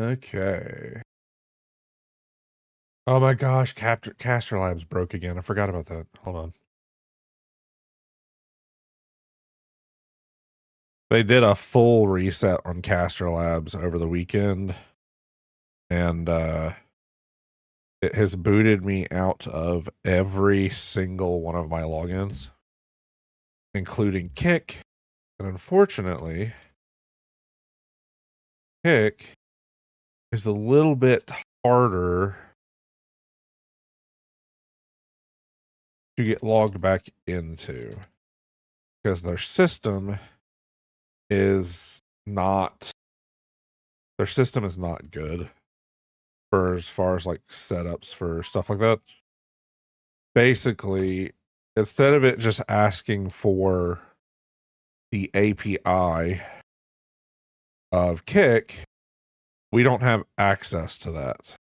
Okay. Oh my gosh, Caster Labs broke again. I forgot about that. Hold on. They did a full reset on Caster Labs over the weekend, and it has booted me out of every single one of my logins, including Kick. And unfortunately, Kick is a little bit harder to get logged back into because their system is not good for as far as like setups for stuff like that. Basically, instead of it just asking for the API of Kick, we don't have access to that.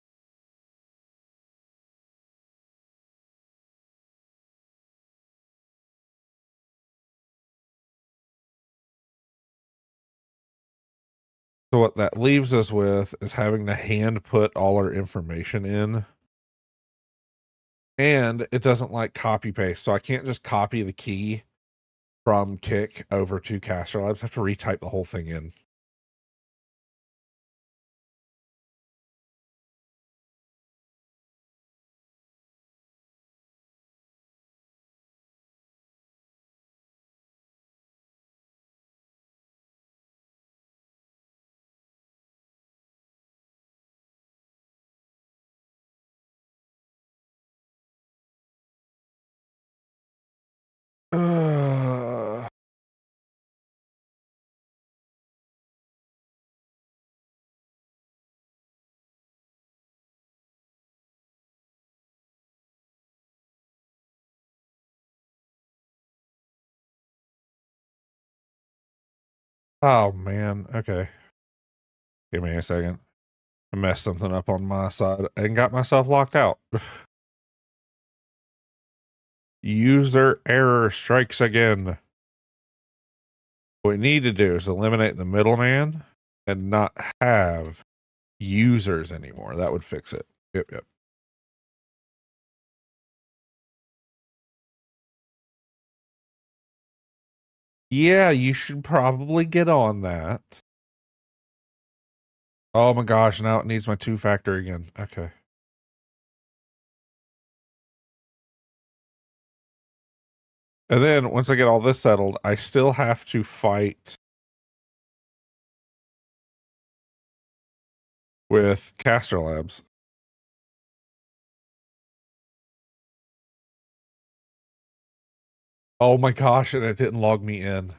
So what that leaves us with is having to hand put all our information in. And it doesn't like copy paste. So I can't just copy the key from Kick over to Caster Labs. I have to retype the whole thing in. Oh man. Okay. Give me a second. I messed something up on my side and got myself locked out. User error strikes again. What we need to do is eliminate the middleman and not have users anymore. That would fix it. Yep. Yeah, you should probably get on that. Oh my gosh, now it needs my two-factor again. Okay. And then once I get all this settled, I still have to fight with Caster Labs. Oh my gosh, and it didn't log me in.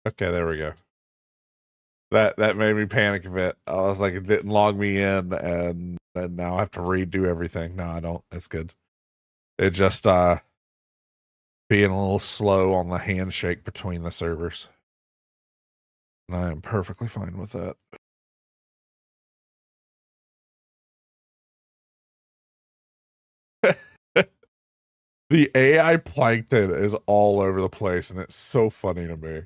Okay, there we go. That made me panic a bit. I was like, it didn't log me in, and now I have to redo everything. No, I don't. It's good. It just being a little slow on the handshake between the servers. And I am perfectly fine with that. The AI plankton is all over the place, and it's so funny to me.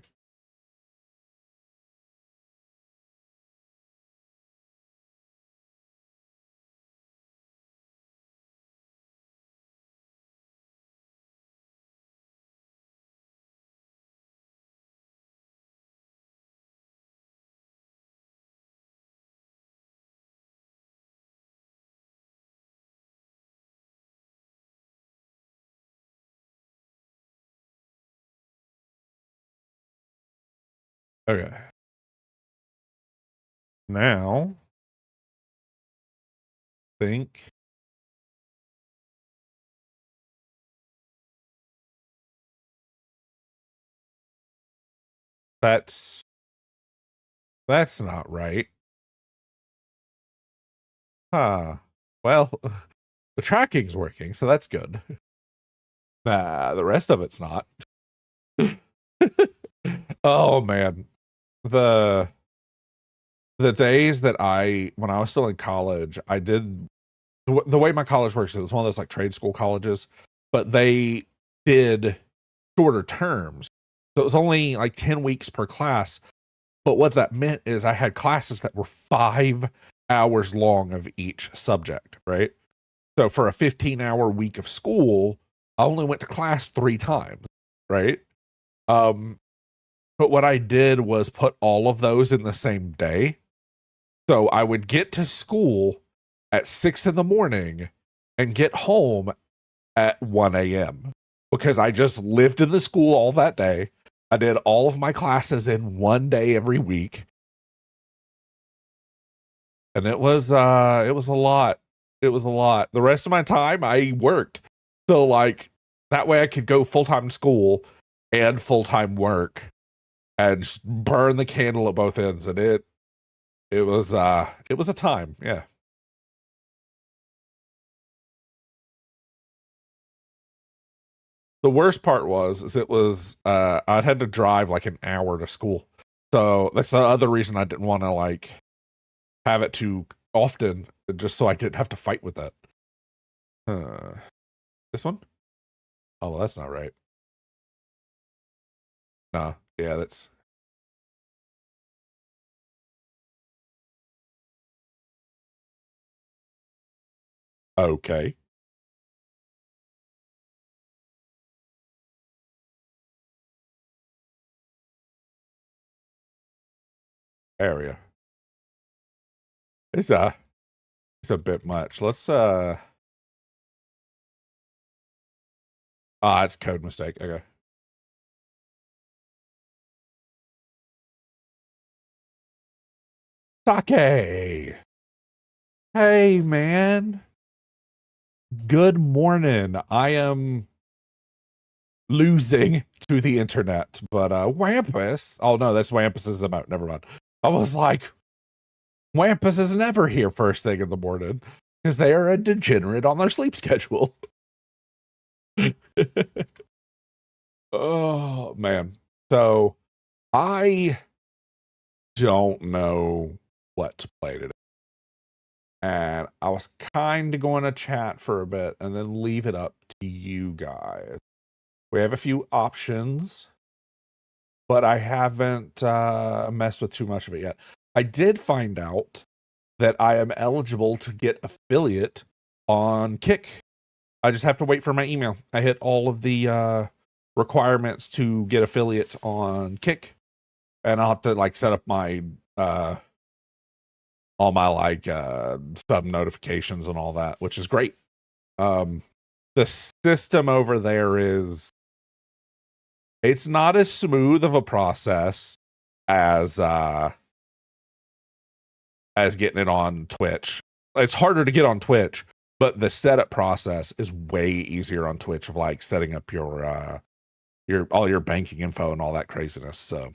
Okay. Now, think that's not right. Huh. Well, the tracking's working, so that's good. Nah, the rest of it's not. Oh man. The days that when I was still in college, I did the way my college works, it was one of those like trade school colleges, but they did shorter terms. So it was only like 10 weeks per class. But what that meant is I had classes that were 5 hours long of each subject, right? So for a 15-hour week of school, I only went to class 3 times, right? But what I did was put all of those in the same day. So I would get to school at 6 in the morning and get home at 1 a.m. because I just lived in the school all that day. I did all of my classes in one day every week. And it was a lot. It was a lot. The rest of my time I worked. So like that way I could go full-time to school and full-time work and just burn the candle at both ends. And it was a time. Yeah. The worst part is it was I had to drive like an hour to school. So that's the other reason I didn't want to like have it too often, just so I didn't have to fight with that. This one? Oh, well, that's not right. Nah, yeah, that's okay. Area. It's a bit much. Let's it's code mistake. Okay. Sake. Hey man. Good morning. I am losing to the internet, but Wampus. Oh no, that's Wampus's about. Never mind. I was like, Wampus is never here first thing in the morning because they are a degenerate on their sleep schedule. Oh man. So I don't know what to play today. And I was kind of going to chat for a bit and then leave it up to you guys. We have a few options, but I haven't messed with too much of it yet. I did find out that I am eligible to get affiliate on Kick. I just have to wait for my email. I hit all of the requirements to get affiliate on Kick, and I'll have to like set up my all my like sub notifications and all that, which is great. The system over there it's not as smooth of a process as getting it on Twitch. It's harder to get on Twitch, but the setup process is way easier on Twitch of like setting up your all your banking info and all that craziness. So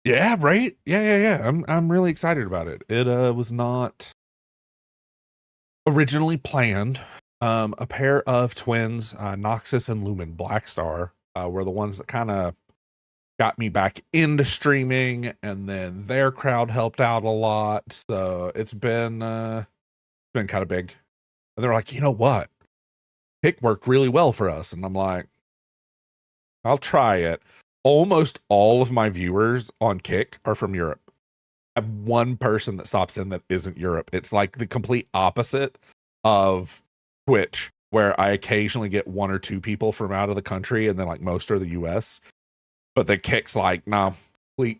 yeah, right? Yeah. I'm really excited about it. It was not originally planned. A pair of twins, Noxus and Lumen Blackstar, were the ones that kind of got me back into streaming, and then their crowd helped out a lot. So it's been kind of big. And they're like, you know what? Kick worked really well for us. And I'm like, I'll try it. Almost all of my viewers on Kick are from Europe. I have one person that stops in that isn't Europe. It's like the complete opposite of Twitch, where I occasionally get 1 or 2 people from out of the country, and then like most are the US. But the Kick's like, nah,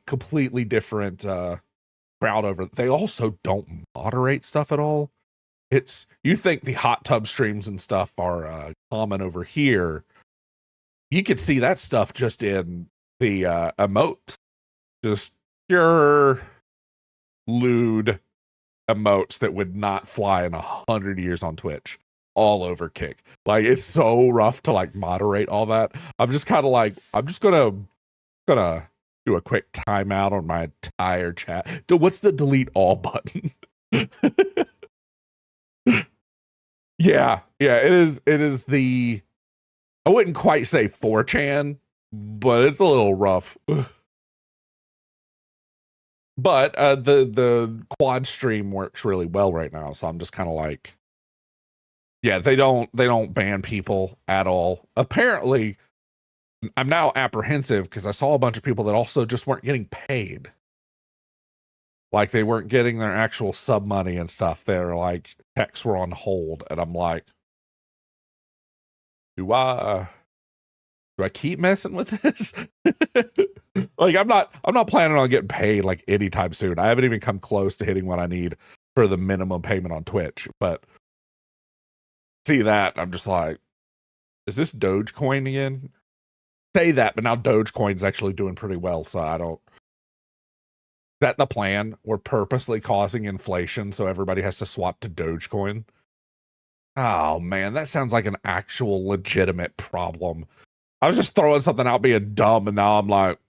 completely different crowd over. They also don't moderate stuff at all. It's, you think the hot tub streams and stuff are common over here. You could see that stuff just in the emotes, just pure lewd emotes that would not fly in 100 years on Twitch, all over Kick. Like, it's so rough to like moderate all that. I'm just kind of like, I'm just gonna do a quick timeout on my entire chat. What's the delete all button? Yeah, it is the, I wouldn't quite say 4chan, but it's a little rough. But the quad stream works really well right now, so I'm just kind of like, yeah, they don't ban people at all. Apparently, I'm now apprehensive because I saw a bunch of people that also just weren't getting paid. Like they weren't getting their actual sub money and stuff. They're like, checks were on hold. And I'm like, do I keep messing with this? Like I'm not planning on getting paid like anytime soon. I haven't even come close to hitting what I need for the minimum payment on Twitch. But see that, I'm just like, is this Dogecoin again? Say that, but now Dogecoin's actually doing pretty well, so I don't. Is that the plan? We're purposely causing inflation so everybody has to swap to Dogecoin. Oh man, that sounds like an actual legitimate problem. I was just throwing something out being dumb, and now I'm like,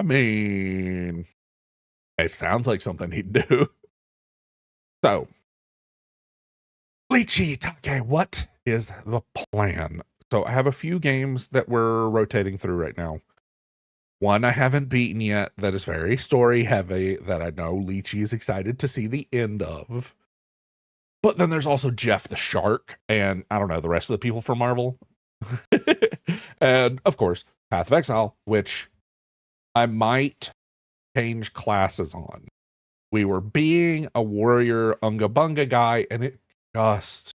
I mean, it sounds like something he'd do. So, Lychee, okay, what is the plan? So I have a few games that we're rotating through right now. One I haven't beaten yet that is very story heavy that I know Lychee is excited to see the end of. But then there's also Jeff the Shark and I don't know, the rest of the people from Marvel. And of course, Path of Exile, which I might change classes on. We were being a warrior Unga Bunga guy and it just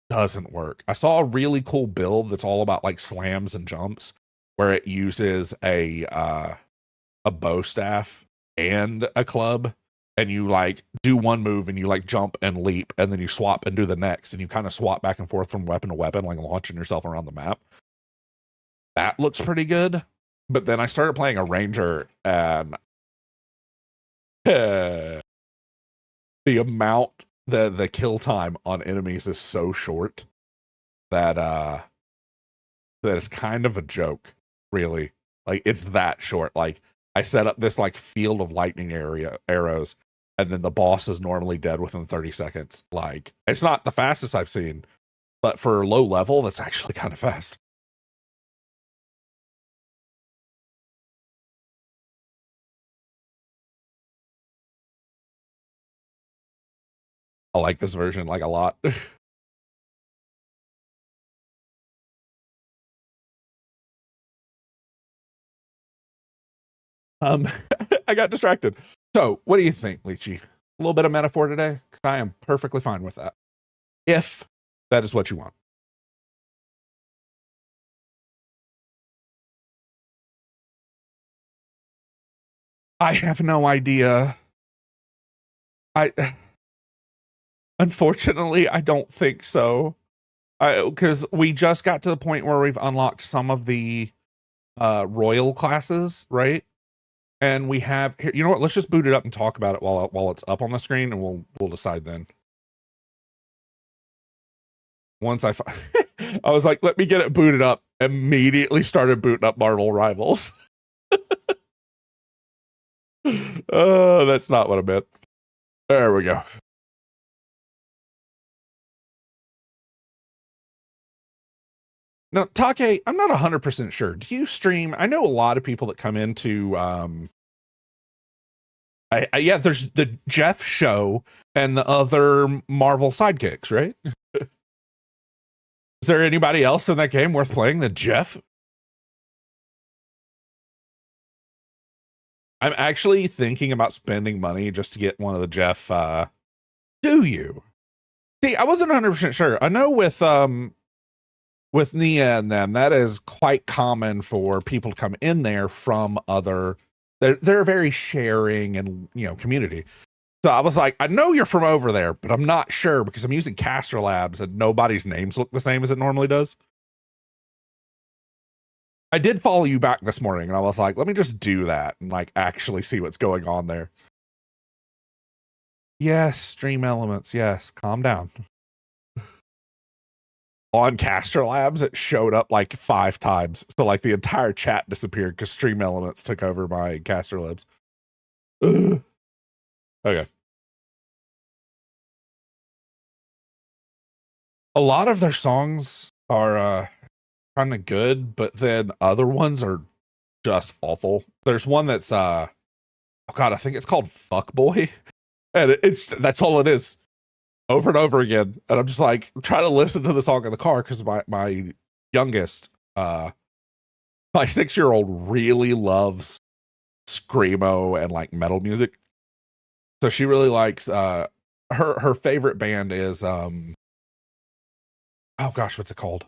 doesn't work. I saw a really cool build that's all about like slams and jumps where it uses a bow staff and a club, and you like do one move and you like jump and leap and then you swap and do the next, and you kind of swap back and forth from weapon to weapon, like launching yourself around the map. That looks pretty good. But then I started playing a ranger and the amount the kill time on enemies is so short that that is kind of a joke, really. Like it's that short. Like I set up this like field of lightning arrows, and then the boss is normally dead within 30 seconds. Like it's not the fastest I've seen, but for low level, that's actually kind of fast. I like this version like a lot. I got distracted. So, what do you think, Lychee? A little bit of metaphor today? Because I am perfectly fine with that. If that is what you want. I have no idea. Unfortunately, I don't think so. Because we just got to the point where we've unlocked some of the royal classes, right? And we have here. You know what? Let's just boot it up and talk about it while it's up on the screen, and we'll decide then. Once I was like, let me get it booted up. Immediately started booting up Marvel Rivals. Oh, that's not what I meant. There we go. Now, Take, I'm not 100% sure. Do you stream? I know a lot of people that come into, yeah, there's the Jeff show and the other Marvel sidekicks, right? Is there anybody else in that game worth playing than Jeff? I'm actually thinking about spending money just to get one of the Jeff, do you? See, I wasn't 100% sure. I know with Nia and them, that is quite common for people to come in there from other, they're very sharing and, you know, community. So I was like, I know you're from over there, but I'm not sure because I'm using Caster Labs and nobody's names look the same as it normally does. I did follow you back this morning and I was like, let me just do that and like actually see what's going on there. Yes, stream elements. Yes, calm down. On Caster Labs, it showed up like 5 times. So like the entire chat disappeared because Stream Elements took over my Caster Labs. Ugh. Okay. A lot of their songs are kind of good, but then other ones are just awful. There's one that's oh god, I think it's called Fuckboy. And that's all it is. Over and over again. And I'm just like trying to listen to the song in the car because my youngest My 6-year-old really loves screamo and like metal music. So she really likes her favorite band is oh gosh, what's it called?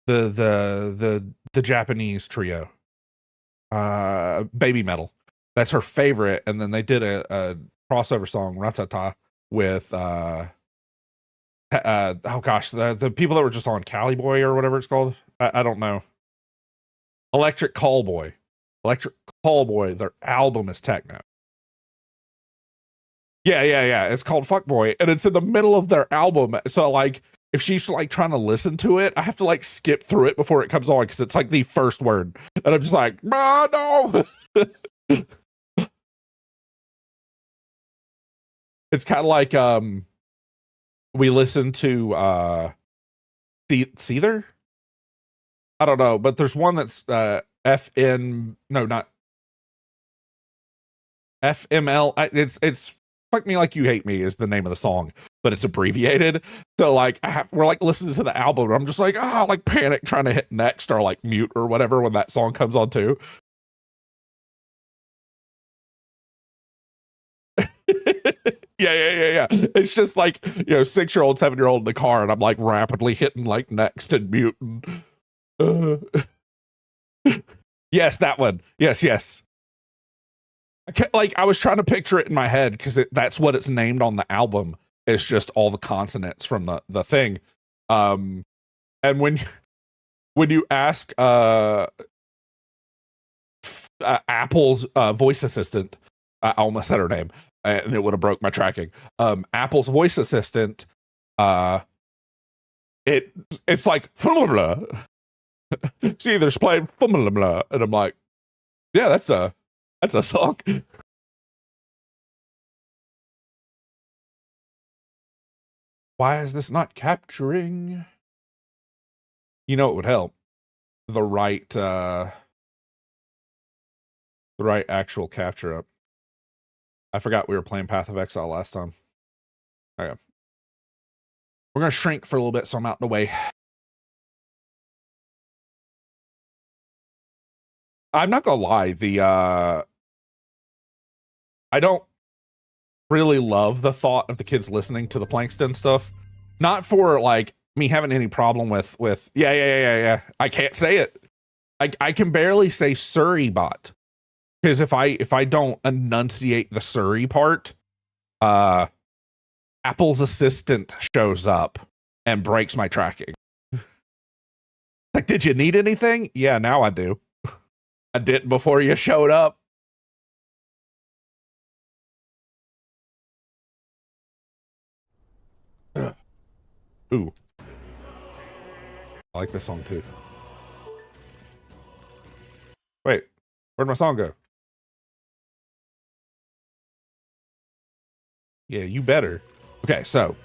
The Japanese trio. Baby Metal. That's her favorite. And then they did a crossover song, Ratata, with oh gosh, the people that were just on Cali Boy or whatever it's called. I don't know. Electric Callboy. Electric Callboy, their album is techno. Yeah. It's called Fuckboy, and it's in the middle of their album. So like, if she's like trying to listen to it, I have to like skip through it before it comes on because it's like the first word, and I'm just like, no. It's kind of like we listen to Seether. I don't know, but there's one that's FN. No, not FML. It's Fuck Me Like You Hate Me is the name of the song, but it's abbreviated. So like we're like listening to the album, and I'm just like, like panic trying to hit next or like mute or whatever when that song comes on too. Yeah. It's just like, 6-year-old, 7-year-old in the car, and I'm like rapidly hitting like next and mute. Yes, that one. Yes. I was trying to picture it in my head because that's what it's named on the album. It's just all the consonants from the thing. And when you ask Apple's voice assistant, I almost said her name, and it would have broke my tracking. Apple's voice assistant, it's like see, there's playing and I'm like, yeah, that's a song. Why is this not capturing? You know, it would help the right actual capture up. I forgot we were playing Path of Exile last time. Okay. We're gonna shrink for a little bit so I'm out the way. I'm not gonna lie, I don't really love the thought of the kids listening to the Plankston stuff. Not for like me having any problem with yeah. I can't say it. I can barely say Surrey bot. Because if I don't enunciate the Surrey part, Apple's assistant shows up and breaks my tracking. Like, did you need anything? Yeah, now I do. I didn't before you showed up. Ooh. I like this song too. Wait, where'd my song go? Yeah, you better. Okay, so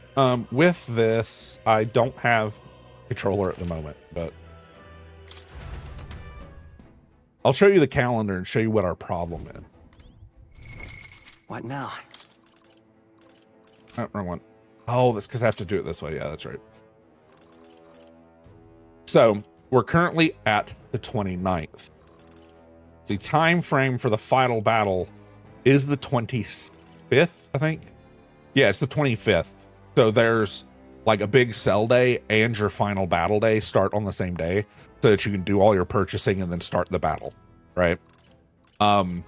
with this, I don't have a controller at the moment, but I'll show you the calendar and show you what our problem is. What now? Oh, wrong one. Oh, that's because I have to do it this way. Yeah, that's right. So we're currently at the 29th. The time frame for the final battle is the 25th, I think. Yeah, it's the 25th. So there's like a big sell day and your final battle day start on the same day so that you can do all your purchasing and then start the battle, right? And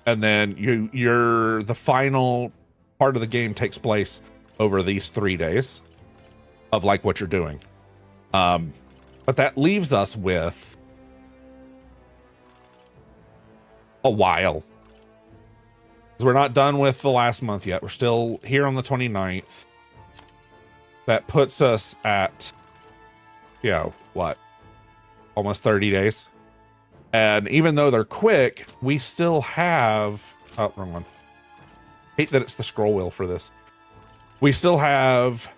then the final part of the game takes place over these 3 days of like what you're doing. But that leaves us with a while. Because we're not done with the last month yet. We're still here on the 29th. That puts us at, what? Almost 30 days. And even though they're quick, we still have, oh, wrong one. Hate that it's the scroll wheel for this. We still have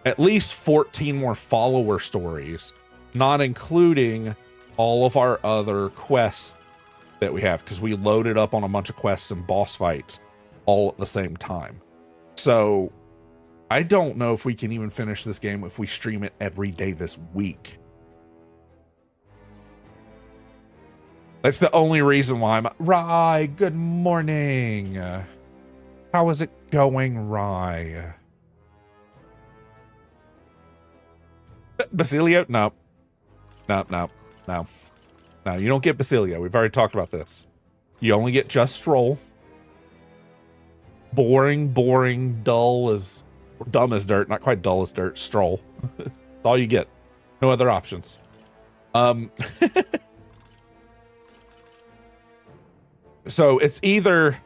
at least 14 more follower stories, not including all of our other quests that we have, because we loaded up on a bunch of quests and boss fights all at the same time. So I don't know if we can even finish this game if we stream it every day this week. That's the only reason why I'm... Rye, good morning. How is it going, Rye? Basilio? No. No, no, no. No, you don't get Basilio. We've already talked about this. You only get just Stroll. Boring, dull as... Dumb as dirt. Not quite dull as dirt. Stroll. That's all you get. No other options. So it's either...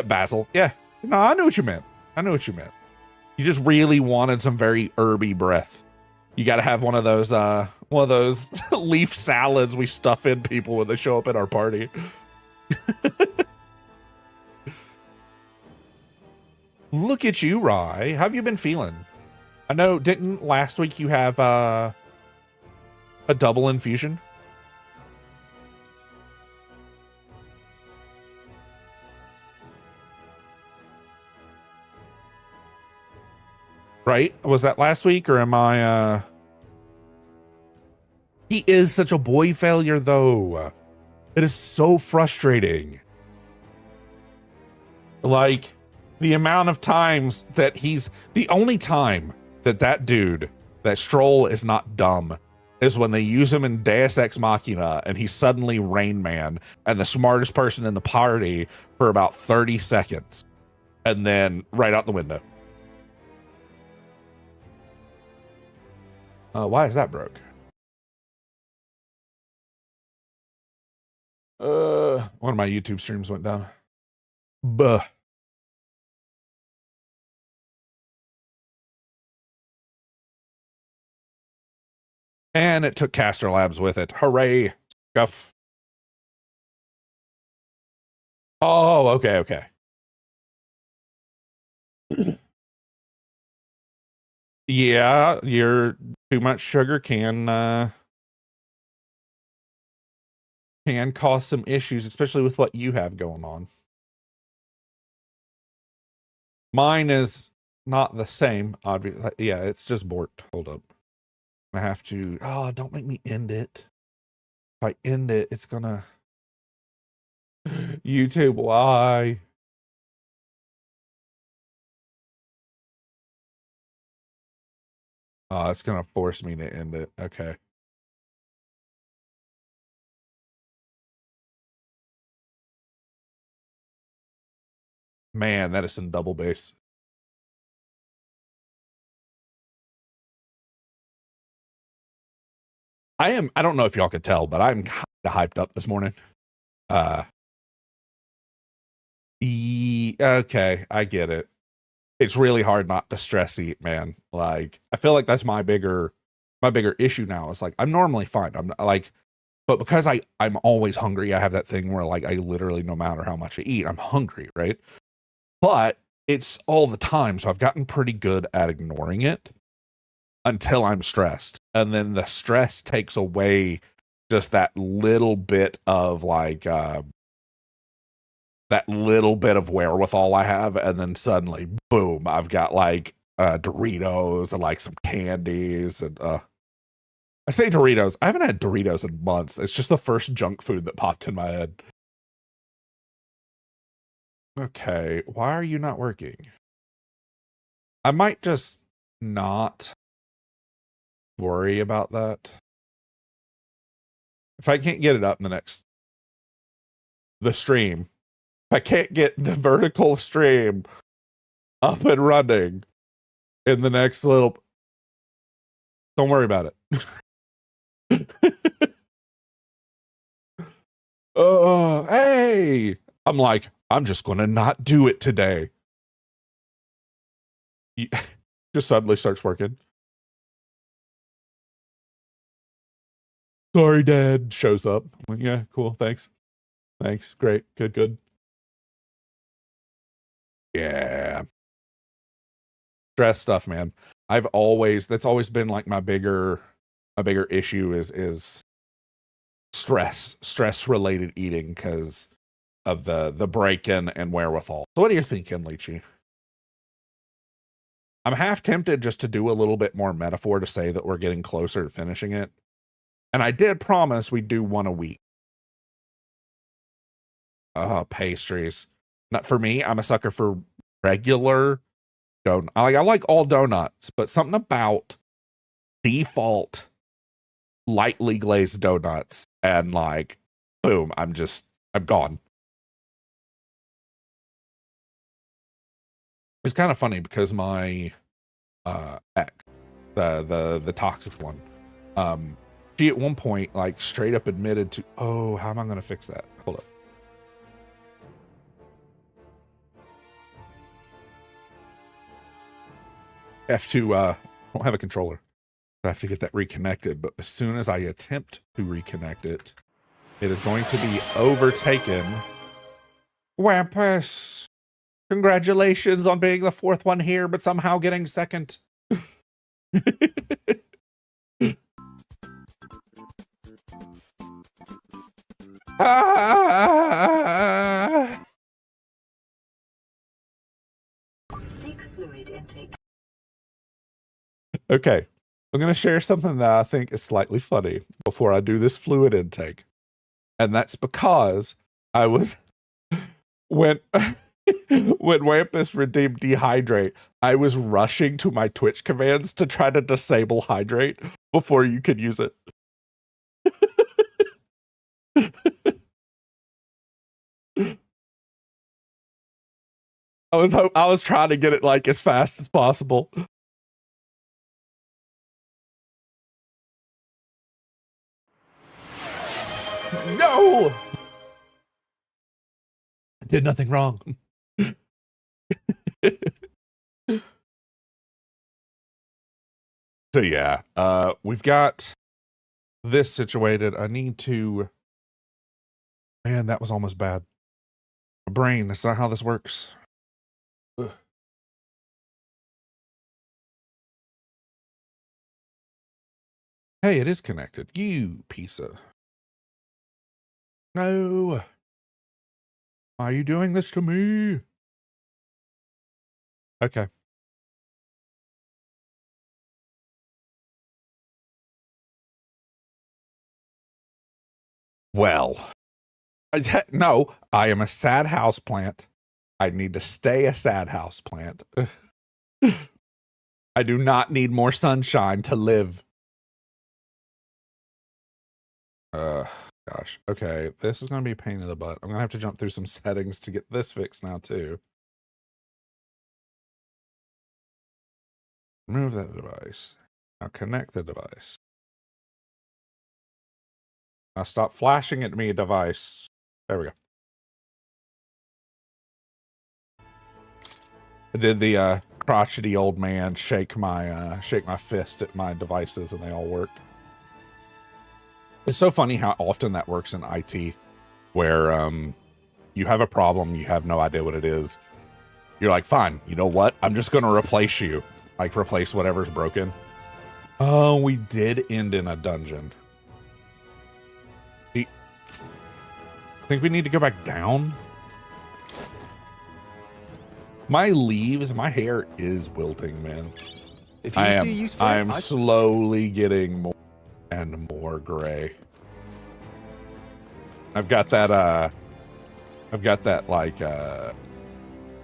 Basil. Yeah. No, I knew what you meant. You just really wanted some very herby breath. You got to have one of those leaf salads we stuff in people when they show up at our party. Look at you, Rye. How have you been feeling? I know, didn't last week you have a double infusion? Right? Was that last week, or am I, He is such a boy failure, though. It is so frustrating. Like, the amount of times that the only time that dude, that Stroll is not dumb, is when they use him in Deus Ex Machina, and he's suddenly Rain Man, and the smartest person in the party for about 30 seconds. And then right out the window. Why is that broke? One of my YouTube streams went down. Buh. And it took Caster Labs with it. Hooray. Scuff. Oh, okay. Yeah, your too much sugar can cause some issues, especially with what you have going on. Mine is not the same, obviously. Yeah, it's just borked. Hold up. I have to... Oh, don't make me end it. If I end it, it's gonna... YouTube, why? Oh, it's gonna force me to end it. Okay. Man, that is some double bass. I don't know if y'all could tell, but I'm kind of hyped up this morning. Okay, I get it. It's really hard not to stress eat, man. Like, I feel like that's my bigger issue now. It's like, I'm normally fine. I'm like, but because I'm always hungry, I have that thing where like, I literally, no matter how much I eat, I'm hungry, right? But it's all the time. So I've gotten pretty good at ignoring it until I'm stressed. And then the stress takes away just that little bit of like, that little bit of wherewithal I have, and then suddenly, boom, I've got like Doritos and like some candies, and I say Doritos. I haven't had Doritos in months. It's just the first junk food that popped in my head. Okay, why are you not working? I might just not worry about that. If I can't get it up in the stream, if I can't get the vertical stream up and running in the next little... Don't worry about it. Oh, hey! I'm like, I'm just going to not do it today. Just suddenly starts working. Sorry, Dad. Shows up. I'm like, yeah, cool. Thanks. Great. Good. Yeah. Stress stuff, man. That's always been like my bigger issue is stress related eating. Cause of the break-in and wherewithal. So what are you thinking, Leechy? I'm half tempted just to do a little bit more metaphor to say that we're getting closer to finishing it. And I did promise we'd do one a week. Oh, pastries. Not for me. I'm a sucker for regular donut. I like all donuts, but something about default lightly glazed donuts and like, boom, I'm gone. It's kind of funny because my ex, the toxic one, she at one point like straight up admitted to, oh, how am I gonna fix that? Hold up. I have to I don't have a controller. I have to get that reconnected, but as soon as I attempt to reconnect it, it is going to be overtaken. Wampus! Congratulations on being the fourth one here, but somehow getting second. Seek fluid intake. Okay, I'm going to share something that I think is slightly funny before I do this fluid intake. And that's because I was, when Wampus redeemed dehydrate, I was rushing to my Twitch commands to try to disable hydrate before you could use it. I was trying to get it like as fast as possible. No! I did nothing wrong. So yeah, we've got this situated. I need to, man, that was almost bad. My brain, that's not how this works. Ugh. Hey, it is connected. You piece of... No. Why are you doing this to me? Okay. Well, no, I am a sad house plant. I need to stay a sad house plant. I do not need more sunshine to live. Gosh. Okay, this is going to be a pain in the butt. I'm going to have to jump through some settings to get this fixed now, too. Remove that device. Now connect the device. Now stop flashing at me, device. There we go. I did the crotchety old man shake my fist at my devices, and they all worked. It's so funny how often that works in IT, where you have a problem, you have no idea what it is. You're like, fine, you know what? I'm just going to replace you. Like, replace whatever's broken. Oh, we did end in a dungeon. I think we need to go back down. My leaves, my hair is wilting, man. I am slowly getting more and more gray. I've got that like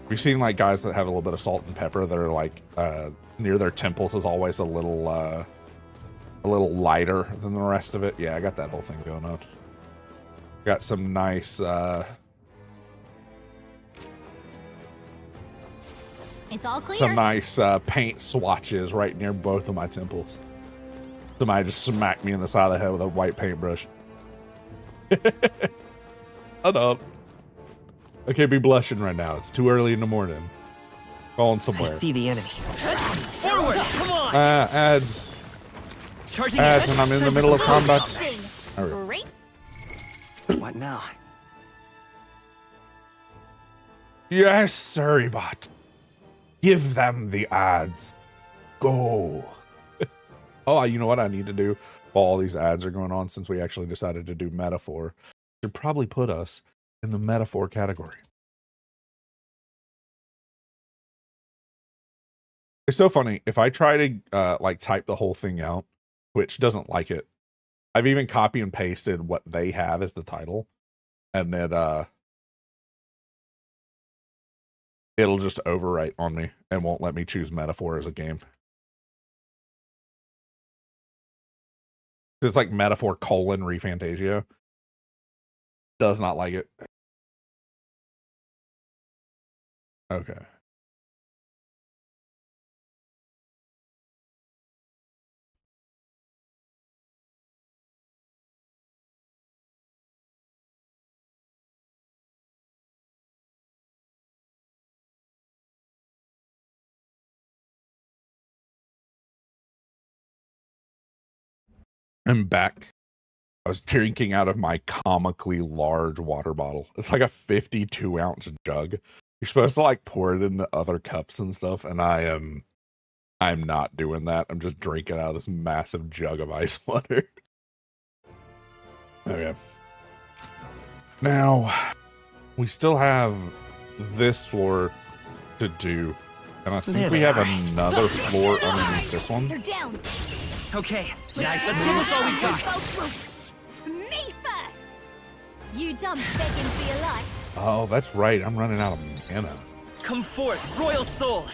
we've seen like guys that have a little bit of salt and pepper that are like near their temples is always a little lighter than the rest of it. Yeah, I got that whole thing going on. Got some nice it's all clear. Some nice paint swatches right near both of my temples. Somebody just smacked me in the side of the head with a white paintbrush. Shut up. I can't be blushing right now. It's too early in the morning. Going somewhere. I see the enemy. Forward! Come on! Ads. Charging Ads, ahead. and I'm in the middle of combat. Great. What now? Yes, Surrybot. Give them the ads. Go. Oh, you know what I need to do while all these ads are going on, since we actually decided to do metaphor? Should probably put us in the metaphor category. It's so funny. If I try to like type the whole thing out, Twitch doesn't like it. I've even copy and pasted what they have as the title, and then it'll just overwrite on me and won't let me choose metaphor as a game. It's like metaphor : Refantasio. Does not like it. Okay. I'm back. I was drinking out of my comically large water bottle. It's like a 52-ounce jug. You're supposed to like pour it into other cups and stuff, and I'm not doing that. I'm just drinking out of this massive jug of ice water. Okay. Now, we still have this floor to do, and I think we have another floor underneath this one. They're down. Okay, nice. Let's do this all we've got. Me first. You dumb begging for your life. Oh, that's right. I'm running out of mana. Come forth, royal soul.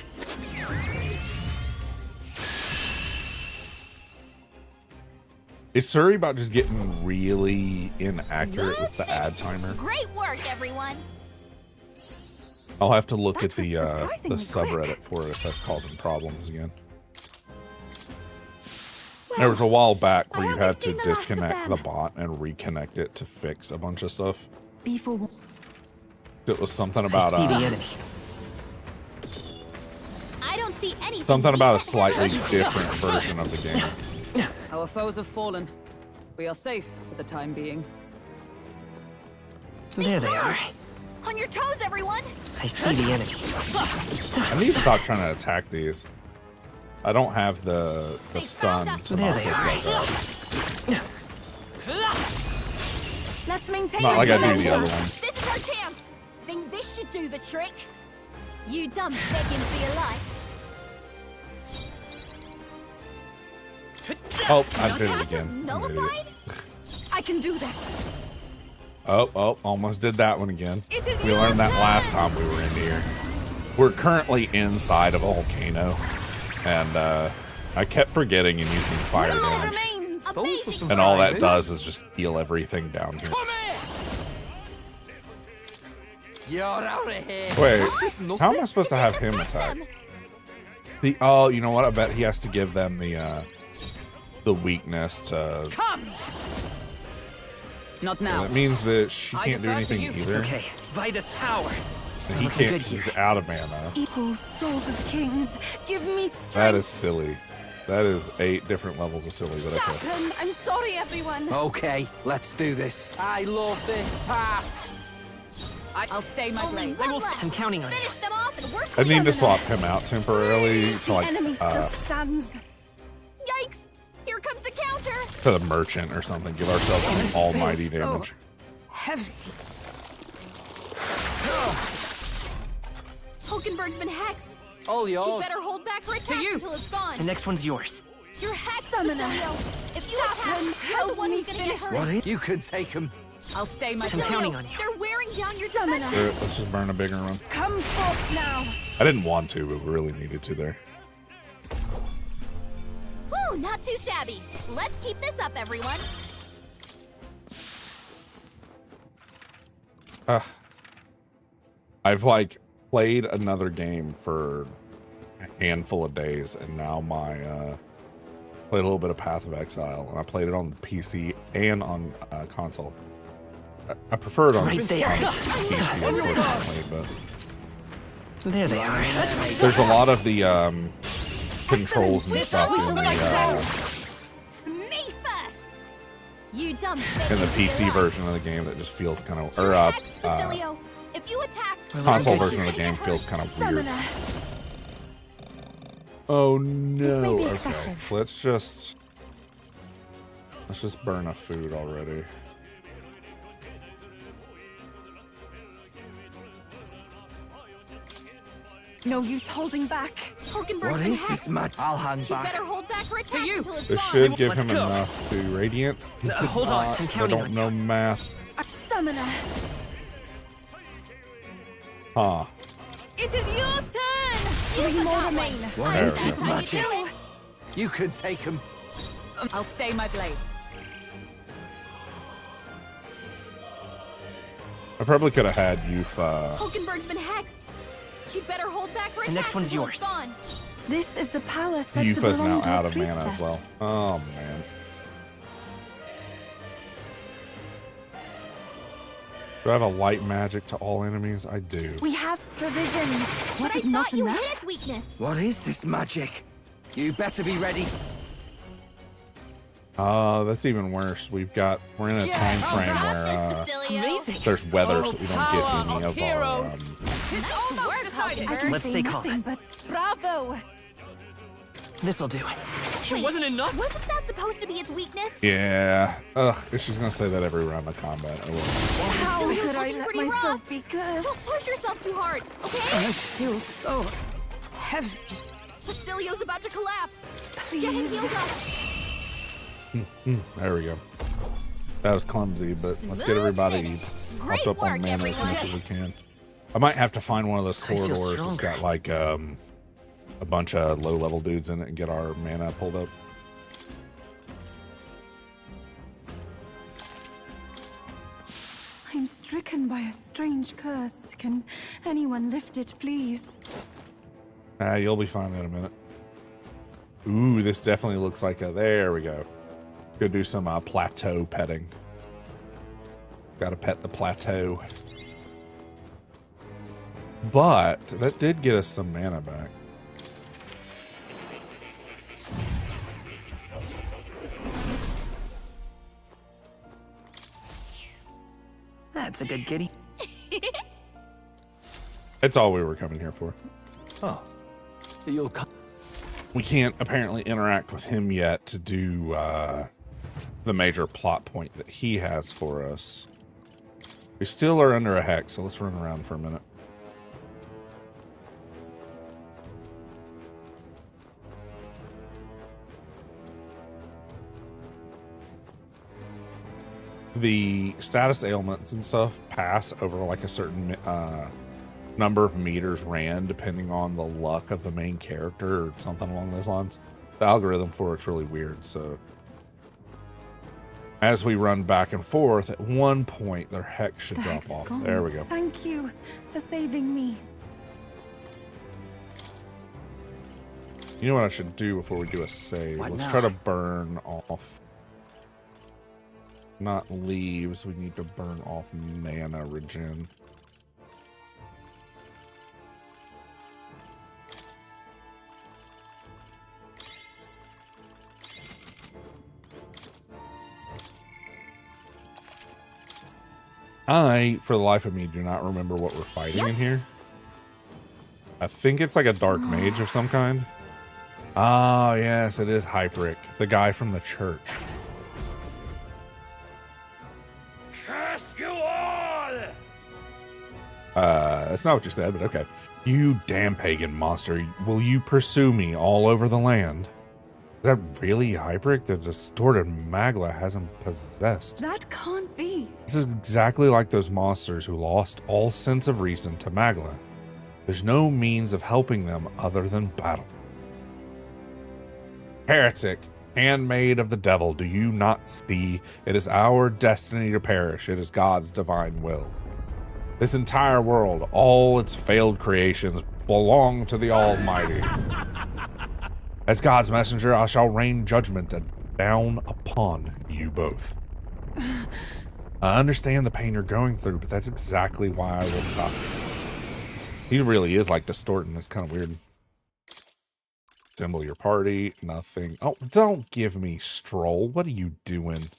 Is Surrey about just getting really inaccurate with the ad timer? Great work, everyone. I'll have to look at the surprisingly subreddit for it if that's causing problems again. There was a while back where you had to disconnect the bot and reconnect it to fix a bunch of stuff. It was something about I see the enemy. I don't see anything. something about a slightly different version of the game. Our foes have fallen. We are safe for the time being. There they are. On your toes, everyone. I see the enemy. I need to stop trying to attack these. I don't have the stun to There knock they those guys are. out. Let's maintain Not like I do momentum. the other ones. This is our chance. Think this should do the trick? You dumb begging for your life. Oh, I did it again. I'm an idiot. Nullified? I can do this. Oh, almost did that one again. It is We your learned that turn. last time we were in here. We're currently inside of a volcano, and I kept forgetting and using fire Little damage. remains. Amazing. And all that does is just heal everything down here. You're out of here. Wait, how am I supposed to have him attack? Oh, you know what? I bet he has to give them the weakness to. Come. Not now. That means that she can't do defer to anything you. It's either. okay. Vitus power. And he Looking can't. good He's here. out of mana. Equal souls of kings, give me strength. That is silly. That is 8 different levels of silly, but okay. Shapen. I'm sorry, everyone. Okay, let's do this. I love this path. I'll stay my Only blade. one left. I'm counting on you. Finish them off and we're I need to clear. swap him out temporarily to The enemy like still stands. Yikes! Here comes the counter. to the merchant or something. Give ourselves some almighty so damage. Heavy. Hulkenberg's been hexed. All She yours. better hold back her attacks you. until it's gone. The next one's yours. You're hexed, Summoner. Basilio. If you attack, you're the one who's gonna get hurt. What? You could take him. I'll stay my I'm blade. counting on you. They're wearing down your Summoner. defenses. Let's just burn a bigger one. Come forth now. I didn't want to, but we really needed to there. Whew, not too shabby. Let's keep this up, everyone. I've like played another game for a handful of days, and now my played a little bit of Path of Exile, and I played it on PC and on console. I prefer it on Right there. PC, unfortunately, but There they are. there's a lot of the controls and stuff in the Me first. You dumb PC version of the game that just feels kind of, or Basilio. If you attack, console you're version of the gonna game get feels hurt. kind of weird. Summoner. Oh may no! be Okay, excessive. let's just burn a food already. No use holding back. Hulkenberg's What been is this hacked. man? I'll hang She back. better hold back her attacks you. until it's This gone. should give Let's him go. enough to radiance. Hold on, I'm I counting don't on know you. math. A summoner. Huh. It is your turn. Three more remain. What There is we this go. magic? do it. You could take him. I'll stay my blade. I probably could have had you. Hulkenberg's been hexed. She better hold back her attacks The next one's until yours. it's gone. This is the power said to Yufa's now belong to out a of mana priestess. as well. Oh man. Do I have a light magic to all enemies? I do. We have provisions. But Was I it not thought you enough? hit its weakness. What is this magic? You better be ready. That's even worse. We're in a time frame where Amazing. there's weather, so we don't get power any of of our. heroes. It's almost work, decided. I can Let's say stay calm. nothing, but bravo. This'll do it. It wasn't enough. Wasn't that supposed to be its weakness? Yeah. Ugh. She's gonna say that every round of combat. I will. How Still, you're could I looking let pretty myself rough. be good? Don't push yourself too hard, okay? I feel so heavy. Basilio's about to collapse. Please. Get him healed up. There we go. That was clumsy, but let's get everybody Great hopped up on work, mana as everyone. much as we can. I might have to find one of those I feel corridors that's stronger. got like a bunch of low-level dudes in it and get our mana pulled up. I'm stricken by a strange curse. Can anyone lift it, please? You'll be fine in a minute. Ooh, this definitely looks like a. There we go. Go do some plateau petting. Got to pet the plateau. But that did get us some mana back. That's a good kitty. It's all we were coming here for. Oh. You'll come. We can't apparently interact with him yet to do the major plot point that he has for us. We still are under a hex, so let's run around for a minute. The status ailments and stuff pass over like a certain number of meters ran, depending on the luck of the main character or something along those lines. The algorithm for it's really weird, so as we run back and forth, at one point their hex should The drop hex is off. gone. There we go. Thank you for saving me. You know what I should do before we do a save? What Let's now? try to burn off. Not leaves, we need to burn off mana regen. I, for the life of me, do not remember what we're fighting in here. I think it's like a dark mage of some kind. Oh, yes, it is Hyperic, the guy from the church. Curse you all! That's not what you said, but okay. You damn pagan monster, will you pursue me all over the land? Is that really Hyperic? The distorted Magla hasn't possessed. That can't be. This is exactly like those monsters who lost all sense of reason to Magla. There's no means of helping them other than battle. Heretic, handmaid of the devil, do you not see? It is our destiny to perish. It is God's divine will. This entire world, all its failed creations, belong to the Almighty. As God's messenger, I shall rain judgment down upon you both. I understand the pain you're going through, but that's exactly why I will stop you. He really is like distorting. It's kind of weird. Assemble your party. Nothing. Oh, don't give me stroll. What are you doing?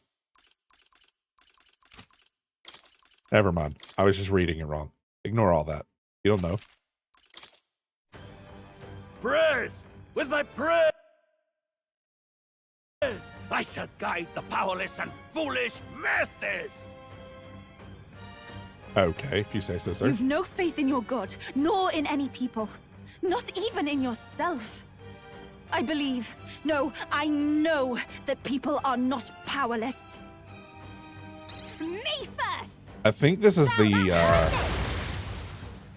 Never mind. I was just reading it wrong. Ignore all that. You don't know. Prayers! With my prayers! I shall guide the powerless and foolish masses! Okay, if you say so, sir. You've no faith in your God, nor in any people. Not even in yourself. I believe, no, I know that people are not powerless. Me first! I think this is the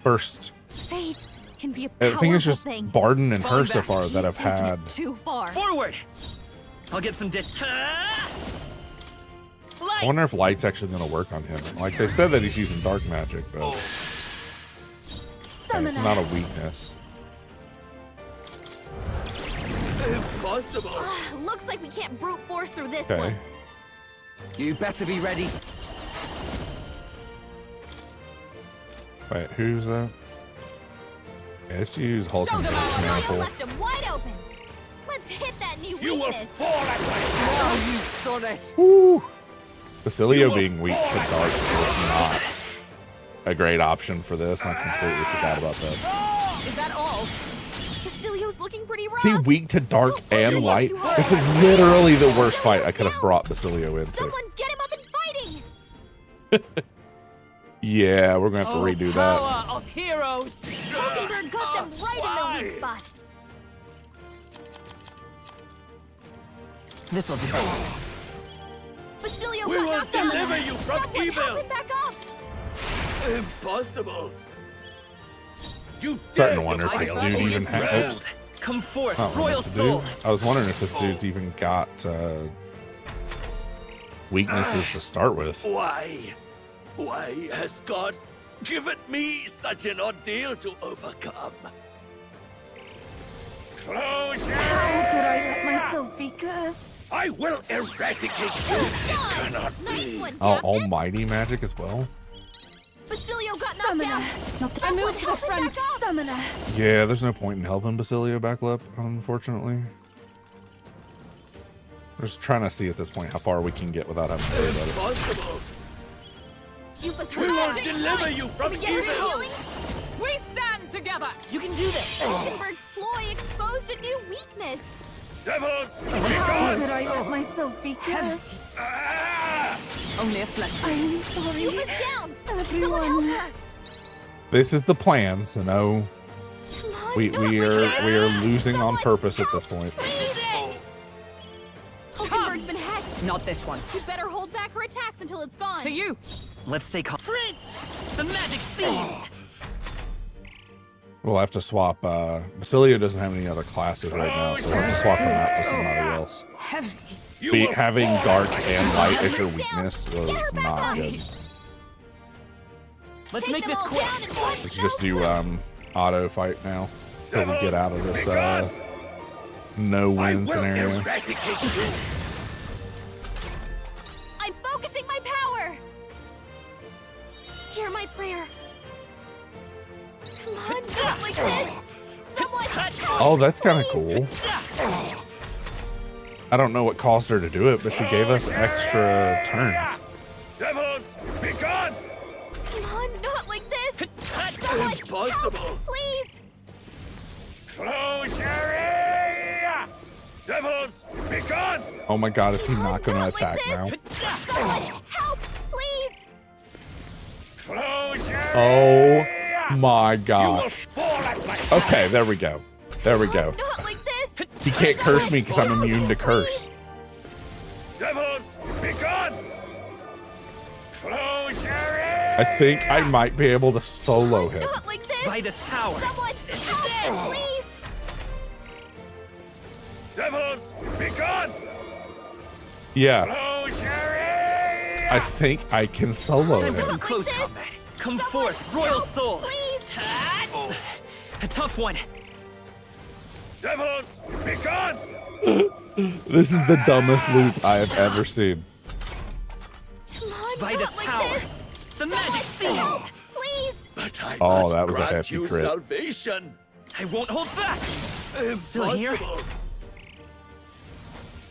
first. Faith can be a I powerful think it's just thing. Barden and Falling her so back. far that have Taking it had. too far. Forward! I'll get some I wonder if light's actually going to work on him. Like they said that he's using dark magic, but and it's not a weakness. Impossible. Looks like we can't brute force through this Okay. one. You better be ready. Wait, who's that? Yeah, let's use Hulk Show and them all Force how you Manifold. left him wide open. Let's hit that new You will weakness. fall at my Oh, you've done it. Woo! Basilio being weak to dark is not a great option for this. I completely forgot about that. Is that all? Basilio's looking pretty rough. Is he weak to dark and light? This is literally the worst fight I could have brought Basilio into. Someone get him up and fighting. Yeah, we're gonna have to redo that. Power of heroes! Hulkenberg got them right in their weak spot. This'll do. Basilio We got will knocked down. deliver you from Someone evil. help him back up. Impossible. You Starting to dare wonder if this defy dude our even holy has. brand. Come forth, I don't know royal what to soul. do. I was wondering if this dude's even got weaknesses to start with. Why has God given me such an ordeal to overcome? Closure! How could I let myself be cursed? I will eradicate you. This cannot Nice be. one, Oh, Captain. almighty magic as well? Basilio got knocked Summoner. down. I moved to the help him front. back up. Summoner. Yeah, there's no point in helping Basilio back up, unfortunately. Just trying to see at this point how far we can get without having to worry about it. Impossible. You was We will hurt. deliver you from Can we get her evil. healing? We stand together! You can do this. Hulkenberg's ploy exposed a new weakness. Devils, be How gone! could I let myself be cursed? Ah! Only a flesh. I'm You sorry. was down. Someone help Everyone. her. This is the plan, so no, Come on, we not like are this. losing on Someone purpose at this help, point. Please. Hulkenberg's been hacked. Not this one. You better hold back her attacks until it's gone. To you! Let's stay calm. Prince! The magic seeds! We'll have to swap. Basilio doesn't have any other classes right now, so we'll have to swap him out to somebody else. Heavy. You Be, will having fall dark at my and light as your Down. weakness Get her was back not up. good. Let's Take make them this all quick. down and watch Let's no just do flip. auto fight now till we get out of this no I win will scenario. eradicate you. I'm focusing my power. Hear my prayer. Come on, not like this. Someone help, Oh, that's kind of please. cool. I don't know what caused her to do it, but she gave us extra turns. Devils, be gone! Come on, not like this. Someone Impossible. help, please. Closure! Devils, be gone! Oh my god, is he Come on, not going to like attack this. now? Someone help, please. Closure! Oh my You will god. fall at my Okay, there we go. There we go. Not like this. He can't curse me because I'm immune to curse. Devils, be gone! Closure! I think I might be able to solo him. Not like this. By this power. Someone help, please. Devils, be gone! Yeah, Closure! I think I can solo Time for him. some close this. combat. Come Someone forth, royal help, soul. Please. A tough one. Devils, be gone! This is the dumbest loop I have ever seen. Come on, By not this like power. this. The magic Help, seeds. please. But I Oh, must that was a grant hefty you crit. salvation. I won't hold back. Still here? Impossible.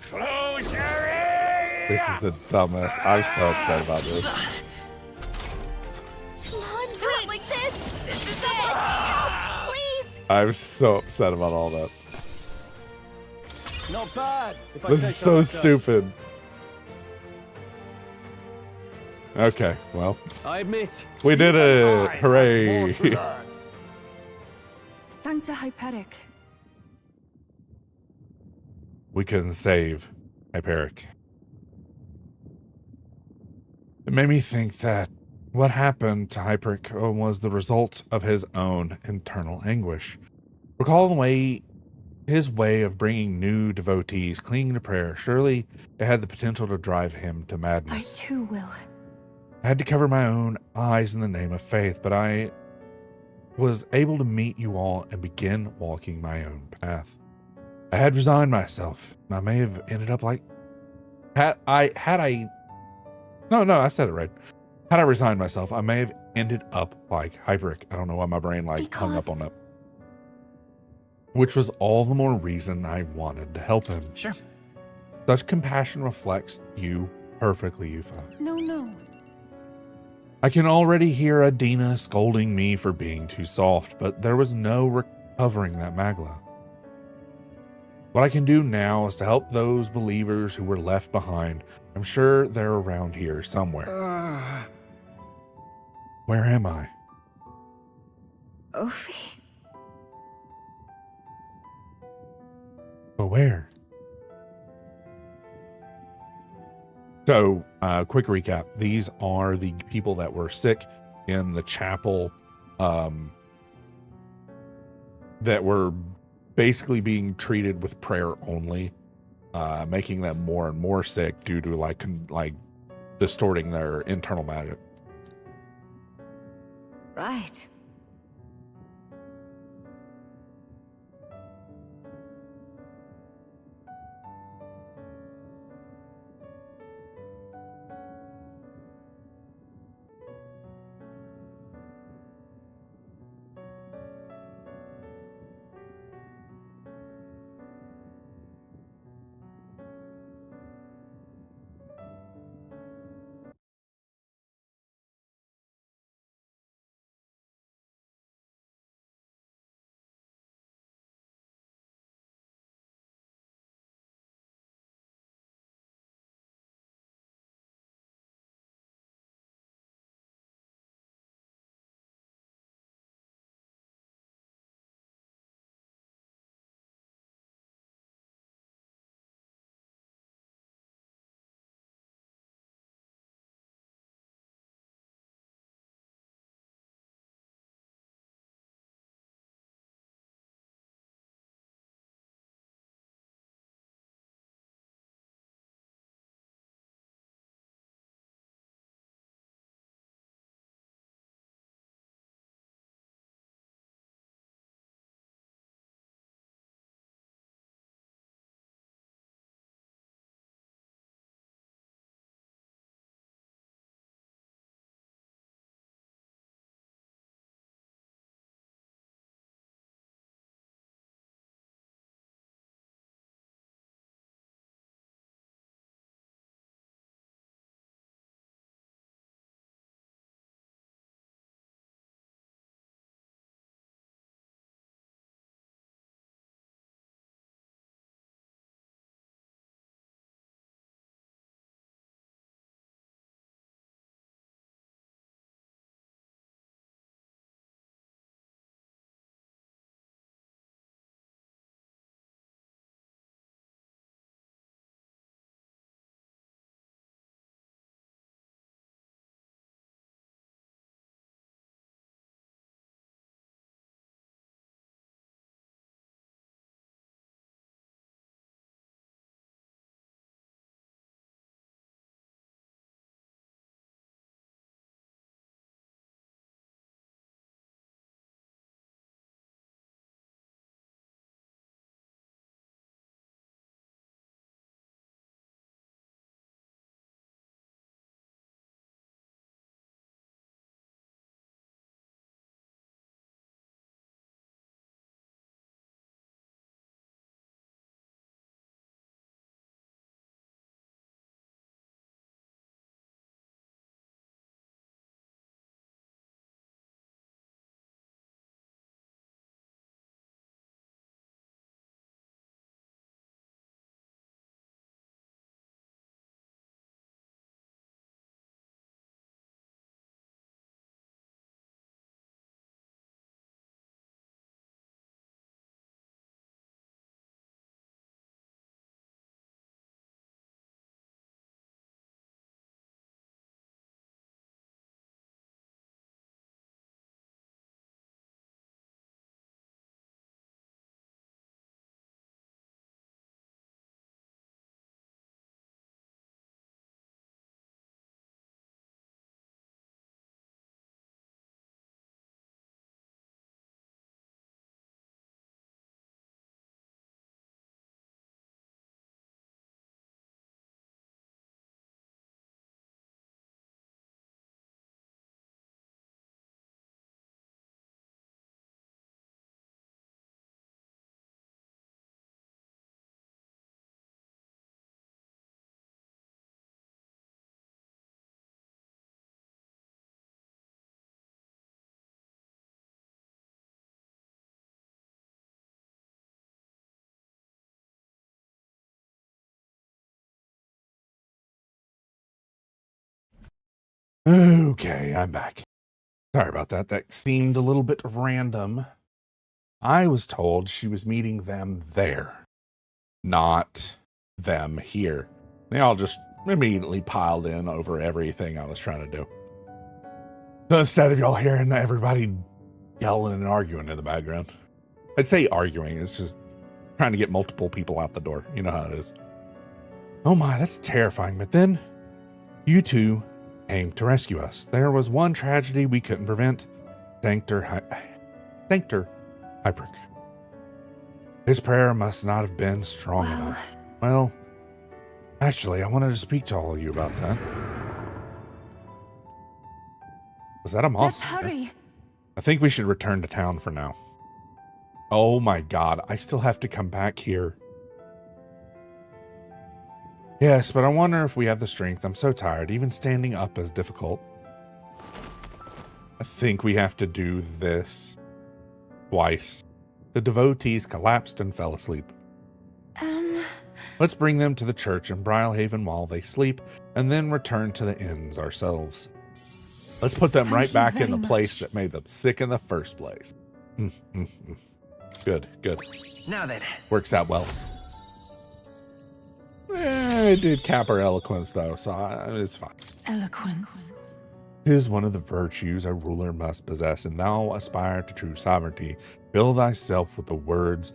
Closure! This is the dumbest. I'm so upset about this. Come on, not like this. Someone help, please. I'm so upset about all that. Not bad. If I This say is so so myself. stupid. Okay, well, I admit. we did it. I have more Hooray. to learn. Sancta Hyperic. We couldn't save Hyperic. It made me think that what happened to Hyperic was the result of his own internal anguish. Recall his way of bringing new devotees clinging to prayer. Surely it had the potential to drive him to I madness. too will. I had to cover my own eyes in the name of faith, but I was able to meet you all and begin walking my own path. I had resigned myself. I may have ended up like I said it right. Had I resigned myself, I may have ended up like Hyperic. I don't know why my brain hung up on that. Which was all the more reason I wanted to help him. Sure. Such compassion reflects you perfectly, Yufa. No. I can already hear Adina scolding me for being too soft, but there was no recovering that Magla. What I can do now is to help those believers who were left behind. I'm sure they're around here somewhere. Where am I? Ophi. But where? So, quick recap. These are the people that were sick in the chapel, that were basically being treated with prayer only, making them more and more sick due to like distorting their internal magic. Right. Okay, I'm back. Sorry about that. That seemed a little bit random. I was told she was meeting them there, not them here. They all just immediately piled in over everything I was trying to do. So instead of y'all hearing everybody yelling and arguing in the background, I'd say arguing, it's just trying to get multiple people out the door. You know how it is. Oh my, that's terrifying. But then you two came to rescue us. There was one tragedy we couldn't prevent. Sanctor Hypric. His prayer must not have been strong enough. Well, actually, I wanted to speak to all of you about that. Was that a monster? Let's hurry. I think we should return to town for now. Oh my god, I still have to come back here. Yes, but I wonder if we have the strength. I'm so tired. Even standing up is difficult. I think we have to do this twice. The devotees collapsed and fell asleep. Let's bring them to the church in Brylehaven while they sleep, and then return to the inns ourselves. Let's put them right back in the place that made them sick in the first place. Good, good. Now then. Works out well. It did cap our eloquence, though, so it's fine. Eloquence. 'Tis one of the virtues a ruler must possess, and thou aspire to true sovereignty. Fill thyself with the words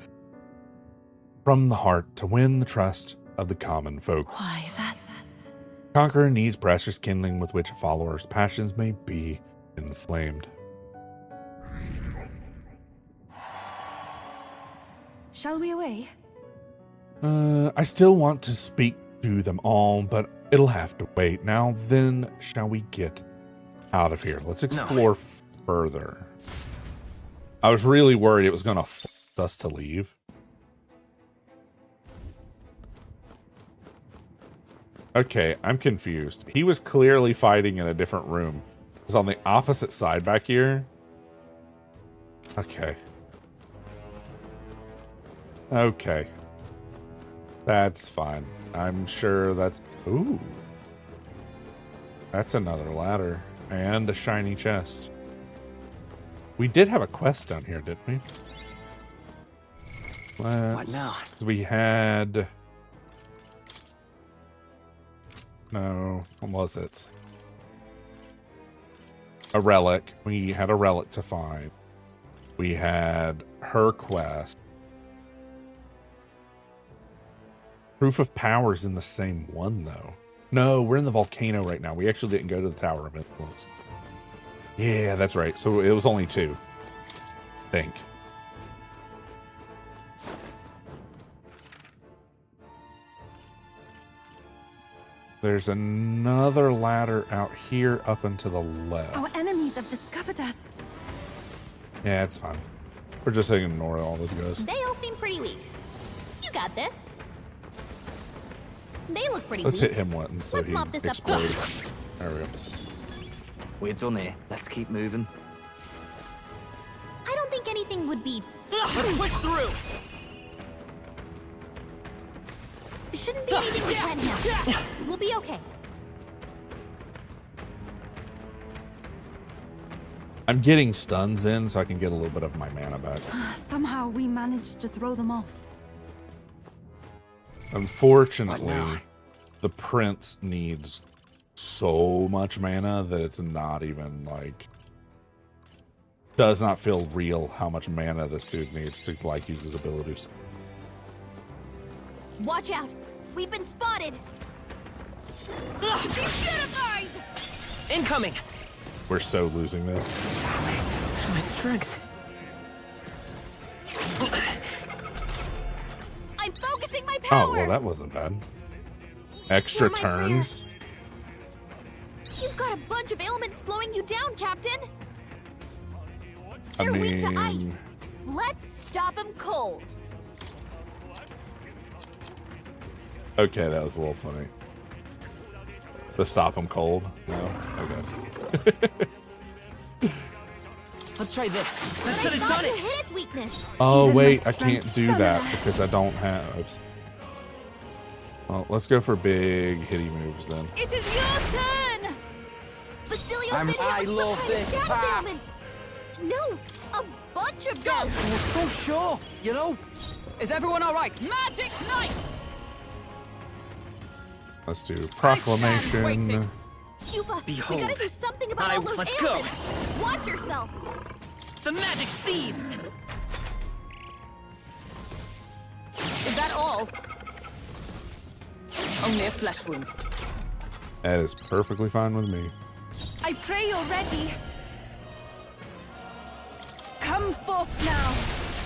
from the heart to win the trust of the common folk. Why, that's... Conqueror needs precious kindling with which a follower's passions may be inflamed. Shall we away? I still want to speak to them all, but it'll have to wait. Now then, shall we get out of here? Let's explore further. I was really worried it was going to force us to leave. Okay, I'm confused. He was clearly fighting in a different room. It was on the opposite side back here. Okay. Okay. That's fine. I'm sure that's... Ooh. That's another ladder. And a shiny chest. We did have a quest down here, didn't we? What now? We had... No, what was it? A relic. We had a relic to find. We had her quest. Proof of Power's in the same one, though. No, we're in the volcano right now. We actually didn't go to the Tower of Influence. Yeah, that's right. So it was only 2. I think. There's another ladder out here up and to the left. Our enemies have discovered us. Yeah, it's fine. We're just going to ignore all those guys. They all seem pretty weak. You got this. They look pretty Let's weak. hit him once so Let's he mop this up. explodes. There we go. We're done here. Let's keep moving. I don't think anything would be... Let's push through. Shouldn't be anything to sweat now. We'll be okay. I'm getting stuns in so I can get a little bit of my mana back. Somehow we managed to throw them off. Unfortunately, the prince needs so much mana that it's not even like... Does not feel real how much mana this dude needs to like use his abilities. Watch out. We've been spotted. Beautified! Incoming. We're so losing this. My strength. I'm focusing my Oh, power. well, that wasn't bad. Extra You're my turns. You've got a bunch of ailments slowing you down, Captain. I They're weak to mean, ice. Let's stop them cold. okay, that was a little funny. To stop him cold? No? Okay. Let's try this. Let's But get I it thought done. you hit its weakness. Oh, Even wait, my I can't strength do fell that away. because I don't have... Oops. Well, let's go for big hitty moves then. It is your turn! The I love this path. No, a bunch of them. I was so sure, you know? Is everyone all right? Magic Knight! Let's do waiting. proclamation. Cuba, we Behold. gotta do something about all those let's go. ailments. Watch yourself. The magic seeds! Is that all? Only a flesh wound. That is perfectly fine with me. I pray you're ready. Come forth now.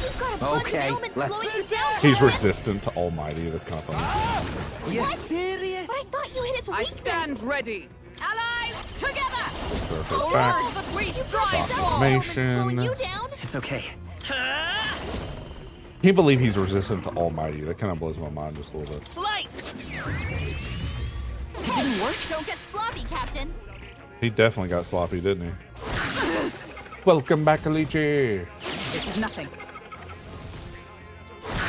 You've got a bunch Okay, of ailments let's- slowing you down. He's Colin. resistant to Almighty. That's kind of funny. You serious? But I thought you hit its I weakness. stand ready. Allies, together! Just throw her Oh, All back. that we You strive brought for! several ailments slowing Proclamation. you down. It's okay. Can't believe he's resistant to Almighty. That kind of blows my mind just a little bit. Flight! Hey, don't get sloppy, Captain. He definitely got sloppy, didn't he? Welcome back, Alici. This is nothing.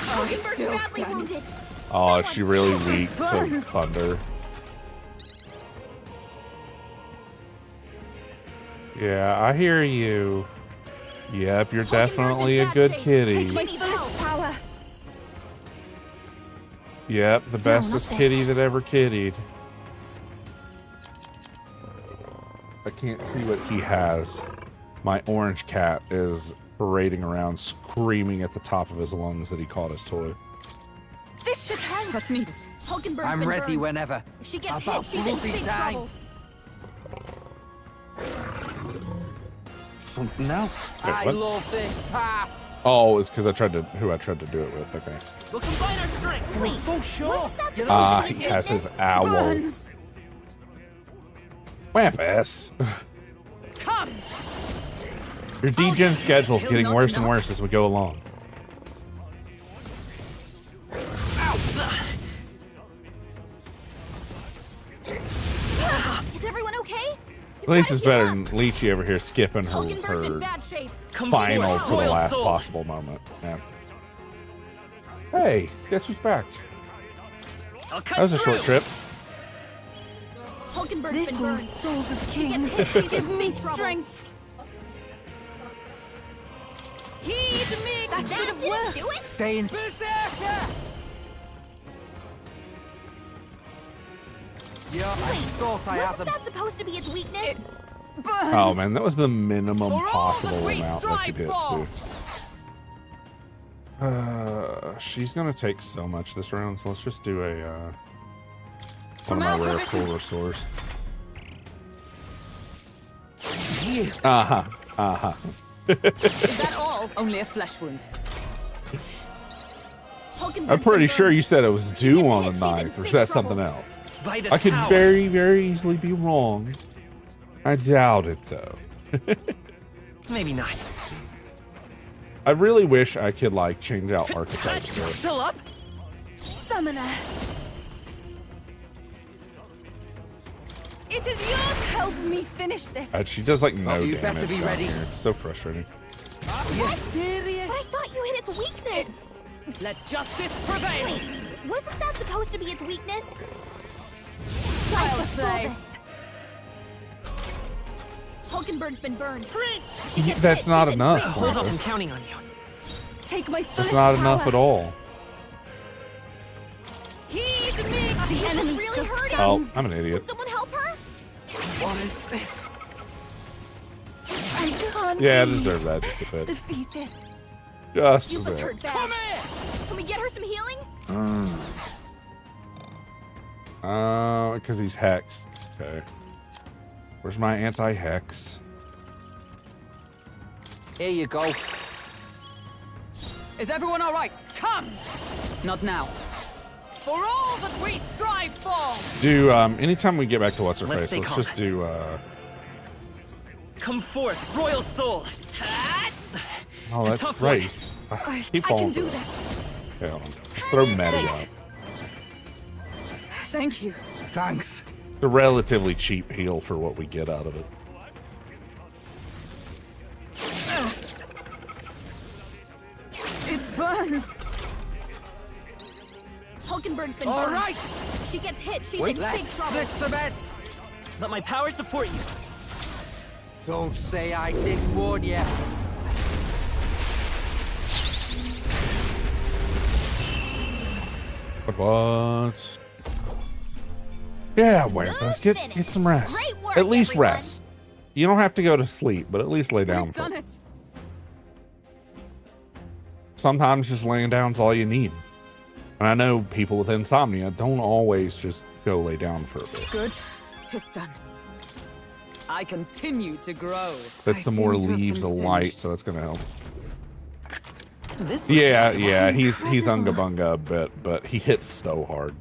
Mockingbird still badly stands. wounded. Oh, is she really weak to Burns. thunder? Yeah, I hear you. Yep, you're definitely a good kitty. My fullest power. Yep, the bestest this. kitty that ever kittied. I can't see what he has. My orange cat is parading around screaming at the top of his lungs that he caught his toy. This should help. That's needed. Hulkenberg's I'm been ready burned. whenever. If she gets About hit, she's in bloody big time. trouble. Something else? I what? love this path. Oh, it's because I tried to do it with. Okay. We'll combine our strength! I was so sure. You know? Ah, he has his owl. Burns. Wampus. Come! Your degen schedule's Still getting not worse and enough. worse as we go along. Is everyone okay? At least it's better than Lychee over here skipping Hulkenberg's in her bad shape. Come final forth, to the Royal last Soul. possible moment. Yeah. Hey, guess who's back? I'll cut That was a short through. trip. Hulkenberg's This been poor burned. souls of She kings. gets hit, she's in Give me big trouble. strength. Heed me. That should have didn't worked. do it. Stay in. Yeah, I thought I had Wasn't him. that supposed to be its weakness? Burns! Oh man, that was the minimum For all possible that we amount that could strive hit for. too. She's gonna take so much this round, so let's just do a one From of my our rare provisions. full restores. You. Uh-huh. Uh-huh. Is that all? Only a flesh wound. Hulkenberg's I'm pretty been sure burned. you said it was She due gets on hit, the she's in knife, or big is that trouble. something else? By this I could power. very, very easily be wrong. I doubt it though. Maybe not. I really wish I could like change out archetypes though. Still up? Summoner. It is your help me finish this. She does like no you damage better be down ready. here. It's so frustrating. You serious? But I thought you hit its weakness. Let justice prevail! Wait, wasn't that supposed to be its weakness? I Child's foresaw play. this. Hulkenberg's been burned. That's not she's in enough. big Hold up, I'm Marcus. counting on you. Take my fullest That's not enough power. at all. Heed me. The enemy really still hurting. Oh, stands. I'm an idiot. Can someone help her? What is this? I can't Yeah, I be deserve that just a bit. defeated. Just a You was bit. hurt bad. Can we get her some healing? Because he's hexed. Okay. Where's my anti-hex? Here you go. Is everyone all right? Come! Not now. For all that we strive for! Do anytime we get back to what's her Let's face, stay let's calm. just do Come forth, Royal Soul. oh, that's tough right. I Keep can falling do for that. this. Okay, hold on. Let's throw Maddie up. Thank you. Thanks. It's a relatively cheap heal for what we get out of it. It burns! Hulkenberg's been All burned. right. She gets hit. She's Wait, in big let's trouble. split some bets. Let my power support you. Don't say I didn't warn you. What? Yeah, wait, let's get some rest. Great work, At least everyone. rest. You don't have to go to sleep, but at least lay down. We've For done it. it. Sometimes just laying down's all you need. And I know people with insomnia don't always just go lay down for a bit. Good. 'Tis done. I continue to grow. That's I some more seem to have leaves of been light, singed. so that's gonna help. This Yeah, he's Incredible. unga bunga a bit, but he hits so hard.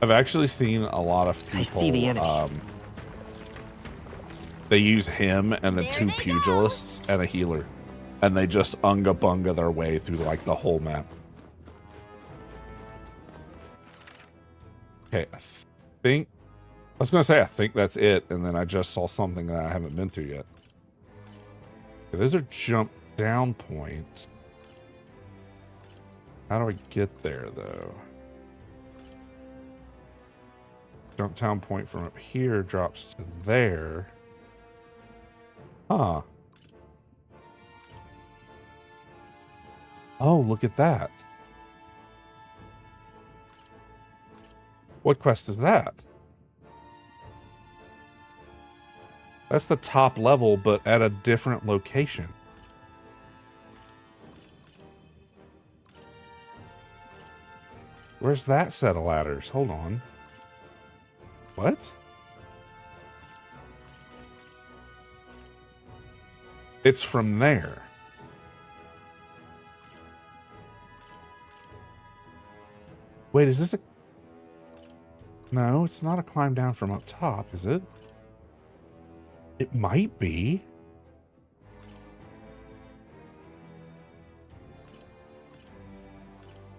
I've actually seen a lot of people. I see the enemy. They use him and the There two they go. pugilists and a healer, and they just unga bunga their way through like the whole map. Okay, I was gonna say I think that's it, and then I just saw something that I haven't been to yet. Okay, those are jump down points. How do I get there though? Jump down point from up here drops to there. Huh. Oh, look at that. What quest is that? That's the top level, but at a different location. Where's that set of ladders? Hold on. What? It's from there. Wait, is this a... No, it's not a climb down from up top, is it? It might be.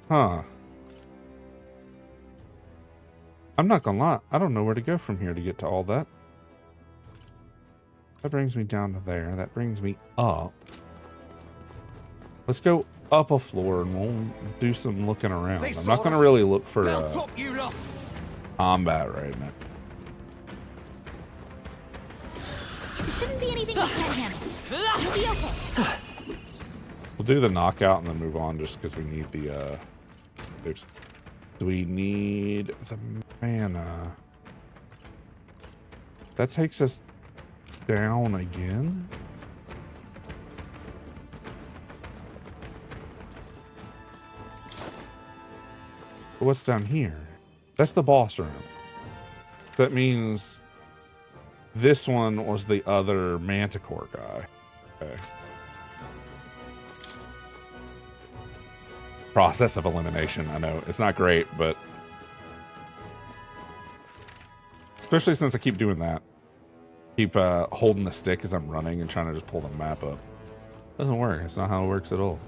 Huh. I'm not gonna lie, I don't know where to go from here to get to all that. That brings me down to there. That brings me up. Let's go up a floor and we'll do some looking around. I'm not gonna really look for combat right now. Shouldn't be anything you can't handle. You'll be okay. We'll do the knockout and then move on just because we need the oops. Do we need the mana? That takes us down again. What's down here? That's the boss room. That means this one was the other Manticore guy. Okay. Process of elimination. I know it's not great, but especially since I keep doing that. Keep holding the stick as I'm running and trying to just pull the map up. Doesn't work. It's not how it works at all.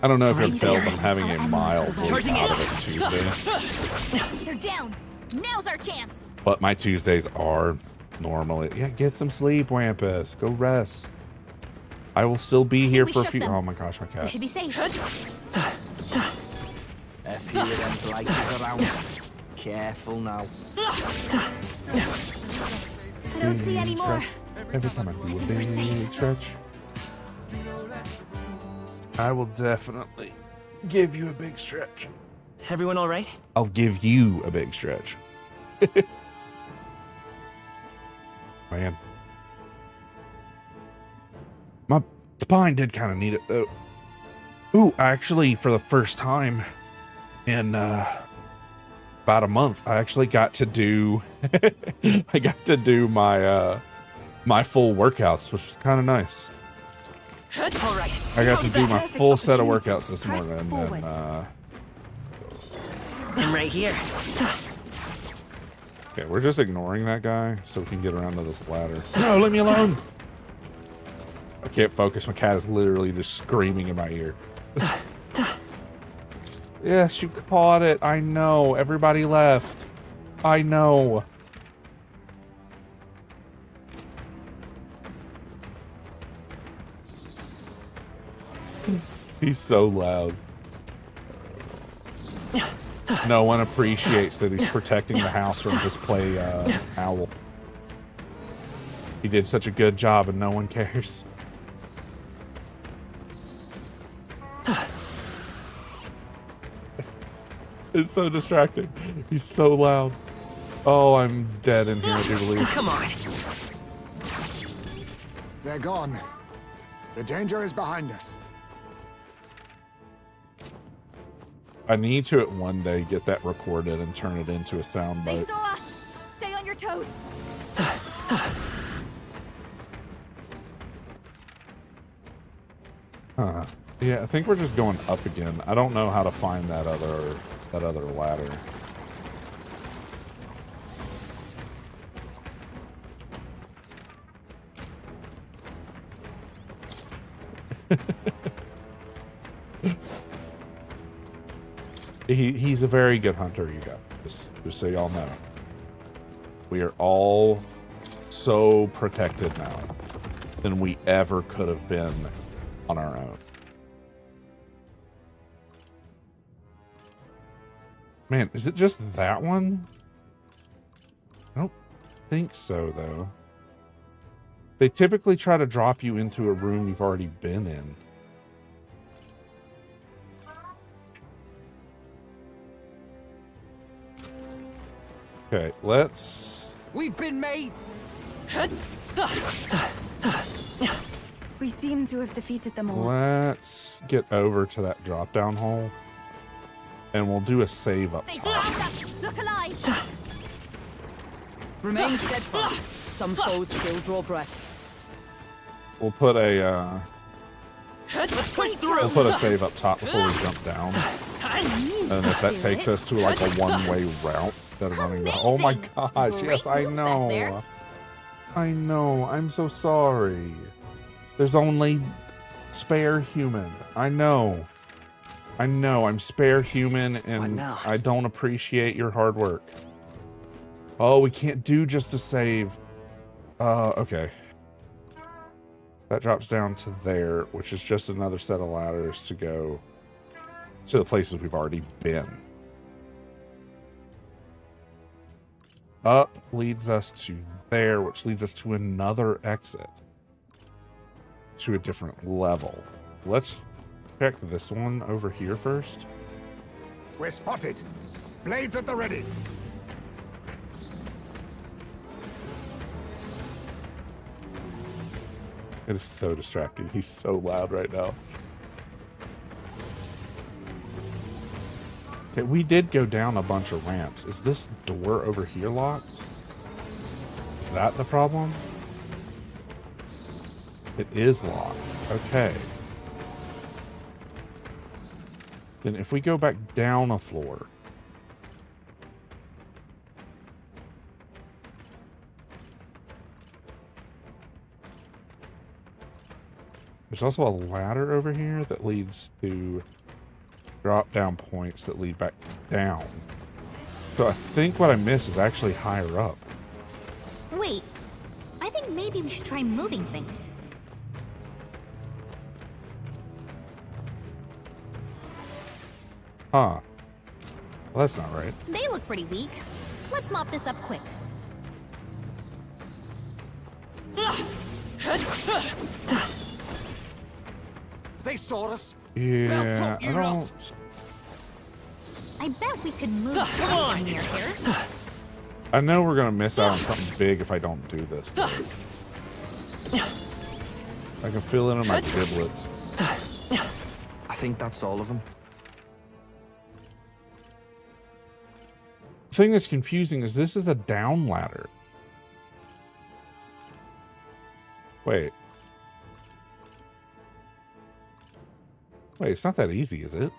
I don't know if it felt I'm having a mild week out of it Tuesday. They're down. Now's our chance. But my Tuesdays are normally... Yeah, get some sleep, Wampus. Go rest. I will still be here we for a shook few... them. Oh my gosh, my We cat. should be safe. A few of them blighters around. Careful now. I don't see any more. Every time I do a think we're big safe. stretch, I will definitely give you a big stretch. Everyone all right? I'll give you a big stretch. Man. My spine did kind of need it, though. Ooh, actually, for the first time in about a month, I actually got to do... I got to do my my full workouts, which was kind of nice. All right. I got to do my Perfect full set of opportunity. workouts this Press morning, and forward. I'm right here. okay, we're just ignoring that guy so we can get around to this ladder. No, leave me alone. I can't focus. My cat is literally just screaming in my ear. Yes, you caught it. I know. Everybody left. I know. He's so loud. No one appreciates that he's protecting the house from this play owl. He did such a good job and no one cares. It's so distracting. He's so loud. Oh, I'm dead in here, I do believe. Come on. They're gone. The danger is behind us. I need to at one day get that recorded and turn it into a They soundbite. saw us. Stay on your toes. Huh. Yeah, I think we're just going up again. I don't know how to find that other ladder. He's a very good hunter, you guys. Just so y'all know. We are all so protected now than we ever could have been on our own. Man, is it just that one? I don't think so, though. They typically try to drop you into a room you've already been in. Okay, let's... We've been made. We seem to have defeated them all. Let's get over to that drop-down hole. And we'll do a save up They top. found us! Look alive! Remain steadfast. Some foes still draw breath. We'll put a Let's push through. we'll put a save up top before we jump down. And if that takes us to like a one-way route instead of running down. Oh my gosh, Great yes, I moves back there. know. I know. I'm so sorry. There's only spare human. I know. I know. I'm spare human and now? I don't appreciate your hard work. Oh, we can't do just a save. Okay. That drops down to there, which is just another set of ladders to go to the places we've already been. Up leads us to there, which leads us to another exit to a different level. Let's check this one over here first. We're spotted. Blades at the ready. It is so distracting. He's so loud right now. Okay, we did go down a bunch of ramps. Is this door over here locked? Is that the problem? It is locked. Okay. Then if we go back down a floor. There's also a ladder over here that leads to drop down points that lead back down. So I think what I missed is actually higher up. Wait, I think maybe we should try moving things. Huh. Well, that's not right. They look pretty weak. Let's mop this up quick. They saw us. Yeah, I you don't... off. I bet we could move something near here. I know we're gonna miss out on something big if I don't do this, though. I can feel it in my giblets. I think that's all of them. The thing that's confusing is this is a down ladder. Wait. Wait, it's not that easy, is it?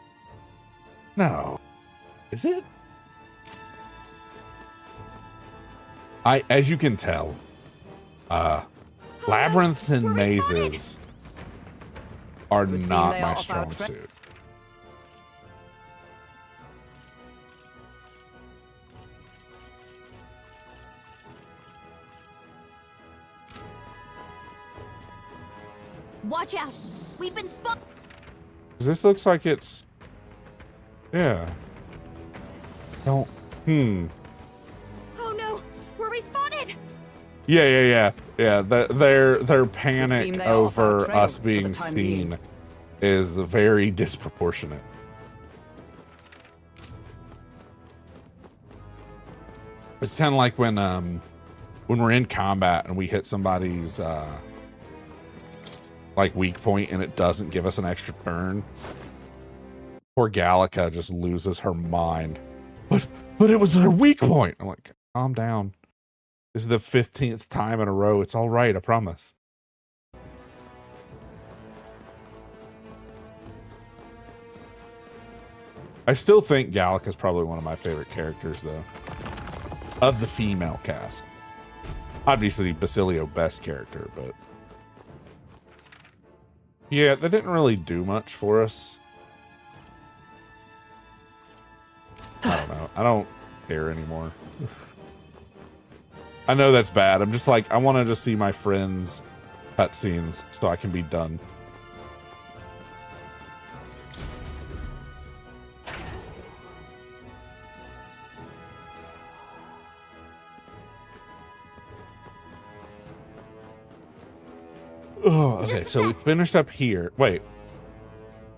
No. Is it? As you can tell, labyrinths and mazes are Would seem not they my are off our strong track. suit. Watch out! We've been spotted! 'Cause this looks like it's... Yeah. Don't. Oh no, we're respawning. Yeah. Their seem panic they all found over trail us for being the time seen being. is very disproportionate. It's kind of like when we're in combat and we hit somebody's like weak point and it doesn't give us an extra turn. Poor Gallica just loses her mind. But it was her weak point. I'm like, calm down. This is the 15th time in a row. It's all right, I promise. I still think Gallica's probably one of my favorite characters, though. Of the female cast. Obviously, Basilio best character, but... yeah, that didn't really do much for us. I don't know. I don't care anymore. I know that's bad. I'm just like, I want to just see my friends' cutscenes so I can be done. Oh, okay, so we finished up here. Wait.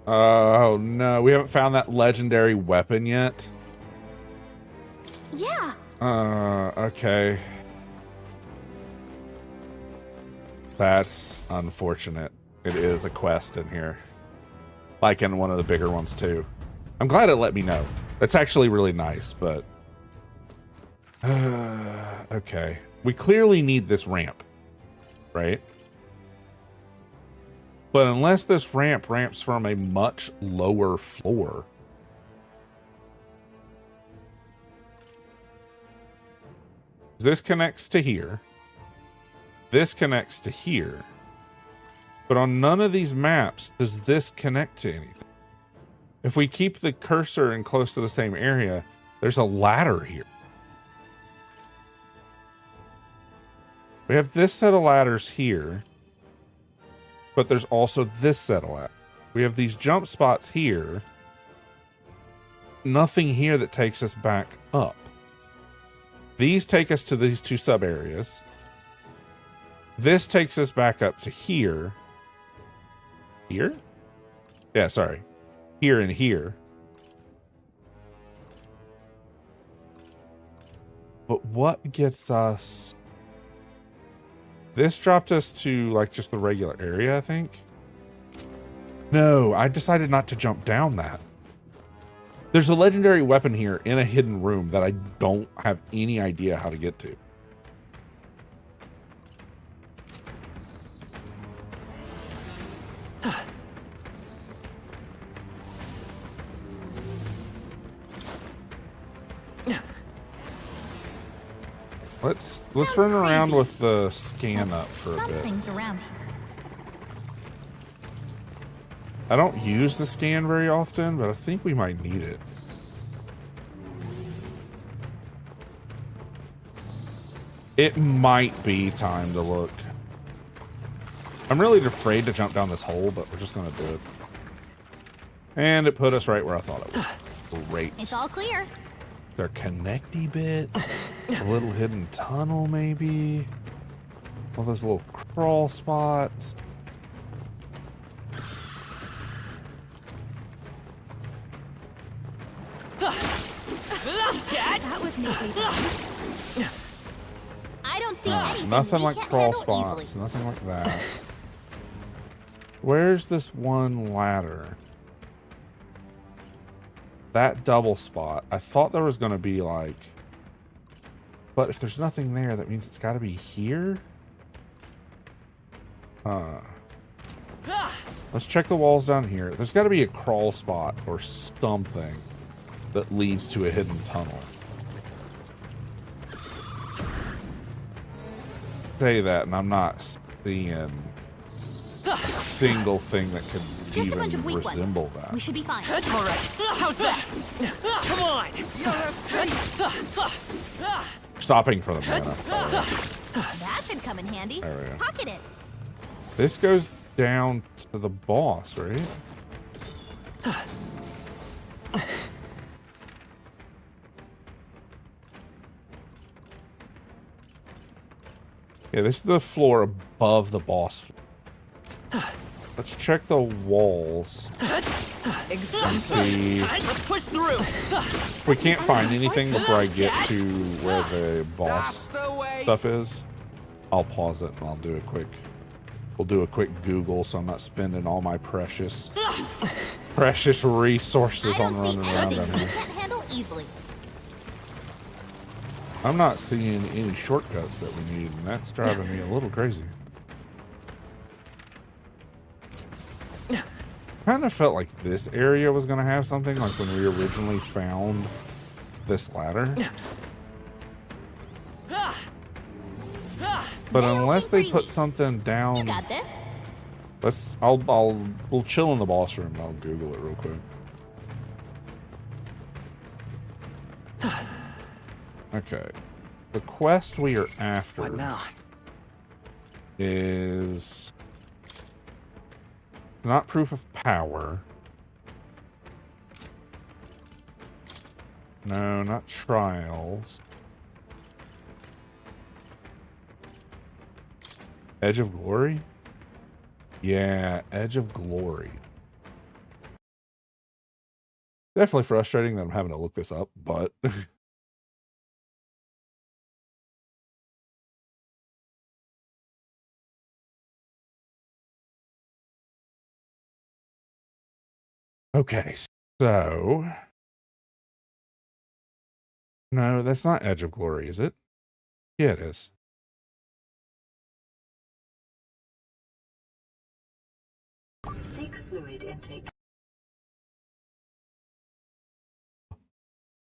Oh, no. We haven't found that legendary weapon yet. Yeah. Okay. That's unfortunate. It is a quest in here. Like in one of the bigger ones, too. I'm glad it let me know. That's actually really nice, but... okay. We clearly need this ramp, right? But unless this ramps from a much lower floor... this connects to here. This connects to here. But on none of these maps does this connect to anything. If we keep the cursor in close to the same area, there's a ladder here. We have this set of ladders here. But there's also this set of ladders. We have these jump spots here. Nothing here that takes us back up. These take us to these two sub areas. This takes us back up to here. Here? Yeah, sorry. Here and here. But what gets us... this dropped us to like just the regular area, I think. No, I decided not to jump down that. There's a legendary weapon here in a hidden room that I don't have any idea how to get to. Let's run around with the scan up for a bit. Something's around here. I don't use the scan very often, but I think we might need it. It might be time to look. I'm really afraid to jump down this hole, but we're just gonna do it. And it put us right where I thought it would. Great. It's all clear. Their connecty bit, a little hidden tunnel maybe, all those little crawl spots. That was neatly done. I don't see anything. Nothing we like can't crawl handle spots, easily. nothing like that. Where's this one ladder? That double spot. I thought there was going to be like... but if there's nothing there, that means it's got to be here? Let's check the walls down here. There's got to be a crawl spot or something that leads to a hidden tunnel. Say that, and I'm not seeing a single thing that could Just a bunch even of weak resemble ones. that. We should be fine. All right. How's that? Come on. Stopping for the mana. That should come in handy. There we go. Pocket it. This goes down to the boss, right? Yeah, this is the floor above the boss. Let's check the walls and see. Let's push through. If we can't find anything before I get to where the boss stuff is, I'll pause it and I'll do a quick. We'll do a quick Google, so I'm not spending all my precious resources on running around down here. Can't handle easily. I'm not seeing any shortcuts that we need, and that's driving me a little crazy. Kind of felt like this area was going to have something, like when we originally found this ladder. But unless they put something down, You got this. we'll chill in the boss room and I'll Google it real quick. Okay. The quest we are after What now? is not proof of power. No, not trials. Edge of Glory? Yeah, Edge of Glory. Definitely frustrating that I'm having to look this up, but okay, so no, that's not Edge of Glory, is it? Yeah, it is. Seek fluid intake.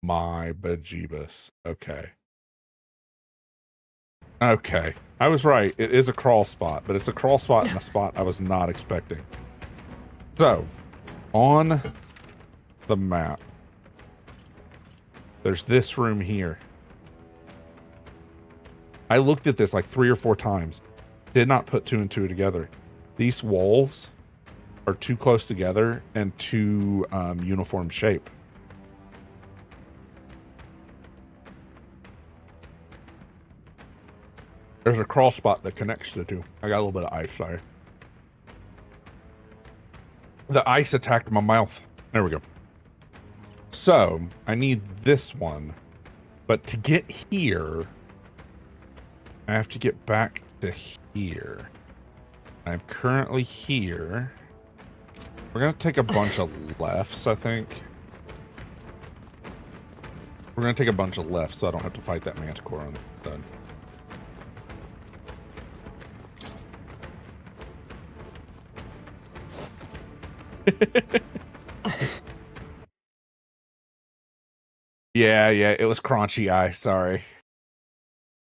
My bejeebus. Okay. Okay. I was right. It is a crawl spot, but it's a crawl spot in a spot I was not expecting. So, on the map, there's this room here. I looked at this like 3 or 4 times. Did not put 2 and 2 together. These walls are too close together and too uniform shape. There's a crawl spot that connects the two. I got a little bit of ice, sorry. The ice attacked my mouth. There we go. So, I need this one. But to get here, I have to get back to here. I'm currently here. We're going to take a bunch of lefts, I think. We're going to take a bunch of lefts so I don't have to fight that manticore on the done. Yeah, it was crunchy ice, sorry.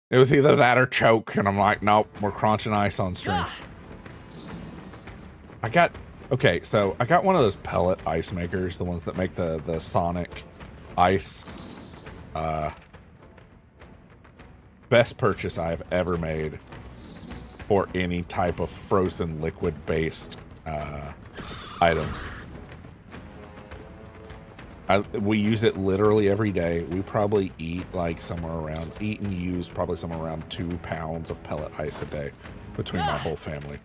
It was either that or choke, and I'm like, nope, we're crunching ice on stream. Okay, so I got one of those pellet ice makers, the ones that make the Sonic ice. Best purchase I've ever made for any type of frozen liquid-based items. We use it literally every day. We probably eat and use probably somewhere around 2 pounds of pellet ice a day between my whole family.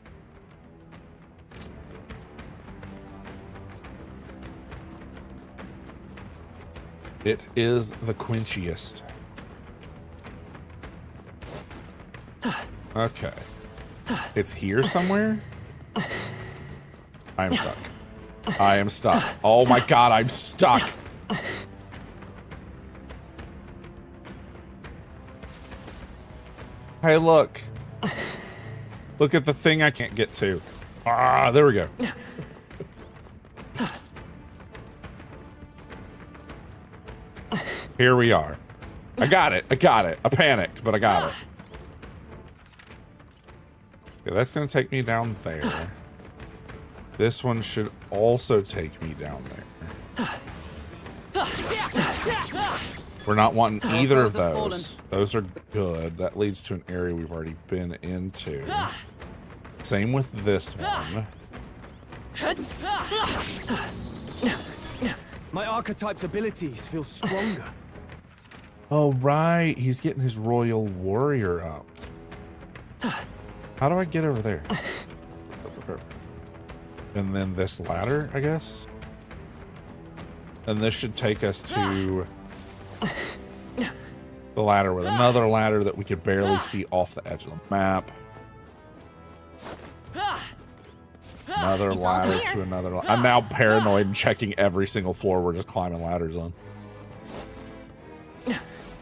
It is the quenchiest. Okay. It's here somewhere? I am stuck. I am stuck. Oh my god, I'm stuck. Hey, look. Look at the thing I can't get to. Ah, there we go. Here we are. I got it. I panicked, but I got it. Okay, that's going to take me down there. This one should also take me down there. We're not wanting either of those. Those are good. That leads to an area we've already been into. Same with this one. My archetype's abilities feel stronger. Oh, right. He's getting his Royal Warrior up. How do I get over there? And then this ladder, I guess. And this should take us to the ladder with another ladder that we could barely see off the edge of the map. Another ladder to another. I'm now paranoid and checking every single floor we're just climbing ladders on.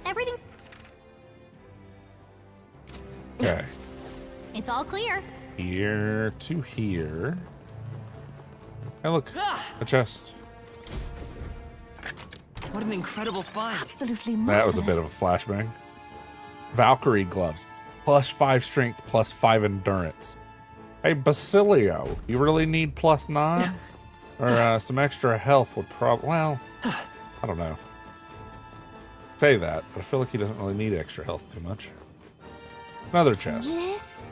Everything. Okay. It's all clear. Here to here. Hey, look, a chest. What an incredible find. Absolutely That was a bit of a flashbang. Valkyrie gloves. +5 strength, +5 endurance. Hey, Basilio, you really need +9? Or some extra health would well, I don't know. Say that, but I feel like he doesn't really need extra health too much. Another chest. This.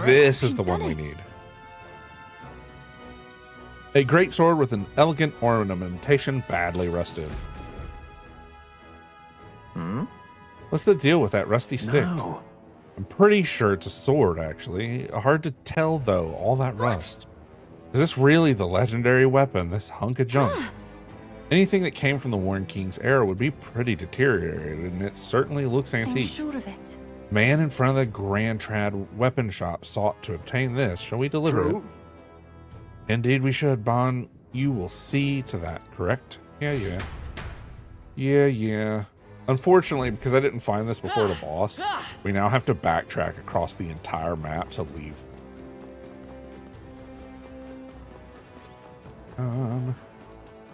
This is the one we need. A great sword with an elegant ornamentation, badly rusted. What's the deal with that rusty stick? No. I'm pretty sure it's a sword, actually. Hard to tell, though, all that rust. Is this really the legendary weapon, this hunk of junk? Anything that came from the Warren King's era would be pretty deteriorated, and it certainly looks I'm antique. sure of it. Man in front of the Grand Trad weapon shop sought to obtain this. Shall we deliver it? Indeed we should, Bond. You will see to that, correct? Yeah. Unfortunately, because I didn't find this before the boss, we now have to backtrack across the entire map to leave.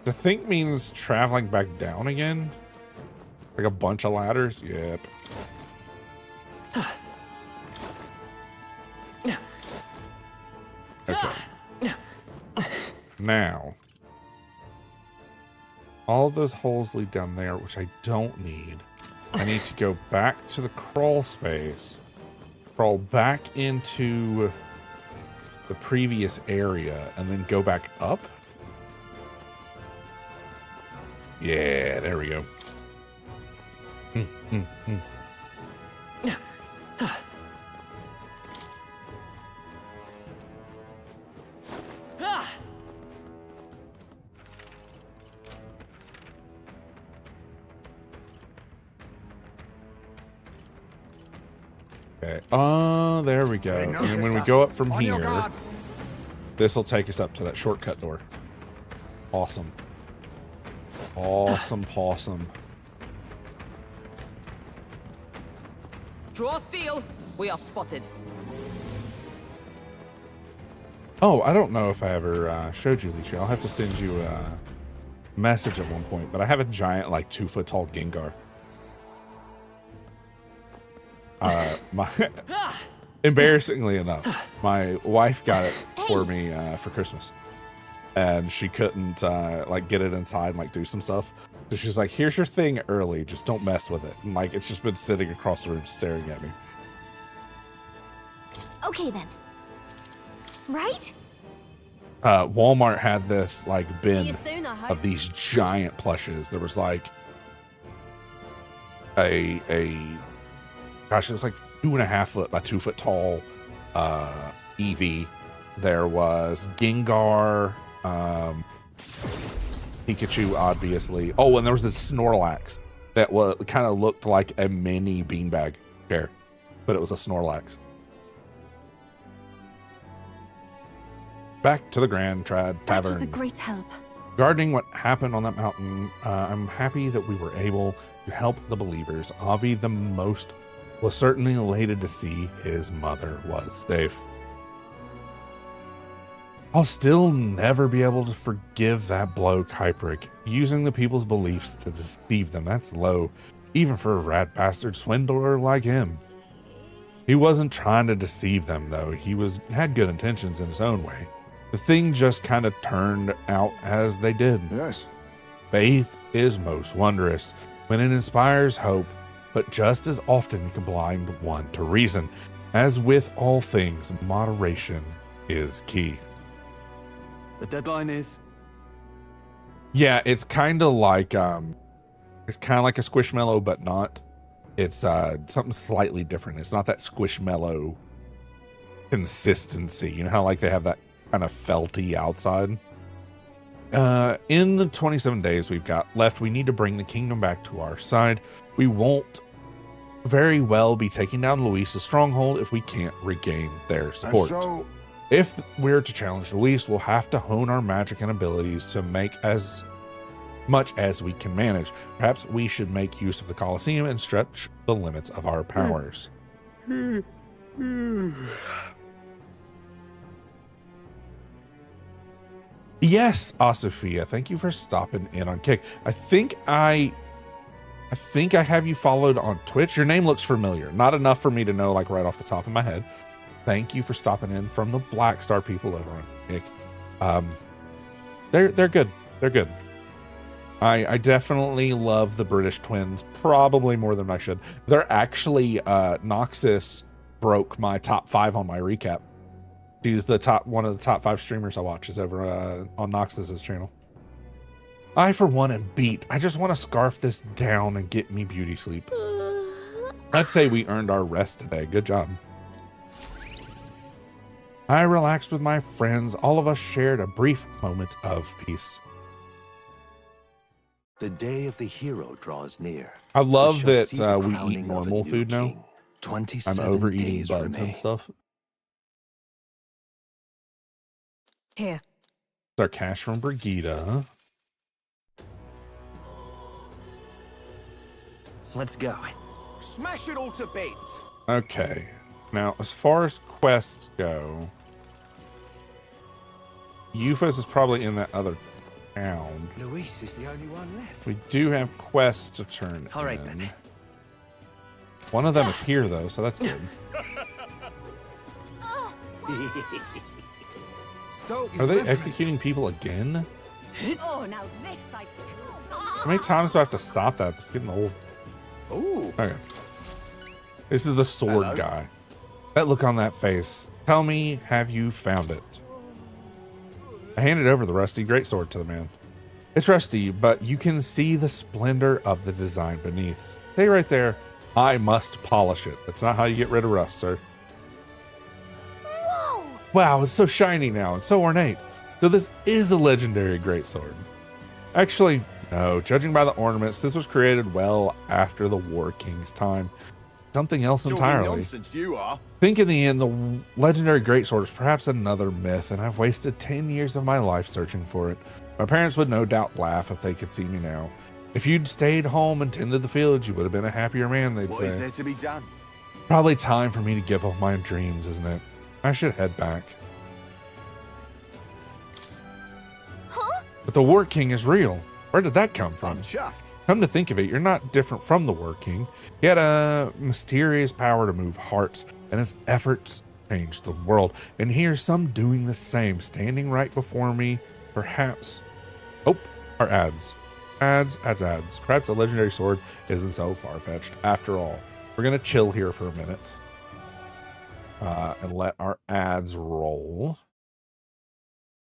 The think means traveling back down again? Like a bunch of ladders? Yep. Okay. Now, all of those holes lead down there, which I don't need. I need to go back to the crawl space, crawl back into the previous area, and then go back up. Yeah, there we go. Okay. Oh, there we go. And when we go up from here, this will take us up to that shortcut door. Awesome. Awesome possum. Draw steel. We are spotted. Oh, I don't know if I ever showed you, Alicia. I'll have to send you a message at one point, but I have a giant, like 2-foot tall Gengar. Embarrassingly enough, my wife got it for me for Christmas, and she couldn't like get it inside and like do some stuff. So she's like, "Here's your thing early, just don't mess with it." And like, it's just been sitting across the room staring at me. Okay then. Right? Walmart had this like See bin you soon, I hope. of these giant plushes. There was like a gosh, it was like 2.5 foot by 2 foot tall Eevee. There was Gengar, Pikachu, obviously. Oh, and there was this Snorlax that was kind of looked like a mini beanbag chair, but it was a Snorlax. Back to the Grand Trad Tavern. That was a great help. Regarding what happened on that mountain, I'm happy that we were able to help the believers. Avi the most was certainly elated to see his mother was safe. I'll still never be able to forgive that blow, Kuiper, using the people's beliefs to deceive them. That's low, even for a rat bastard swindler like him. He wasn't trying to deceive them, though. He had good intentions in his own way. The thing just kind of turned out as they did. Yes. Faith is most wondrous when it inspires hope, but just as often it can blind one to reason. As with all things, moderation is key. The deadline is? Yeah, it's kind of like a Squishmallow, but not. It's something slightly different. It's not that squishmallow consistency. You know how like they have that kind of felty outside? In the 27 days we've got left, we need to bring the kingdom back to our side. We won't very well be taking down Luis's stronghold if we can't regain their support. And so, If we're to challenge Luis, we'll have to hone our magic and abilities to make as much as we can manage. Perhaps we should make use of the Colosseum and stretch the limits of our powers. Yes, Asafia, thank you for stopping in on Kick. I think I have you followed on Twitch. Your name looks familiar. Not enough for me to know like right off the top of my head. Thank you for stopping in from the Black Star people over on Kick. They're good. They're good. I definitely love the British twins, probably more than I should. They're actually Noxus broke my top 5 on my recap. She's one of the top 5 streamers I watch is over on Noxus's channel. I for one am beat. I just want to scarf this down and get me beauty sleep. I'd say we earned our rest today. Good job. I relaxed with my friends. All of us shared a brief moment of peace. The day of the hero draws near. I love We shall that see the we eat crowning of a normal new food now. king. 27 I'm overeating days bugs remain. and stuff. Here. It's our cash from Brigida. Let's go. Smash it all to bits. Okay. Now, as far as quests go, Euphas is probably in that other town. Luis is the only one left. We do have quests to turn All right, in. then. One of them is here, though, so that's good. So Are they irreverent. executing people again? Oh, now this I... How many times do I have to stop that? It's getting old. Ooh. Okay. This is the sword Hello. guy. That look on that face. Tell me, have you found it? I handed over the rusty greatsword to the man. It's rusty, but you can see the splendor of the design beneath. Stay right there. I must polish it. That's not how you get rid of rust, sir. Whoa! Wow, it's so shiny now and so ornate. So this is a legendary greatsword. Actually, no. Judging by the ornaments, this was created well after the War King's time. Something else entirely. Nonsense you are. Think in the end, the legendary greatsword is perhaps another myth, and I've wasted 10 years of my life searching for it. My parents would no doubt laugh if they could see me now. If you'd stayed home and tended the fields, you would have been a happier man, they'd What say. is there to be done? Probably time for me to give up my dreams, isn't it? I should head back. Huh? But the War King is real. Where did that come from? I'm chuffed. Come to think of it, you're not different from the War King. He had a mysterious power to move hearts, and his efforts changed the world. And here's some doing the same, standing right before me. Perhaps. Oh, our ads. Ads. Perhaps a legendary sword isn't so far-fetched after all. We're gonna chill here for a minute. And let our ads roll.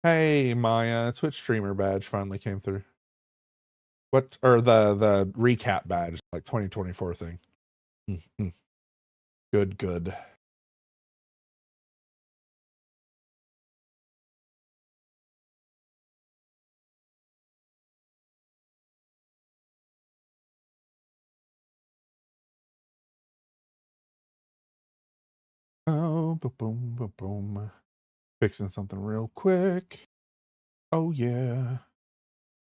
Hey, my Twitch streamer badge finally came through. What, or the recap badge, like 2024 thing. Mm-hmm. Good. Oh, boom. Fixing something real quick. Oh, yeah.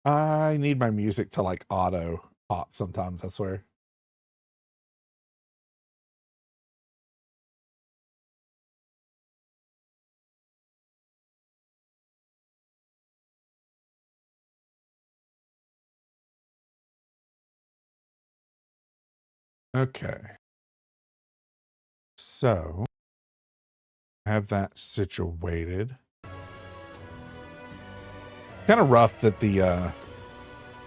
I need my music to like auto pop sometimes, I swear. Okay. So, have that situated. Kind of rough that the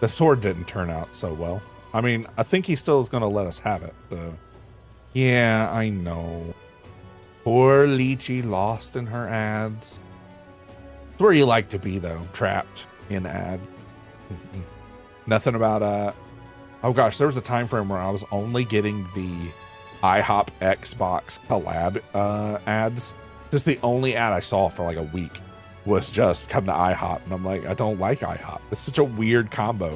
sword didn't turn out so well. I mean, I think he still is going to let us have it. So, yeah, I know. Poor Lychee lost in her ads. It's where you like to be, though. Trapped in ads. Nothing about Oh gosh, there was a time frame where I was only getting the IHOP Xbox collab ads. Just the only ad I saw for like a week was just come to IHOP. And I'm like, I don't like IHOP. It's such a weird combo.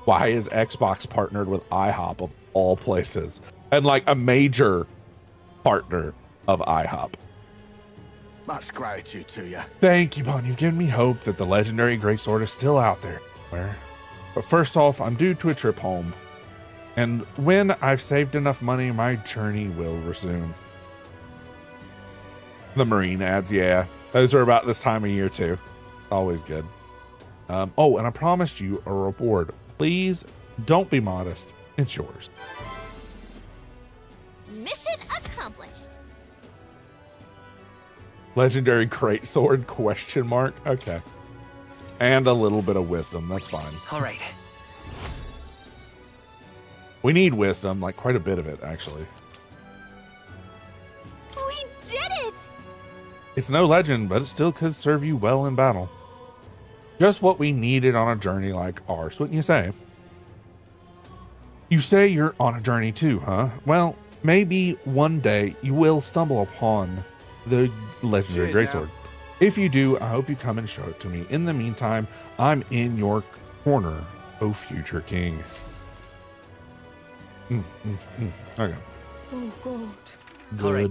Why is Xbox partnered with IHOP of all places? And like a major partner of IHOP. Much gratitude to you. Thank you, Bon. You've given me hope that the legendary greatsword is still out there. But first off, I'm due to a trip home. And when I've saved enough money, my journey will resume. The Marine ads, yeah. Those are about this time of year too. Always good. Oh, and I promised you a reward. Please don't be modest. It's yours. Mission accomplished. Legendary greatsword, question mark. Okay. And a little bit of wisdom. That's fine. All right. We need wisdom, like quite a bit of it, actually. We did it! It's no legend, but it still could serve you well in battle. Just what we needed on a journey like ours, wouldn't you say? You say you're on a journey too, huh? Well, maybe one day you will stumble upon the legendary greatsword. If you do, I hope you come and show it to me. In the meantime, I'm in your corner, oh future king. Okay. Oh, God. All right,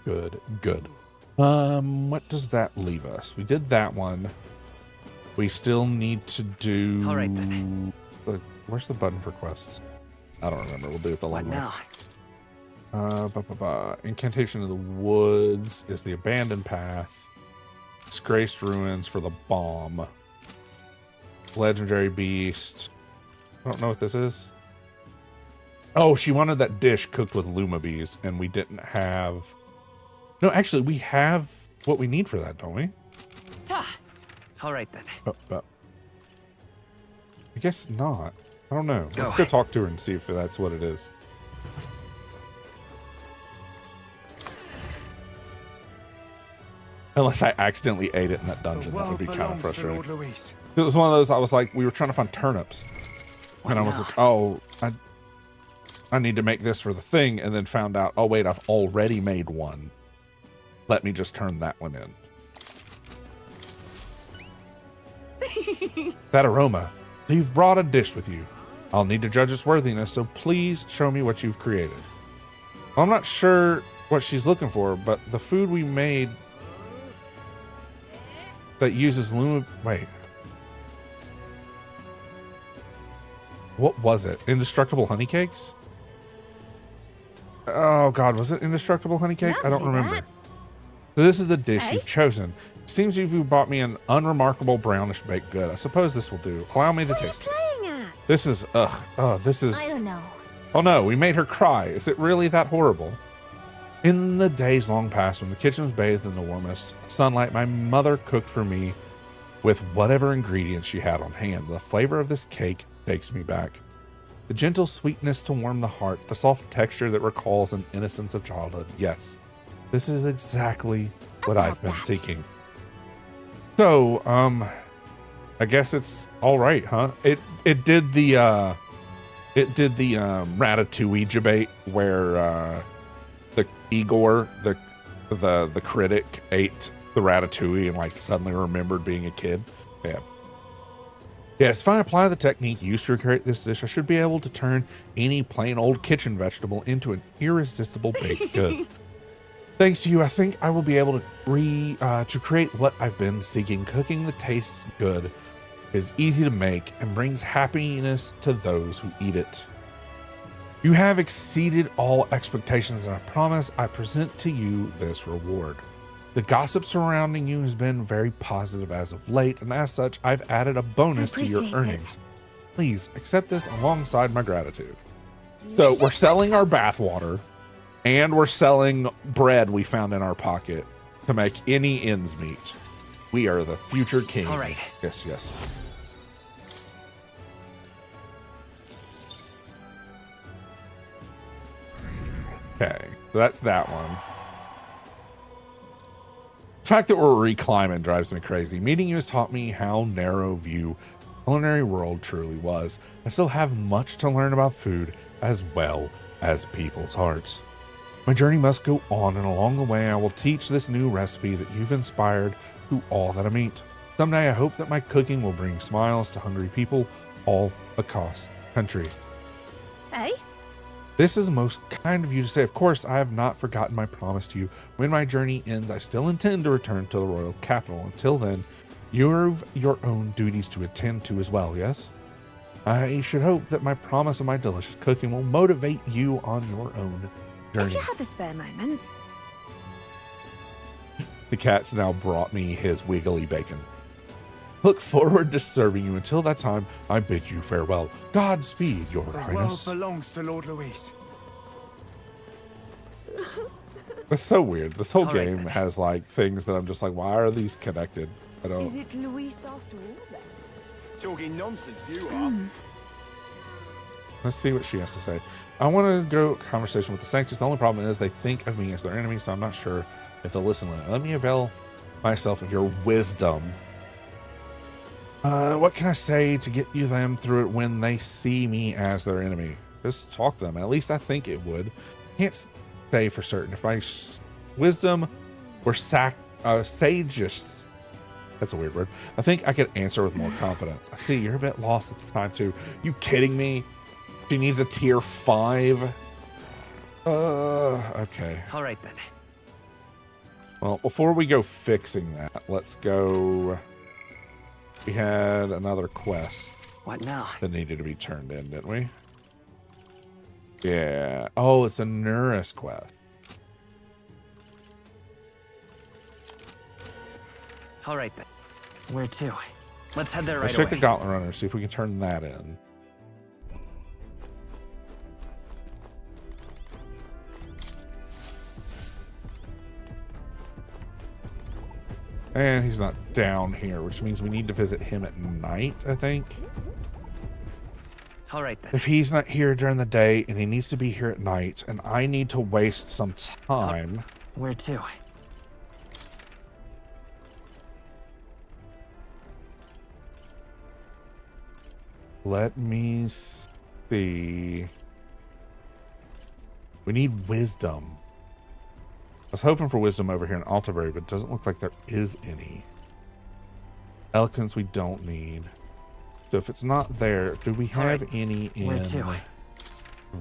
Good. What does that leave us? We did that one. We still need to do... All right, then. Where's the button for quests? I don't remember. We'll do it the What long way. now? Incantation of the Woods is the abandoned path. Disgraced Ruins for the bomb. Legendary Beast. I don't know what this is. Oh, she wanted that dish cooked with Luma bees, and we didn't have... No, actually, we have what we need for that, don't we? All right, then. I guess not. I don't know. Go. Let's go talk to her and see if that's what it is. Unless I accidentally ate it in that dungeon, that would be kind of frustrating. It was one of those, I was like, we were trying to find turnips. And I was like, oh, I need to make this for the thing, and then found out, oh wait, I've already made one. Let me just turn that one in. That aroma. So you've brought a dish with you. I'll need to judge its worthiness, so please show me what you've created. I'm not sure what she's looking for, but the food we made that uses Luma... Wait. What was it? Indestructible honey cakes? Oh god, was it indestructible honey cake? I don't remember. So this is the dish you've chosen. Seems you've bought me an unremarkable brownish baked good. I suppose this will do. Allow me to taste it. This is, this is... I don't know. Oh no, we made her cry. Is it really that horrible? In the days long past, when the kitchen was bathed in the warmest sunlight, my mother cooked for me with whatever ingredients she had on hand. The flavor of this cake takes me back. The gentle sweetness to warm the heart, the soft texture that recalls an innocence of childhood. Yes, this is exactly what I've been seeking. So, I guess it's all right, huh? It did the Ratatouille debate where the Igor, the critic, ate the Ratatouille and like suddenly remembered being a kid. Yeah. Yes, if I apply the technique used to create this dish, I should be able to turn any plain old kitchen vegetable into an irresistible baked good. Thanks to you, I think I will be able to create what I've been seeking. Cooking that tastes good is easy to make and brings happiness to those who eat it. You have exceeded all expectations, and I promise I present to you this reward. The gossip surrounding you has been very positive as of late, and as such, I've added a bonus to your earnings. Please accept this alongside my gratitude. So we're selling our bathwater, and we're selling bread we found in our pocket to make any ends meet. We are the future king. All right. Yes, yes. Okay, so that's that one. The fact that we're reclimbing drives me crazy. Meeting you has taught me how narrow view culinary world truly was. I still have much to learn about food as well as people's hearts. My journey must go on, and along the way I will teach this new recipe that you've inspired to all that I meet. Someday I hope that my cooking will bring smiles to hungry people all across the country. Eh? This is most kind of you to say. Of course, I have not forgotten my promise to you. When my journey ends, I still intend to return to the royal capital. Until then, you've your own duties to attend to as well, yes? I should hope that my promise of my delicious cooking will motivate you on your own journey. If you have a spare moment. The cat's now brought me his wiggly bacon. Look forward to serving you. Until that time, I bid you farewell. Godspeed, your highness. The world belongs to Lord Luis. It's so weird. This whole All right, game then. has like things that I'm just like, why are these connected? I don't. Is it Luis after all then? Talking nonsense, you are. Let's see what she has to say. I want to go conversation with the Sanctus. The only problem is they think of me as their enemy, so I'm not sure if they'll listen. Let me avail myself of your wisdom. What can I say to get you them through it when they see me as their enemy? Just talk to them. At least I think it would. Can't say for certain. If my wisdom were sageous, that's a weird word, I think I could answer with more confidence. I see you're a bit lost at the time too. You kidding me? She needs a tier 5. Okay. All right then. Well, before we go fixing that, let's go. We had another quest What now? that needed to be turned in, didn't we? Yeah. Oh, it's a Nurus quest. All right then. Where to? Let's head there right Let's check away. the Gauntlet Runner, see if we can turn that in. And he's not down here, which means we need to visit him at night, I think. All right then. If he's not here during the day and he needs to be here at night, and I need to waste some time. Where to? Let me see. We need wisdom. I was hoping for wisdom over here in Altabury, but it doesn't look like there is any. Eloquence we don't need. So if it's not there, do we have any in Where to?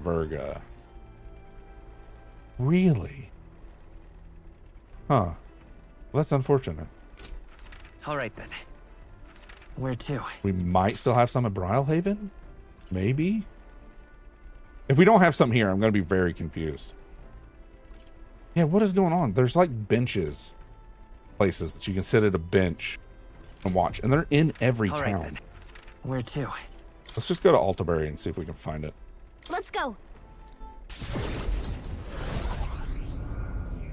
Virga? Really? Huh. Well, that's unfortunate. All right then. Where to? We might still have some at Brylehaven? Maybe? If we don't have some here, I'm going to be very confused. Yeah, what is going on? There's like benches. Places that you can sit at a bench and watch. And they're in every All town. right then. Where to? Let's just go to Altabury and see if we can find it. Let's go.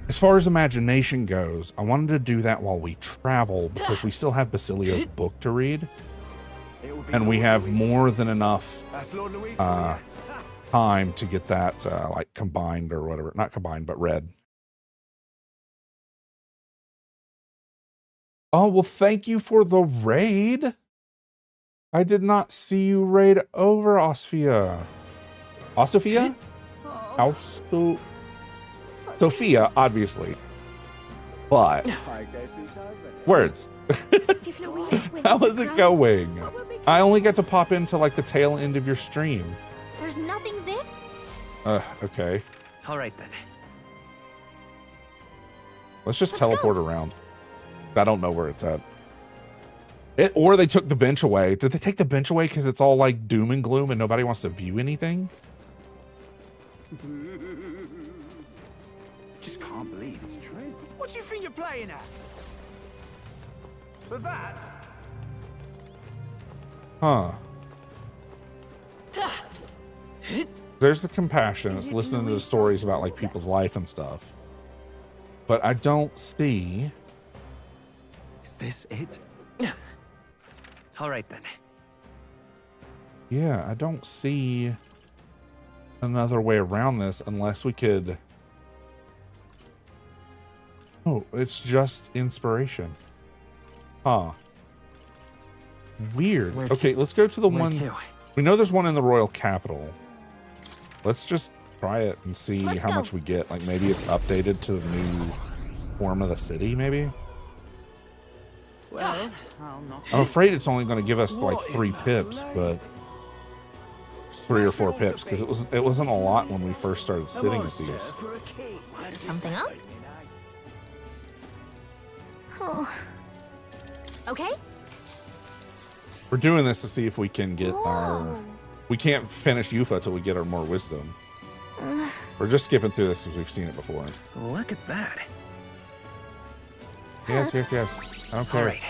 As far as imagination goes, I wanted to do that while we travel because we still have Basilio's book to read. And we have more than enough That's Lord Luis. time to get that like combined or whatever. Not combined, but read. Oh, well, thank you for the raid. I did not see you raid over Osphia. Osphia? Sophia, obviously. But words. If Luis wins How the is it crown, going? what will become- I only got to pop into like the tail end of your stream. There's nothing there. Okay. All right then. Let's just Let's teleport go. around. I don't know where it's at. Or they took the bench away. Did they take the bench away because it's all like doom and gloom and nobody wants to view anything? Just can't believe it's true. What do you think you're playing at? But that? Huh. There's the compassion. It's listening to the stories about like people's life and stuff. But I don't see. Is this it? All right then. Yeah, I don't see another way around this unless we could. Oh, it's just inspiration. Huh. weird. Where Okay, let's go to the Where one. to? We know there's one in the royal capital. Let's just try it and see Let's how go. much we get. Like maybe it's updated to the new form of the city, maybe? Well, I'll not. I'm afraid it's only going to give us like 3 pips, but 3 or 4 pips, because it wasn't a lot when we first started sitting at these. Something up? Oh. Okay. We're doing this to see if we can get our... Whoa. We can't finish Yufa till we get our more wisdom. We're just skipping through this because we've seen it before. Look at that. Yes, yes, yes. I don't care. All right.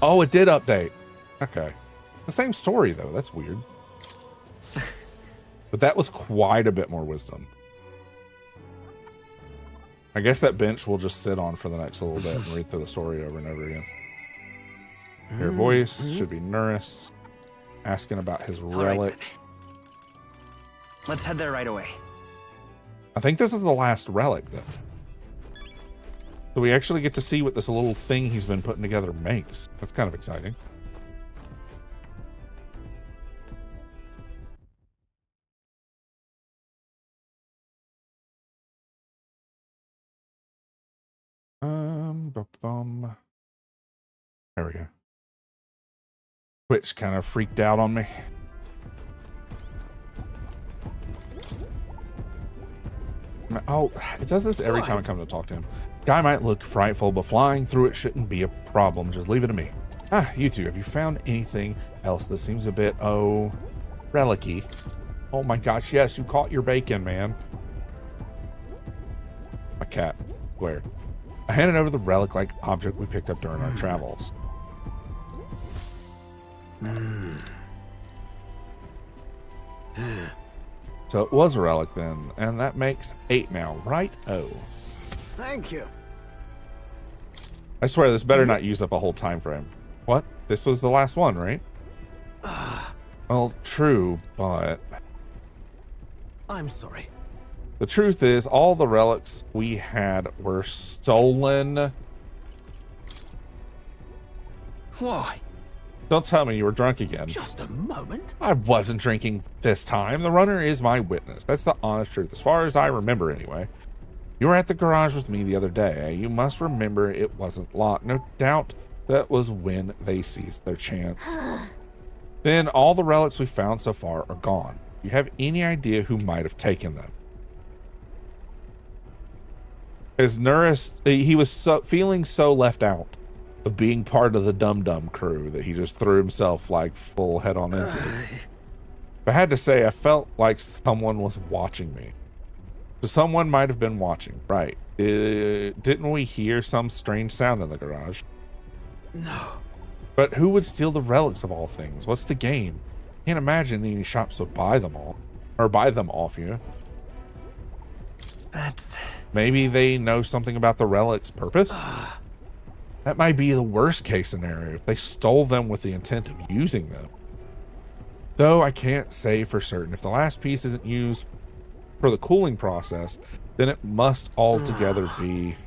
Oh, it did update. Okay. The same story, though. That's weird. But that was quite a bit more wisdom. I guess that bench we'll just sit on for the next little bit and read through the story over and over again. Your voice should be Nuris, asking about his right. relic. Let's head there right away. I think this is the last relic, though. So we actually get to see what this little thing he's been putting together makes. That's kind of exciting. There we go. Twitch kind of freaked out on me. Oh, it does this every time I come to talk to him. Guy might look frightful, but flying through it shouldn't be a problem. Just leave it to me. Ah, you two, have you found anything else that seems a bit, relic-y? Oh my gosh, yes, you caught your bacon, man. My cat. Where? I handed over the relic-like object we picked up during our travels. So it was a relic then, and that makes 8 now, right? Oh. Thank you. I swear this better not use up a whole time frame. What? This was the last one, right? Well, true, but I'm sorry. the truth is all the relics we had were stolen. Whoa. Don't tell me you were drunk again. Just a moment. I wasn't drinking this time. The runner is my witness. That's the honest truth, as far as I remember anyway. You were at the garage with me the other day. You must remember it wasn't locked. No doubt that was when they seized their chance. Then all the relics we found so far are gone. Do you have any idea who might have taken them? As Nuris, he was feeling so left out of being part of the Dum Dum crew that he just threw himself like full head on into it. But I had to say, I felt like someone was watching me. So someone might have been watching, right? Didn't we hear some strange sound in the garage? No. But who would steal the relics of all things? What's the game? Can't imagine any shops would buy them all, or buy them off you. That's... Maybe they know something about the relic's purpose? That might be the worst case scenario, if they stole them with the intent of using them. Though I can't say for certain. If the last piece isn't used for the cooling process, then it must altogether be...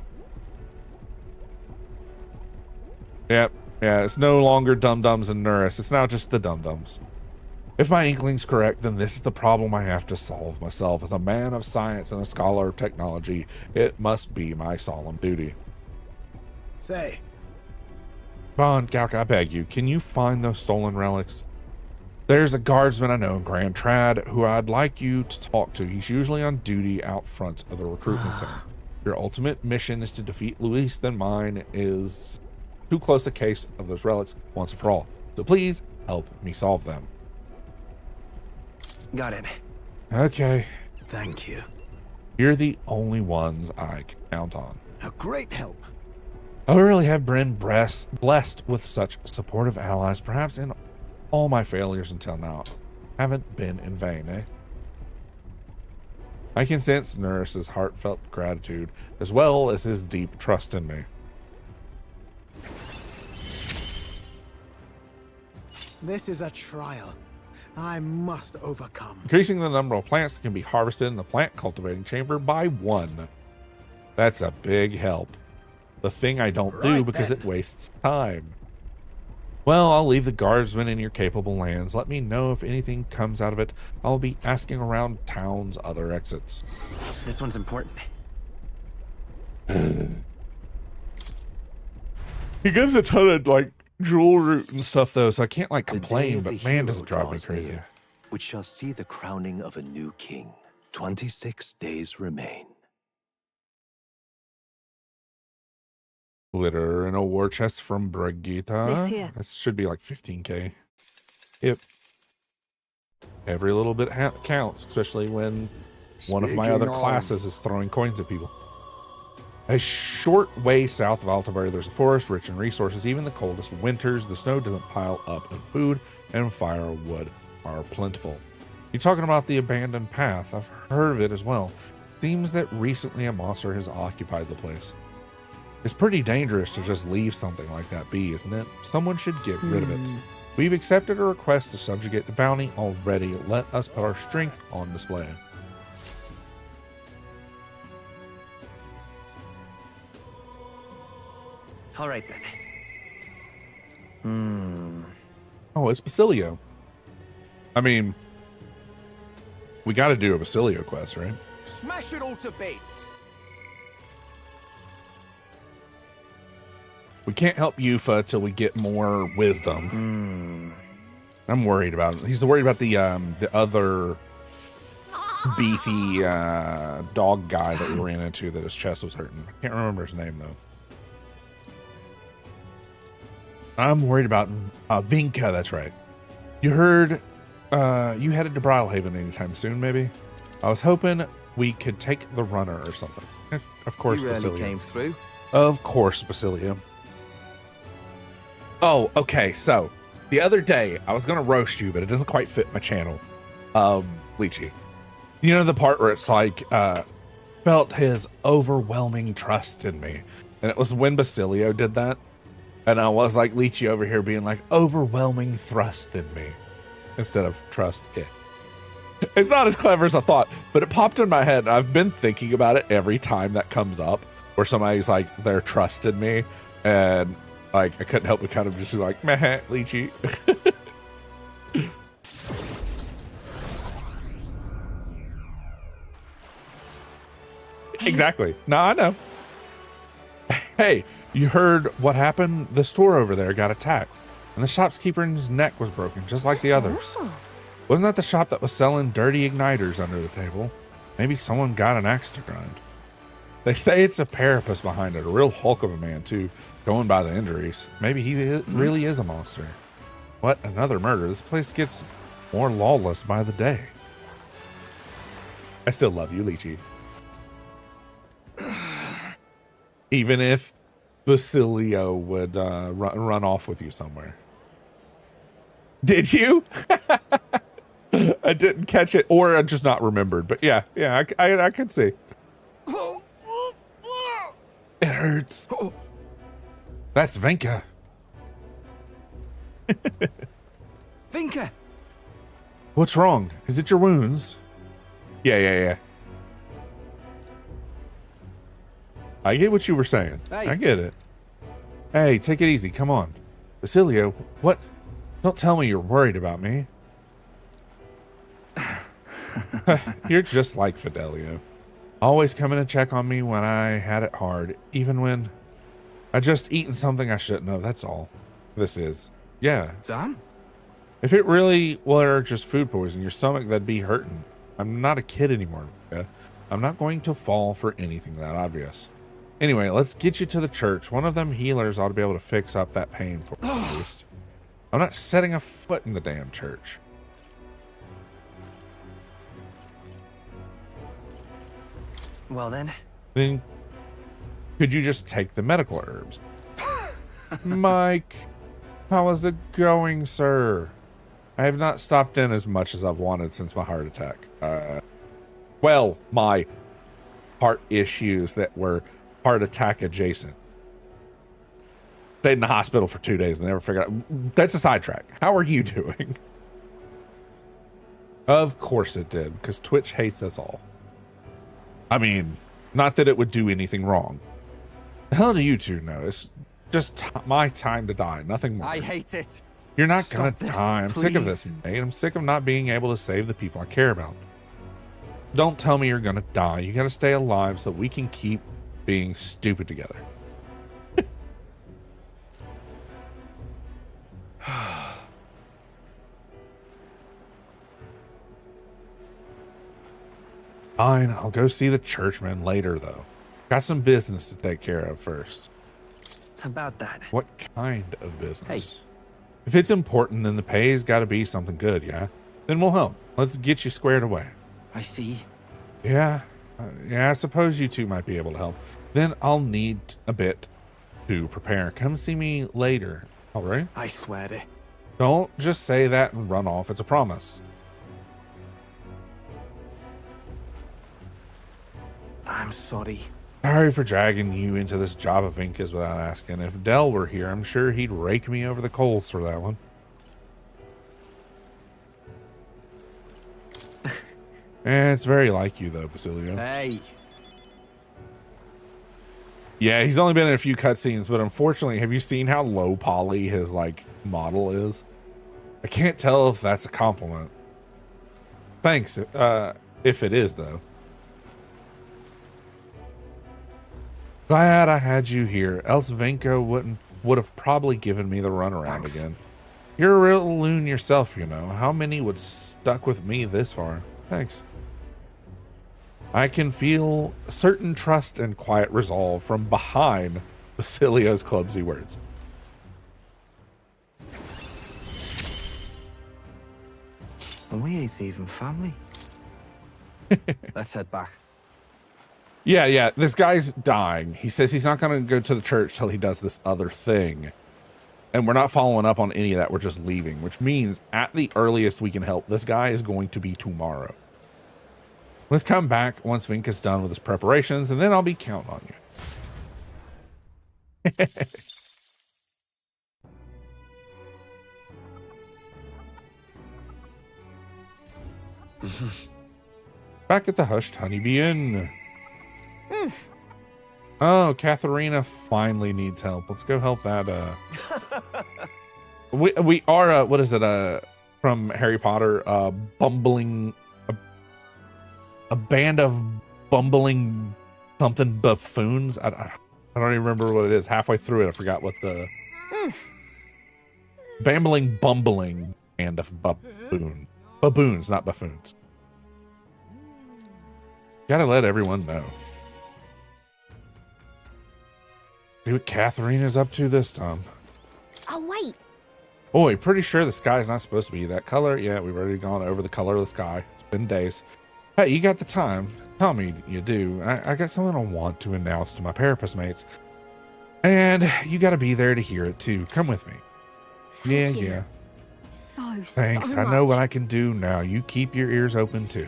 Yep. Yeah, it's no longer Dum-Dums and Nuris. It's now just the Dum-Dums. If my inkling's correct, then this is the problem I have to solve myself. As a man of science and a scholar of technology, it must be my solemn duty. Say. Bond, Galk, I beg you, can you find those stolen relics? There's a guardsman I know in Grand Trad who I'd like you to talk to. He's usually on duty out front of the recruitment center. Your ultimate mission is to defeat Luis, then mine is too close a case of those relics once and for all. So please help me solve them. Got it. Okay. Thank you. You're the only ones I can count on. A great help. I really have been blessed with such supportive allies. Perhaps in all my failures until now haven't been in vain, eh? I can sense Nuris's heartfelt gratitude as well as his deep trust in me. This is a trial I must overcome. Increasing the number of plants that can be harvested in the plant cultivating chamber by 1. That's a big help. The thing I don't do because it wastes time. Well, I'll leave the guardsmen in your capable lands. Let me know if anything comes out of it. I'll be asking around town's other exits. This one's important. He gives a ton of like jewel root and stuff though, so I can't like The day complain, of the but man, does hero it drive me draws crazy. near, which shall see the crowning of a new king. 26 days remain. Glitter in a war chest from Brigitte. This here. That should be like 15k. Yep. Every little bit counts, especially when one of my Speaking other classes is throwing coins at people. A short way south of Altabury, there's a forest rich in resources. Even the coldest winters, the snow doesn't pile up, and food and firewood are plentiful. You're talking about the abandoned path. I've heard of it as well. Seems that recently a monster has occupied the place. It's pretty dangerous to just leave something like that be, isn't it? Someone should get rid of it. We've accepted a request to subjugate the bounty already. Let us put our strength on display. All right then. Oh, it's Basilio. I mean, we got to do a Basilio quest, right? Smash it all to bits. We can't help Yufa till we get more wisdom. I'm worried about it. He's worried about the other beefy dog guy that we ran into that his chest was hurting. I can't remember his name though. I'm worried about Vinka. That's right. You heard you headed to Bridlehaven anytime soon, maybe? I was hoping we could take the runner or something. Of course, You really Basilio. came through. Of course, Basilio. Oh, okay. So the other day I was gonna roast you, but it doesn't quite fit my channel. Lychee. You know the part where it's like felt his overwhelming trust in me. And it was when Basilio did that. And I was like Lychee over here being like overwhelming thrust in me instead of trust it. It's not as clever as I thought, but it popped in my head. And I've been thinking about it every time that comes up where somebody's like, they're trusted me. And like, I couldn't help but kind of just be like, meh, Lychee. Exactly. No, I know. Hey, you heard what happened? The store over there got attacked, and the shopkeeper's neck was broken, just like the others. Wasn't that the shop that was selling dirty igniters under the table? Maybe someone got an axe to grind. They say it's a Parapus behind it, a real hulk of a man too, going by the injuries. Maybe he really is a monster. What, another murder? This place gets more lawless by the day. I still love you, Lychee. Even if Basilio would run off with you somewhere. Did you? I didn't catch it, or I just not remembered. But yeah, I could see. It hurts. That's Vinka. Vinka! What's wrong? Is it your wounds? Yeah. I get what you were saying. Hey. I get it. Hey, take it easy. Come on. Basilio, what? Don't tell me you're worried about me. You're just like Fidelio. Always coming to check on me when I had it hard, even when I just eaten something I shouldn't have. That's all this is. Yeah. Sam? If it really were just food poison, your stomach, that'd be hurting. I'm not a kid anymore. Okay? I'm not going to fall for anything that obvious. Anyway, let's get you to the church. One of them healers ought to be able to fix up that pain for you at least. I'm not setting a foot in the damn church. Well then. Then could you just take the medical herbs? Mike, how is it going, sir? I have not stopped in as much as I've wanted since my heart attack. Well, my heart issues that were heart attack adjacent. Stayed in the hospital for 2 days and never figured out. That's a sidetrack. How are you doing? Of course it did, because Twitch hates us all. I mean, not that it would do anything wrong. The hell do you two know? just my time to die, nothing more. I hate it. You're not Stop gonna this, die. I'm sick of this, please. mate. I'm sick of not being able to save the people I care about. Don't tell me you're gonna die. You gotta stay alive so we can keep being stupid together. Fine, I'll go see the churchman later, though. Got some business to take care of first. About that. What kind of business? Hey. If it's important, then the pay's got to be something good, yeah? Then we'll help. Let's get you squared away. I see. Yeah, I suppose you two might be able to help. Then I'll need a bit to prepare. Come see me later, all right? I swear to. Don't just say that and run off. It's a promise. I'm sorry. Sorry for dragging you into this job of Inca's without asking. If Dell were here, I'm sure he'd rake me over the coals for that one. It's very like you, though, Basilio. Hey. Yeah, he's only been in a few cutscenes, but unfortunately, have you seen how low poly his, like, model is? I can't tell if that's a compliment. Thanks, if it is, though. Glad I had you here, else Venko would have probably given me the runaround Thanks. again. You're a real loon yourself, you know. How many would stuck with me this far? Thanks. I can feel certain trust and quiet resolve from behind Basilio's clumsy words. And we ain't even family. Let's head back. Yeah, this guy's dying. He says he's not going to go to the church till he does this other thing. And we're not following up on any of that. We're just leaving, which means at the earliest we can help this guy is going to be tomorrow. Let's come back once Vinka's done with his preparations, and then I'll be counting on you. Back at the Hushed Honeybee Inn. Oh, Katharina finally needs help. Let's go help that. We are what is it? From Harry Potter, bumbling. A band of bumbling something buffoons. I don't even remember what it is. Halfway through it, I forgot what the bumbling band of baboons, not buffoons. Gotta let everyone know. See what Katharina's up to this time. Oh, wait. Boy, pretty sure the sky's not supposed to be that color. Yeah, we've already gone over the color of the sky. It's been days. Hey, you got the time. Tell me you do. I got something I want to announce to my Parapus mates. And you got to be there to hear it too. Come with me. Thank you. Yeah. Thanks. I know what I can do now. You keep your ears open too.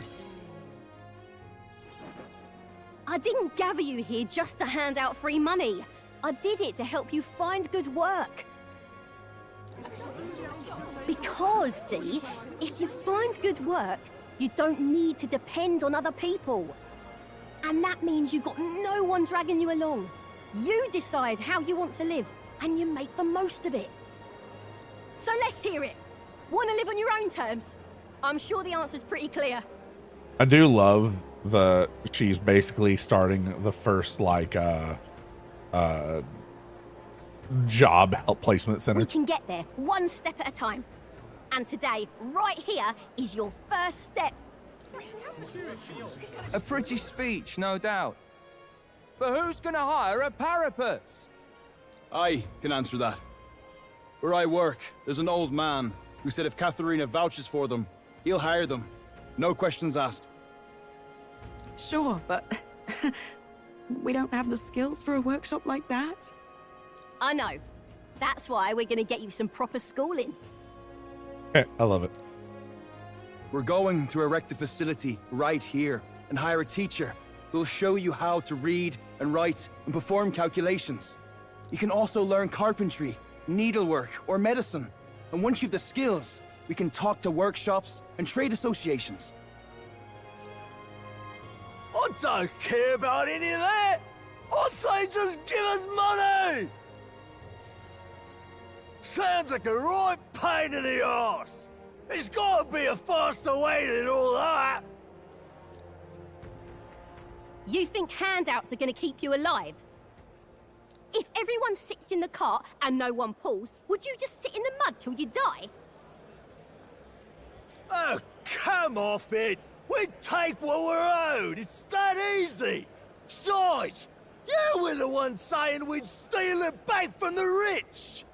I didn't gather you here just to hand out free money. I did it to help you find good work. Because, see, if you find good work, you don't need to depend on other people. And that means you've got no one dragging you along. You decide how you want to live, and you make the most of it. So let's hear it. Want to live on your own terms? I'm sure the answer's pretty clear. I do love she's basically starting the first like job help placement center. We can get there one step at a time. And today, right here, is your first step. A pretty speech, no doubt. But who's gonna hire a Parapus? I can answer that. Where I work, there's an old man who said if Katharina vouches for them, he'll hire them. No questions asked. Sure, but we don't have the skills for a workshop like that. I know. That's why we're gonna get you some proper schooling. I love it. We're going to erect a facility right here and hire a teacher who'll show you how to read and write and perform calculations. You can also learn carpentry, needlework, or medicine. And once you've the skills, we can talk to workshops and trade associations. I don't care about any of that! I say just give us money! sounds like a right pain in the arse. There's gotta be a faster way than all that. You think handouts are going to keep you alive? If everyone sits in the cart and no one pulls, would you just sit in the mud till you die? Oh, come off it. We take what we're owed. It's that easy. Besides, you were the one saying we'd steal it back from the rich.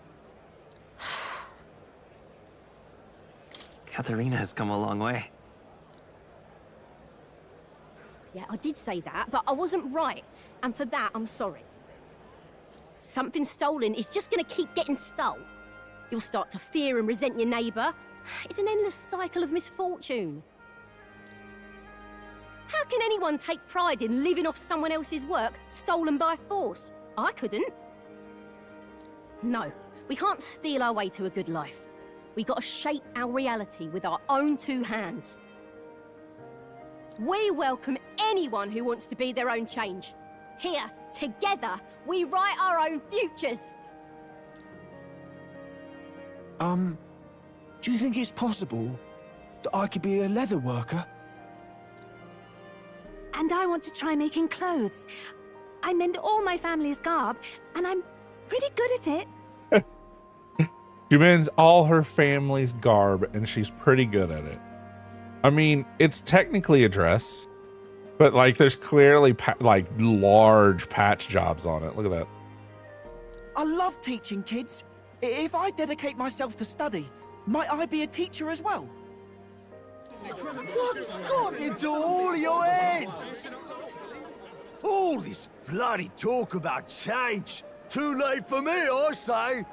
Katharina has come a long way. Yeah, I did say that, but I wasn't right. And for that, I'm sorry. Something stolen is just gonna keep getting stole. You'll start to fear and resent your neighbour. It's an endless cycle of misfortune. How can anyone take pride in living off someone else's work stolen by force? I couldn't. No, we can't steal our way to a good life. We gotta shape our reality with our own two hands. We welcome anyone who wants to be their own change. Here, together, we write our own futures. Do you think it's possible that I could be a leather worker? And I want to try making clothes. I mend all my family's garb, and I'm pretty good at it. She mends all her family's garb, and she's pretty good at it. I mean, it's technically a dress, but like there's clearly like large patch jobs on it. Look at that. I love teaching kids. If I dedicate myself to study, might I be a teacher as well? What's got into all your heads? All this bloody talk about change. Too late for me, I say.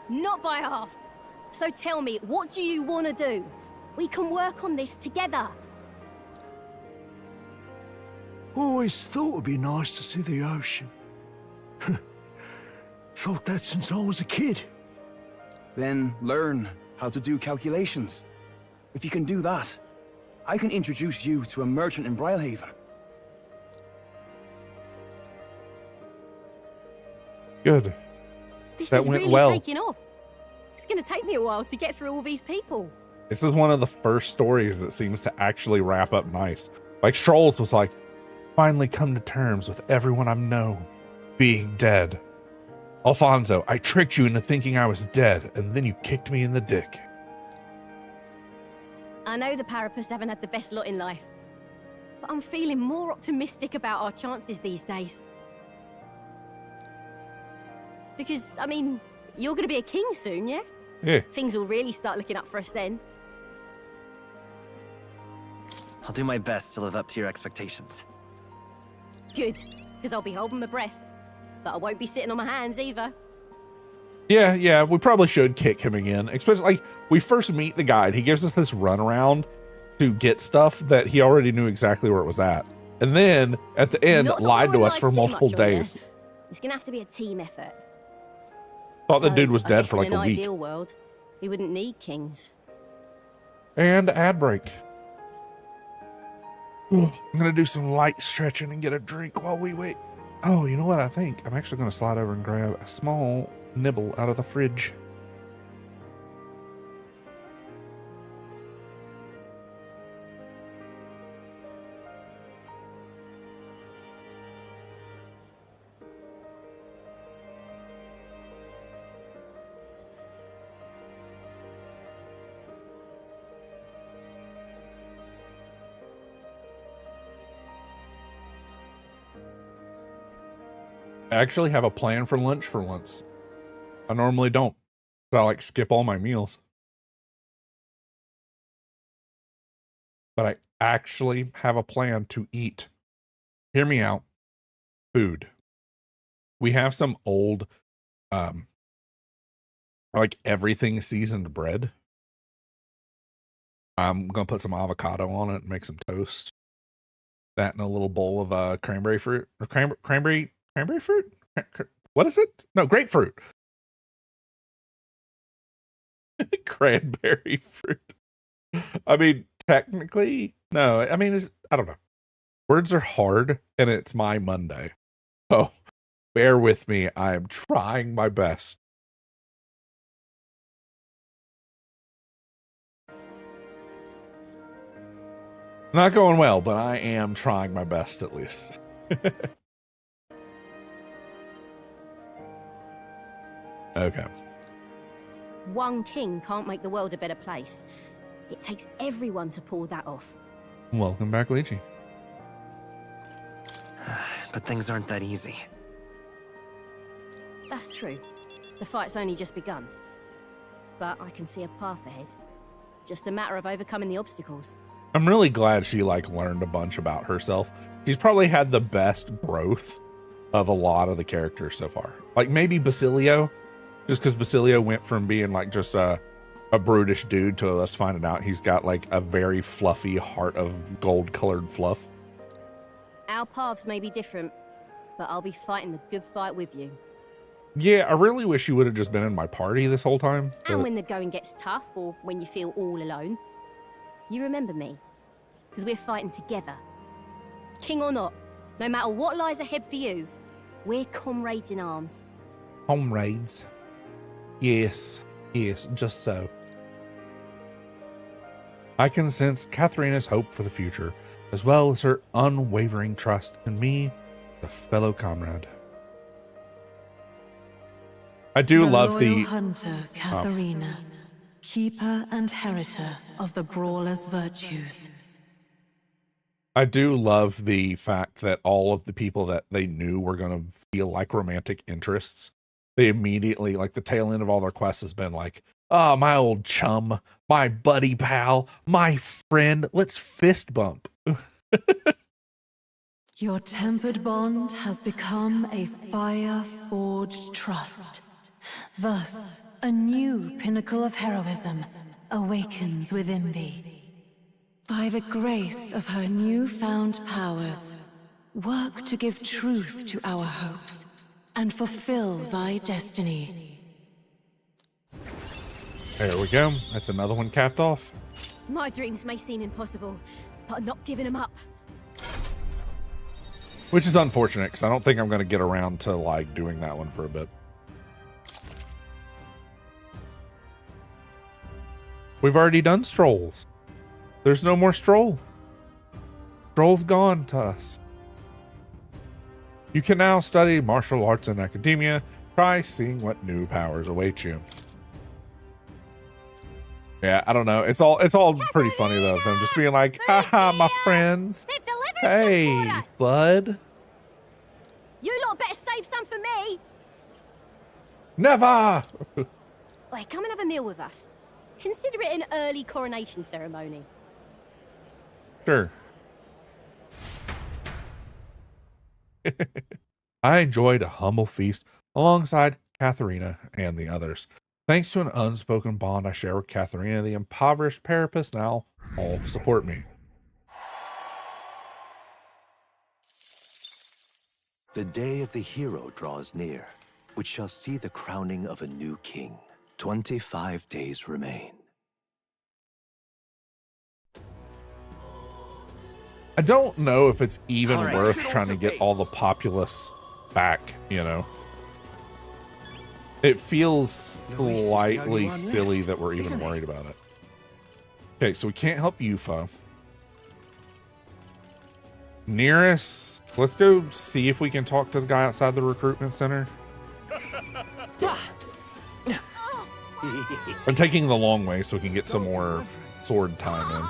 Not by half. So tell me, what do you want to do? We can work on this together. Always thought it'd be nice to see the ocean. Thought that since I was a kid. Then learn how to do calculations. If you can do that, I can introduce you to a merchant in Brylehaven. Good. This That is went really well. taking off. It's going to take me a while to get through all these people. This is one of the first stories that seems to actually wrap up nice. Like Strolls was like, finally come to terms with everyone I know being dead. Alfonso, I tricked you into thinking I was dead, and then you kicked me in the dick. I know the Parapus haven't had the best lot in life, but I'm feeling more optimistic about our chances these days. Because, I mean, you're going to be a king soon, yeah? Yeah. Things will really start looking up for us then. I'll do my best to live up to your expectations. Good, because I'll be holding my breath. But I won't be sitting on my hands either. Yeah, we probably should kick him again. Especially, like, we first meet the guide. He gives us this runaround to get stuff that he already knew exactly where it was at. And then, at the end, lied to us for multiple days. It's going to have to be a team effort. Thought the dude was dead for like in a an week. ideal world, we wouldn't need kings. And ad break. Ooh, I'm going to do some light stretching and get a drink while we wait. Oh, you know what I think? I'm actually going to slide over and grab a small nibble out of the fridge. I actually have a plan for lunch for once. I normally don't. I like skip all my meals. But I actually have a plan to eat. Hear me out. Food. We have some old, like everything seasoned bread. I'm going to put some avocado on it and make some toast. That and a little bowl of cranberry fruit or cranberry fruit? What is it? No, grapefruit. Cranberry fruit. I mean, technically, no. I mean, I don't know. Words are hard, and it's my Monday. So bear with me. I am trying my best. Not going well, but I am trying my best at least. Okay. One king can't make the world a better place. It takes everyone to pull that off. Welcome back, Lychee. But things aren't that easy. That's true. The fight's only just begun. But I can see a path ahead. Just a matter of overcoming the obstacles. I'm really glad she like learned a bunch about herself. She's probably had the best growth of a lot of the characters so far. Like maybe Basilio, just because Basilio went from being like just a brutish dude to us finding out he's got like a very fluffy heart of gold colored fluff. Our paths may be different, but I'll be fighting the good fight with you. Yeah, I really wish you would have just been in my party this whole time. And when the going gets tough, or when you feel all alone, you remember me, because we're fighting together. King or not, no matter what lies ahead for you, we're comrades in arms. Comrades. Yes, yes, just so. I can sense Katharina's hope for the future, as well as her unwavering trust in me, the fellow comrade. I do love the hunter, Katharina, keeper and heritor of the brawler's virtues. I do love the fact that all of the people that they knew were going to feel like romantic interests, they immediately, like the tail end of all their quests has been like, oh, my old chum, my buddy pal, my friend, let's fist bump. Your tempered bond has become a fire-forged trust. Thus, a new pinnacle of heroism awakens within thee. By the grace of her newfound powers, work to give truth to our hopes and fulfill thy destiny. There we go. That's another one capped off. My dreams may seem impossible, but I'm not giving them up. Which is unfortunate, because I don't think I'm going to get around to like doing that one for a bit. We've already done strolls. There's no more stroll. Stroll's gone to us. You can now study martial arts in academia. Try seeing what new powers await you. Yeah, I don't know. It's all pretty funny though. Them just being like, haha, my friends. Hey, bud. You lot better save some for me. Never. Wait, come and have a meal with us. Consider it an early coronation ceremony. Sure. I enjoyed a humble feast alongside Katharina and the others. Thanks to an unspoken bond I share with Katharina, the impoverished Parapus now all support me. The day of the hero draws near, which shall see the crowning of a new king. 25 days remain. I don't know if it's even worth trying to get all the populace back, you know? It feels slightly silly that we're even worried about it. Okay, so we can't help Yufa. Nearest, let's go see if we can talk to the guy outside the recruitment center. I'm taking the long way so we can get some more sword time in.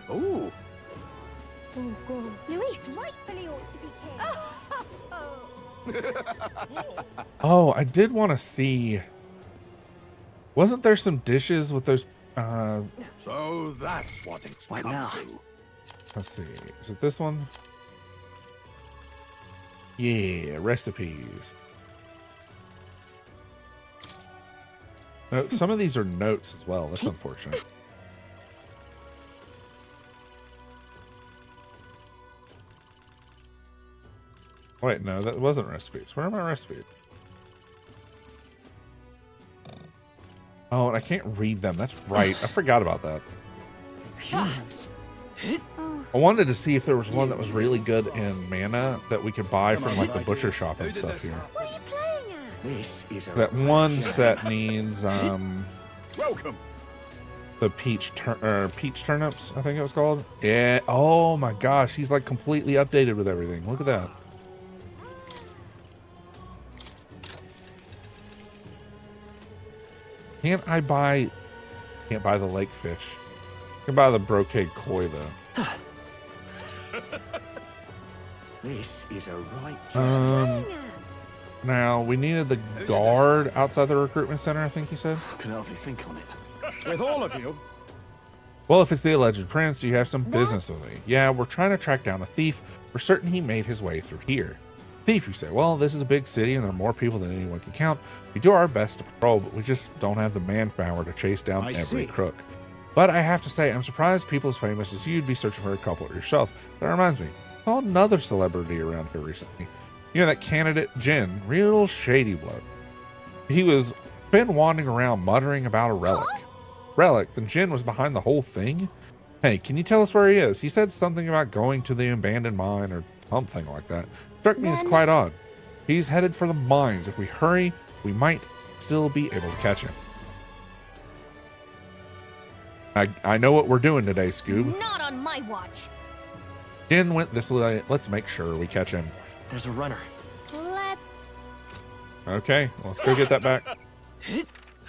Oh. Oh, God. Luis rightfully ought to be king. Oh, I did want to see. Wasn't there some dishes with those? So that's what it's come to. Let's see. Is it this one? Yeah, recipes. Some of these are notes as well. That's unfortunate. Wait, no, that wasn't recipes. Where are my recipes? Oh, and I can't read them. That's right. I forgot about that. I wanted to see if there was one that was really good in mana that we could buy from like the butcher shop and stuff here. What are you playing at? This is That one set needs Welcome. The peach turnips, I think it was called. Yeah. Oh my gosh, he's like completely updated with everything. Look at that. Can't buy the lake fish. I can buy the brocade koi though. This is a right. Now we needed the guard outside the recruitment center, I think you said. Can hardly think on it. With all of you? Well, if it's the alleged prince, you have some business with me. Yeah, we're trying to track down a thief. We're certain he made his way through here. Thief, you say. Well, this is a big city and there are more people than anyone can count. We do our best to patrol, but we just don't have the manpower to chase down every crook. But I have to say, I'm surprised people as famous as you'd be searching for a culprit yourself. That reminds me, I saw another celebrity around here recently. You know that candidate Jin, real shady bloke. He was been wandering around muttering about a relic. Relic? Then Jin was behind the whole thing? Hey, can you tell us where he is? He said something about going to the abandoned mine or something like that. Struck me as quite odd. He's headed for the mines. If we hurry, we might still be able to catch him. I know what we're doing today, Scoob. Not on my watch. Jin went this way. Let's make sure we catch him. There's a runner. Let's... Okay, let's go get that back.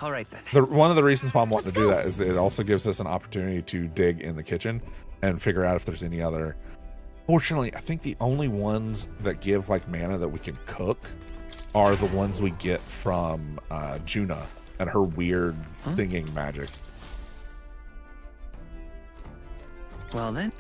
All right then. One of the reasons why I'm wanting to do that is it also gives us an opportunity to dig in the kitchen and figure out if there's any other. Fortunately, I think the only ones that give like mana that we can cook are the ones we get from Juna and her weird singing magic. Well then.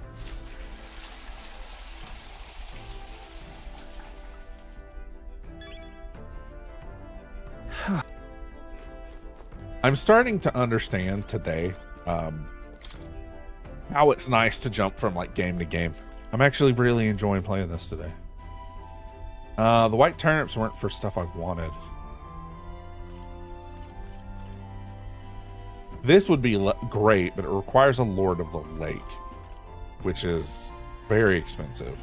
I'm starting to understand today how it's nice to jump from like game to game. I'm actually really enjoying playing this today. The white turnips weren't for stuff I wanted. This would be great, but it requires a Lord of the Lake, which is very expensive.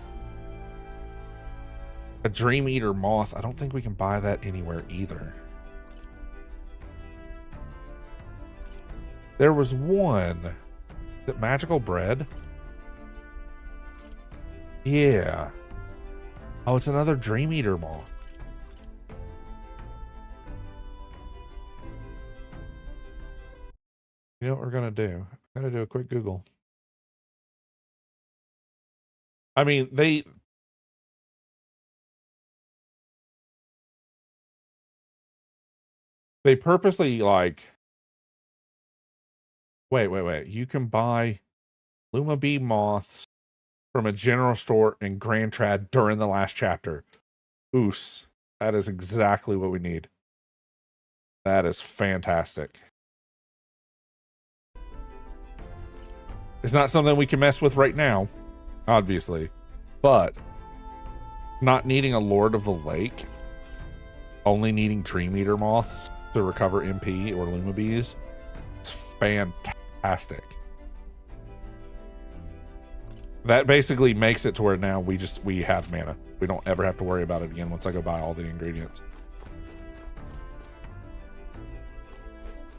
A Dream Eater moth, I don't think we can buy that anywhere either. There was one. That magical bread? Yeah. Oh, it's another Dream Eater moth. You know what we're gonna do? I'm gonna do a quick Google. I mean, they purposely like wait. You can buy Luma Bee moths from a general store in Grand Trad during the last chapter. Oos. That is exactly what we need. That is fantastic. It's not something we can mess with right now, obviously. But not needing a Lord of the Lake, only needing Dream Eater moths to recover MP or Luma Bees, it's fantastic. That basically makes it to where now we have mana. We don't ever have to worry about it again once I go buy all the ingredients.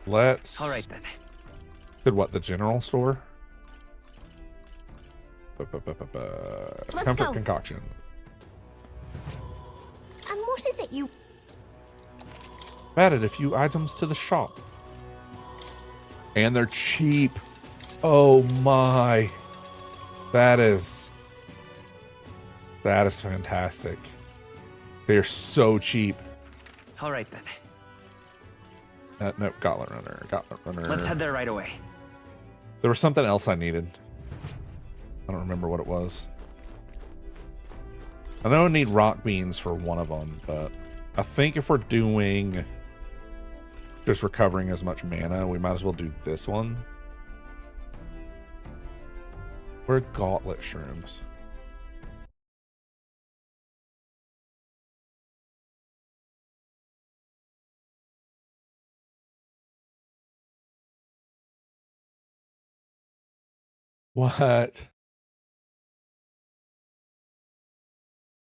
Let's... All right then. Did what, the general store? Comfort concoction. And what is it you... Added a few items to the shop. And they're cheap. Oh my. That is fantastic. They're so cheap. All right then. Nope, Gauntlet Runner. Let's head there right away. There was something else I needed. I don't remember what it was. I know I need rock beans for one of them, but I think if we're doing just recovering as much mana, we might as well do this one. Where are gauntlet shrooms? What?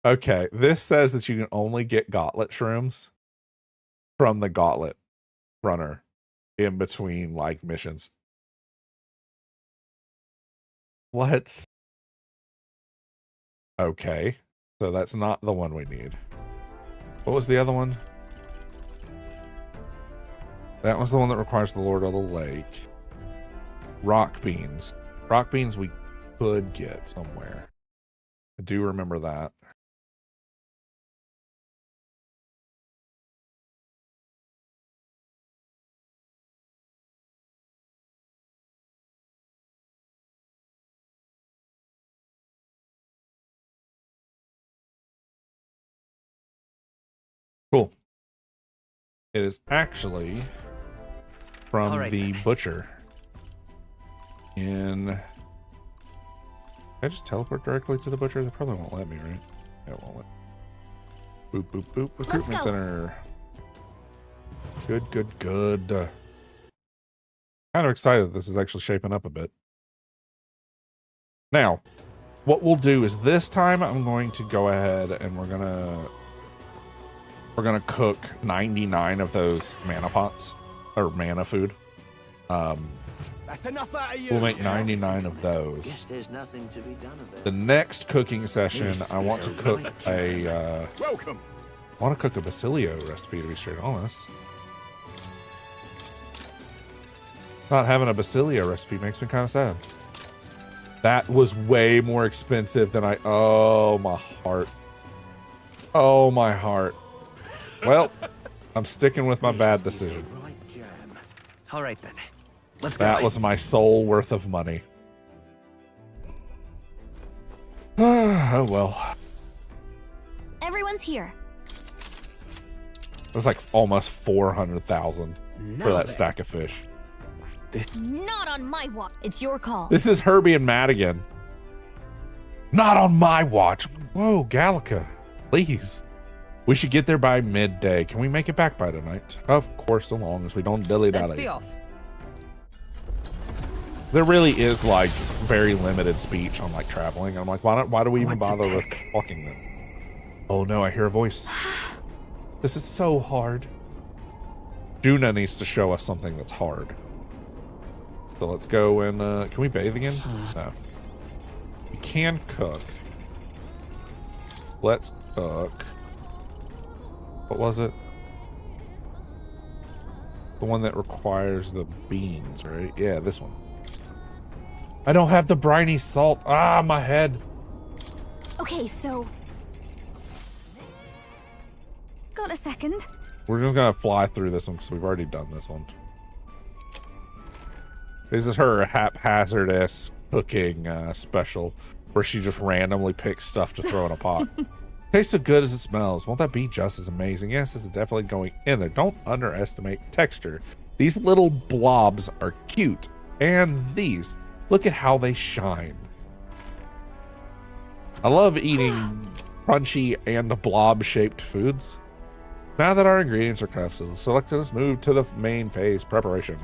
Okay, this says that you can only get gauntlet shrooms from the Gauntlet Runner in between like missions. What? Okay. So that's not the one we need. What was the other one? That was the one that requires the Lord of the Lake. Rock beans. Rock beans we could get somewhere. I do remember that. Cool. It is actually from the butcher. Can I just teleport directly to the butcher? They probably won't let me, right? It won't let me. Boop, boop, boop. Recruitment center. Good, good, good. Kind of excited this is actually shaping up a bit. Now, what we'll do is this time I'm going to go ahead and we're gonna cook 99 of those mana pots or mana food. That's enough out of you. We'll make 99 of those. Guess there's nothing to be done about it. The next cooking session, I want to cook a welcome. I want to cook a Basilio recipe, to be straight honest. Not having a Basilio recipe makes me kind of sad. That was way more expensive than oh my heart. Oh my heart. Well, I'm sticking with my bad decision. All right then. Let's go. That was my soul worth of money. Oh well. Everyone's here. It's like almost 400,000 for that stack of fish. Not on my watch. It's your call. This is Herbie and Madigan. Not on my watch. Whoa, Gallica, please. We should get there by midday. Can we make it back by tonight? Of course, so long as we don't dilly-dally. Let's be off. There really is like very limited speech on like traveling. I'm like, why do we even bother with walking then? Oh no, I hear a voice. This is so hard. Juna needs to show us something that's hard. So let's go and can we bathe again? No. We can cook. Let's cook. What was it? The one that requires the beans, right? Yeah, this one. I don't have the briny salt. Ah, my head. Okay, so... Got a second? We're just gonna fly through this one because we've already done this one. This is her haphazardous cooking special where she just randomly picks stuff to throw in a pot. Tastes so good as it smells. Won't that be just as amazing? Yes, this is definitely going in there. Don't underestimate texture. These little blobs are cute. And these, look at how they shine. I love eating crunchy and blob-shaped foods. Now that our ingredients are crafted, selected, let's move to the main phase, preparation.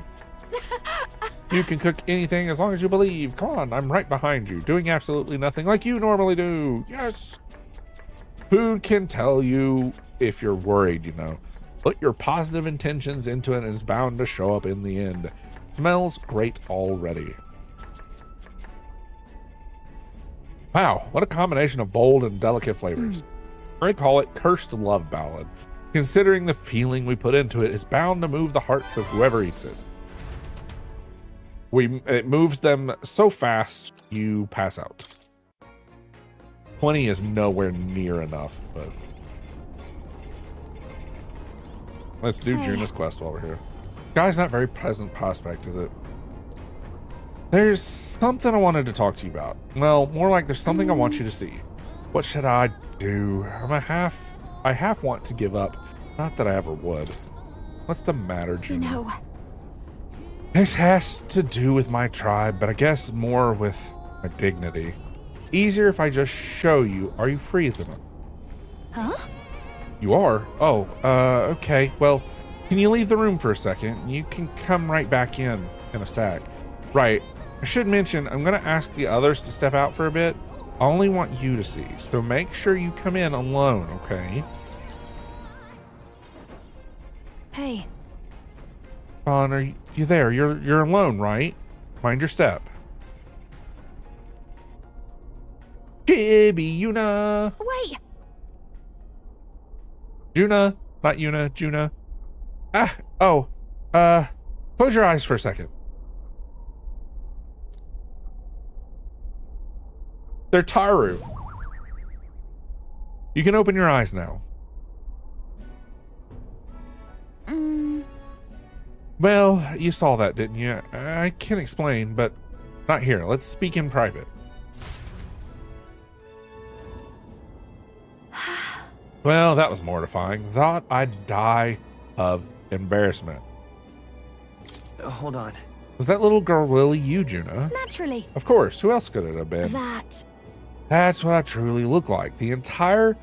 You can cook anything as long as you believe. Come on, I'm right behind you, doing absolutely nothing like you normally do. Yes. Food can tell you if you're worried, you know. Put your positive intentions into it and it's bound to show up in the end. Smells great already. Wow, what a combination of bold and delicate flavors. I call it Cursed Love Ballad. Considering the feeling we put into it is bound to move the hearts of whoever eats it. It moves them so fast you pass out. 20 is nowhere near enough, but let's do Juna's quest while we're here. Guy's not very pleasant prospect, is it? There's something I wanted to talk to you about. Well, more like there's something I want you to see. What should I do? I half want to give up. Not that I ever would. What's the matter, Juna? You know. This has to do with my tribe, but I guess more with my dignity. Easier if I just show you. Are you free at the moment? Huh? You are? Oh, okay. Well, can you leave the room for a second? You can come right back in a sec. Right. I should mention, I'm going to ask the others to step out for a bit. I only want you to see, so make sure you come in alone, okay? Hey. Are you there? You're alone, right? Mind your step. Chibi Yuna. Wait! Juna, not Yuna, Juna. Close your eyes for a second. They're Taru. You can open your eyes now. Well, you saw that, didn't you? I can explain, but not here. Let's speak in private. Well, that was mortifying. Thought I'd die of embarrassment. Hold on. Was that little girl really you, Juna? Naturally. Of course. Who else could it have been? That's what I truly look like. The entire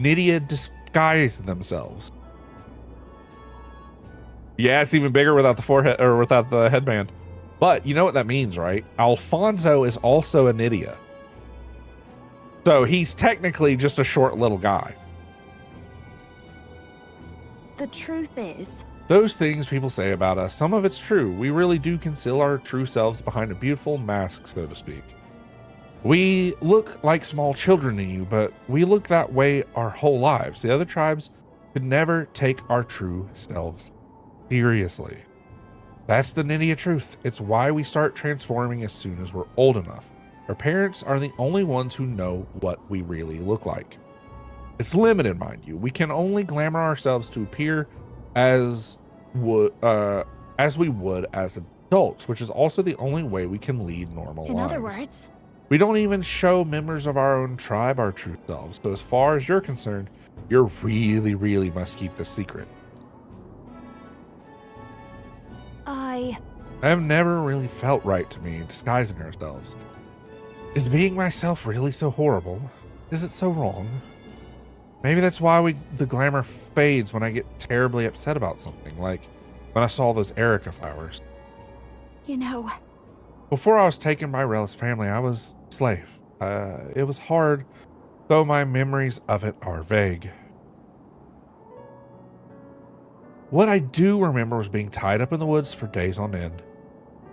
Nydia disguised themselves. Yeah, it's even bigger without the forehead or without the headband. But you know what that means, right? Alfonso is also a Nydia. So he's technically just a short little guy. The truth is, Those things people say about us, some of it's true. We really do conceal our true selves behind a beautiful mask, so to speak. We look like small children to you, but we look that way our whole lives. The other tribes could never take our true selves seriously. That's the Nydia truth. It's why we start transforming as soon as we're old enough. Our parents are the only ones who know what we really look like. It's limited, mind you. We can only glamour ourselves to appear as we would as adults, which is also the only way we can lead normal lives. in other words, We don't even show members of our own tribe our true selves. So as far as you're concerned, you really must keep this secret. I have never really felt right to me disguising ourselves. Is being myself really so horrible? Is it so wrong? Maybe that's why the glamour fades when I get terribly upset about something, like when I saw those Erica flowers. You know, Before I was taken by Rella's family, I was a slave. It was hard, though my memories of it are vague. What I do remember was being tied up in the woods for days on end.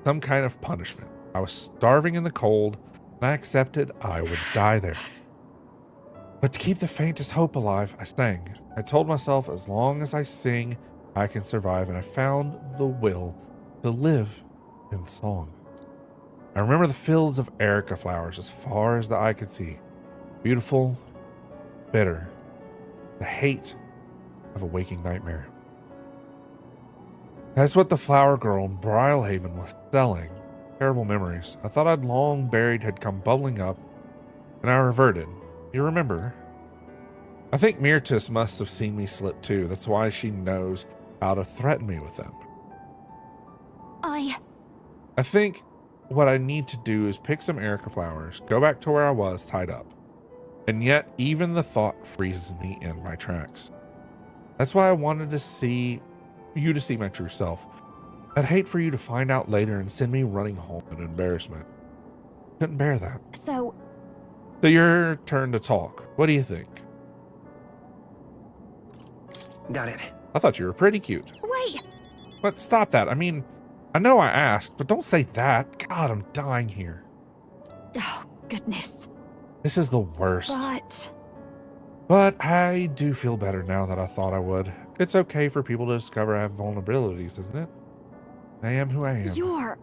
Some kind of punishment. I was starving in the cold, and I accepted I would die there. But to keep the faintest hope alive, I sang. I told myself as long as I sing, I can survive, and I found the will to live in song. I remember the fields of Erica flowers as far as the eye could see. Beautiful, bitter, the hate of a waking nightmare. That's what the flower girl in Brylehaven was selling. Terrible memories I thought I'd long buried had come bubbling up, and I reverted. You remember? I think Myrtis must have seen me slip too. That's why she knows how to threaten me with them. I think what I need to do is pick some Erica flowers, go back to where I was tied up. And yet, even the thought freezes me in my tracks. That's why I wanted to see you to see my true self. I'd hate for you to find out later and send me running home in embarrassment. Couldn't bear that. So your turn to talk. What do you think? Got it. I thought you were pretty cute. Wait! But stop that. I mean, I know I asked, but don't say that. God, I'm dying here. Oh, goodness. This is the worst. But But I do feel better now than I thought I would. It's okay for people to discover I have vulnerabilities, isn't it? I am who I am. You're...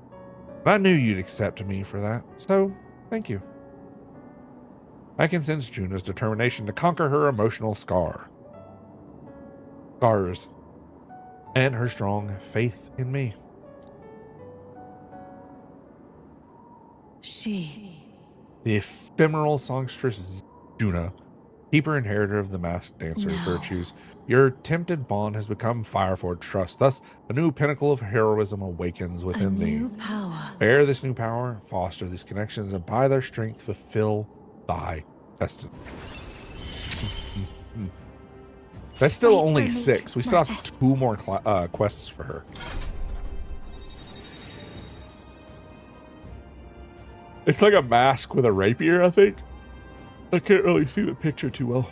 I knew you'd accept me for that, so thank you. I can sense Juna's determination to conquer her emotional scars, and her strong faith in me. The ephemeral songstress Juna, keeper inheritor of the masked dancer's virtues, your tempted bond has become Fireforged trust. Thus, a new pinnacle of heroism awakens within thee. Bear this new power, foster these connections, and by their strength fulfill thy destiny. That's still only 6. We still have 2 more quests for her. It's like a mask with a rapier, I think. I can't really see the picture too well.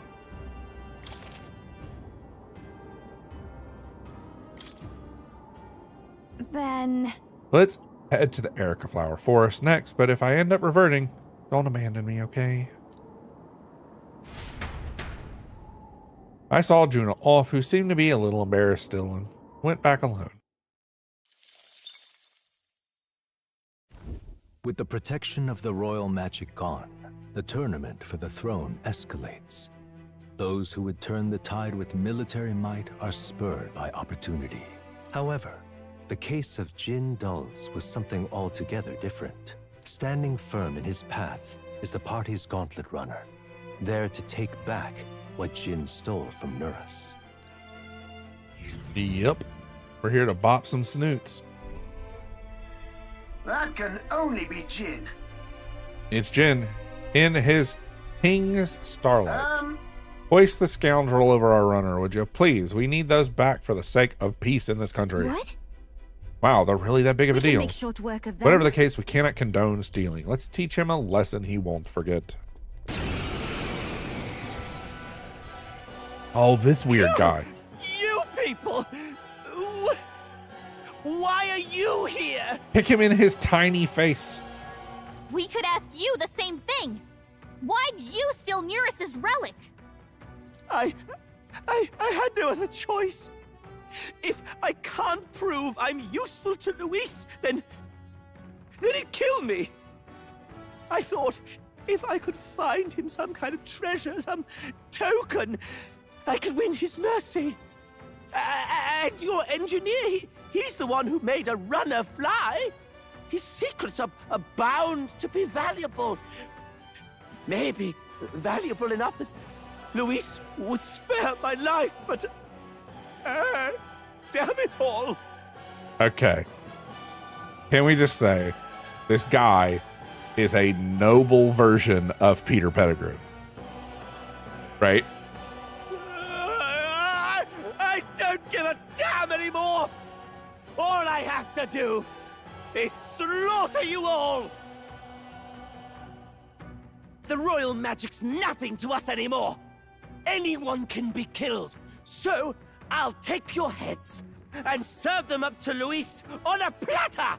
Then... Let's head to the Erica Flower Forest next, but if I end up reverting, don't abandon me, okay? I saw Juna off, who seemed to be a little embarrassed still, and went back alone. With the protection of the royal magic gone, the tournament for the throne escalates. Those who would turn the tide with military might are spurred by opportunity. However, the case of Jin Dulz was something altogether different. Standing firm in his path is the party's gauntlet runner, there to take back what Jin stole from Nurus. Yep. We're here to bop some snoots. That can only be Jin. It's Jin in his King's Starlight. Hoist the scoundrel over our runner, would you? Please, we need those back for the sake of peace in this country. What? Wow, they're really that big of a deal. Make short work of them. Whatever the case, we cannot condone stealing. Let's teach him a lesson he won't forget. Oh, this weird guy. You people! Why are you here? Kick him in his tiny face. We could ask you the same thing. Why'd you steal Nurus's relic? I had no other choice. If I can't prove I'm useful to Luis, then he'd kill me. I thought if I could find him some kind of treasure, some token, I could win his mercy. And your engineer, he's the one who made a runner fly. His secrets are bound to be valuable. Maybe valuable enough that Luis would spare my life, but damn it all. Okay. Can we just say this guy is a noble version of Peter Pettigrew? Right? I don't give a damn anymore. All I have to do is slaughter you all. The royal magic's nothing to us anymore. Anyone can be killed. So I'll take your heads and serve them up to Luis on a platter.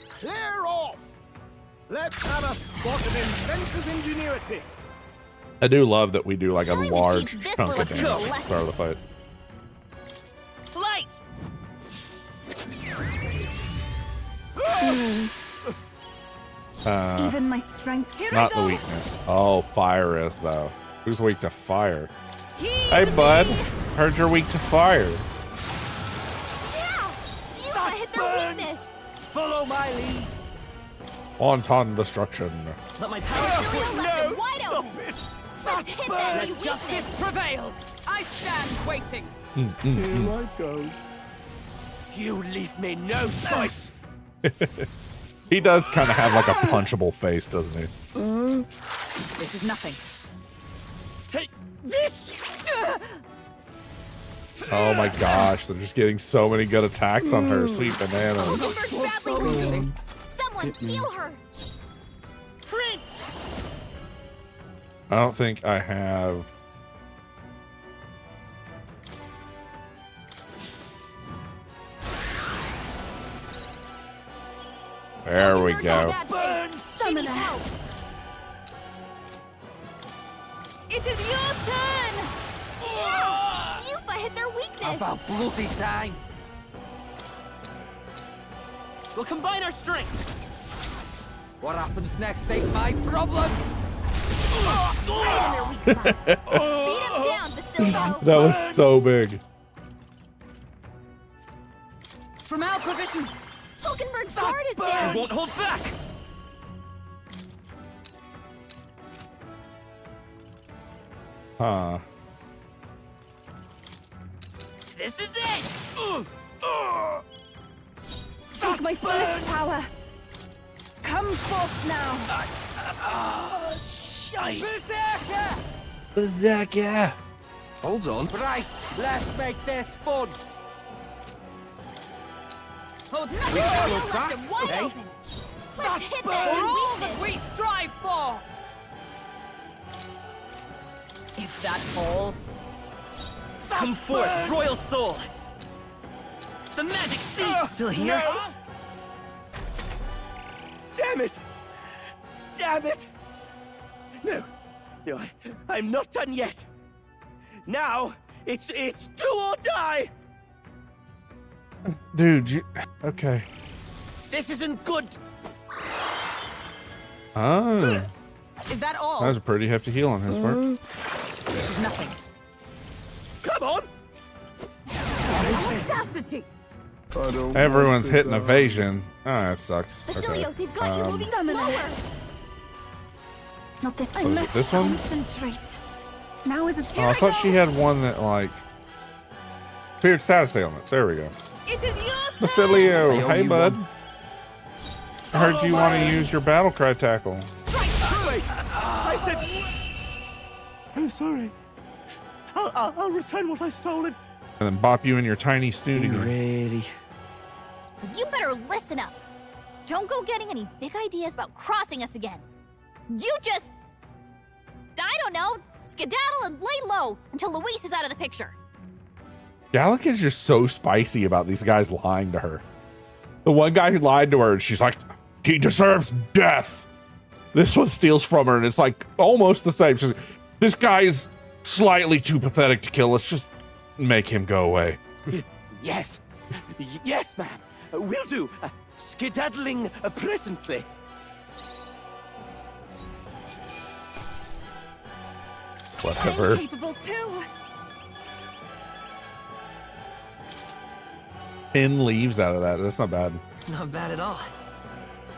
Clear off. Let's have a spot of inventor's ingenuity. I do love that we do like a Time to large teach this chunk of little damage girl at the start of the fight. Light. Even my strength. Here Not I the go. weakness. Oh, fire is though. Who's weak to fire? Hey, bud. Heard you're weak to fire. Yeah! You hit their weakness! Follow my lead. Wanton destruction. Let my power wide stop open. it. Let's hit that Let weakness! justice prevail. I stand waiting. Here I go. You leave me no choice. He does kind of have like a punchable face, doesn't he? This is nothing. Take this. Oh my gosh, they're just getting so many good attacks on her. Sweet banana. Ember's badly wounded. Someone heal her. Prince. I don't think I have. There we go. Summon help. It is your turn. Yufa hit their weakness. About bloody time. We'll combine our strength. What happens next ain't my problem. Right in their weak spot. Beat him down, Basilio. That was so big. From our provision. Hulkenberg's guard is down. Won't hold back. Huh. This is it. Take my fullest power. Come forth now. Shite. Berserker! Hold on. Right, let's make this fun. Oh, nothing You left that, him wide eh? open. Let's hit For that all weakness. that we strive for. Is that all? Come forth, royal soul. The magic seed's still here. No. Damn it! Damn it! No, I'm not done yet. Now, it's do or die! Dude, okay. This isn't good! Oh. Is that all? That was a pretty hefty heal on his part. This is nothing. Come on! Audacity! Everyone's hitting evasion. Ah, that sucks. Basilio, Okay. they've got you moving slower. Not this. What is it, this one? Concentrate. Now is it? Oh, I thought she had one that, like, cleared status ailments. There we go. It is yours. Basilio, hey, bud. one. I heard you want to use your battle cry tackle. Wait! I said... I'm sorry. I'll return what I stolen. And then bop you in your tiny snooty. Really? You better listen up. Don't go getting any big ideas about crossing us again. You just... I don't know, skedaddle and lay low until Luis is out of the picture. Gallic is just so spicy about these guys lying to her. The one guy who lied to her, she's like, he deserves death. This one steals from her, and it's like almost the same. She's like, this guy is slightly too pathetic to kill. Let's just make him go away. Yes. Yes, ma'am. Will do. Skedaddling presently. Whatever. I'm capable too. 10 leaves out of that. That's not bad. Not bad at all.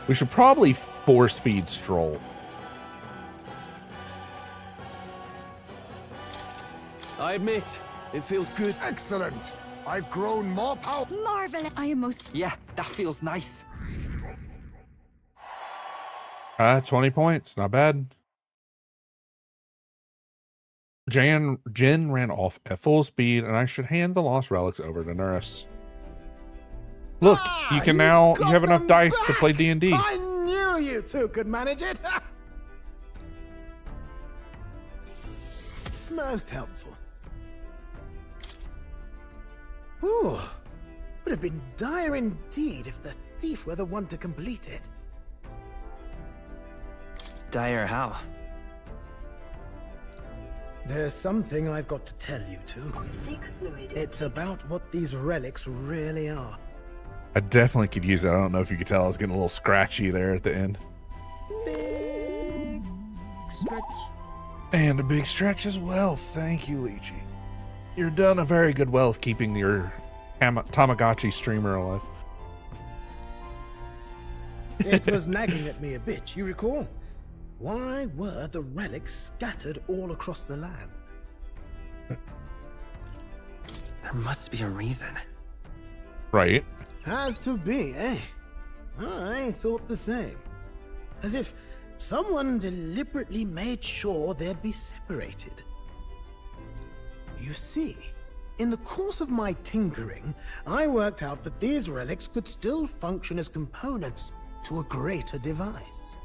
We should probably force feed Stroll. I admit, it feels good. Excellent. I've grown more powerful. Marvelous. I am most. Yeah, that feels nice. 20 points. Not bad. Jen ran off at full speed, and I should hand the lost relics over to Nurse. Look, you can now, you have enough dice to play D&D. I knew you two could manage it. Most helpful. Ooh, would have been dire indeed if the thief were the one to complete it. Dire how? There's something I've got to tell you two. It's about what these relics really are. I definitely could use it. I don't know if you could tell I was getting a little scratchy there at the end. Big stretch. And a big stretch as well. Thank you, Lychee. You're done a very good well of keeping your Tamagotchi streamer alive. It was nagging at me a bit, you recall? Why were the relics scattered all across the land? There must be a reason. Right. Has to be, eh? I thought the same. As if someone deliberately made sure they'd be separated. You see, in the course of my tinkering, I worked out that these relics could still function as components to a greater device.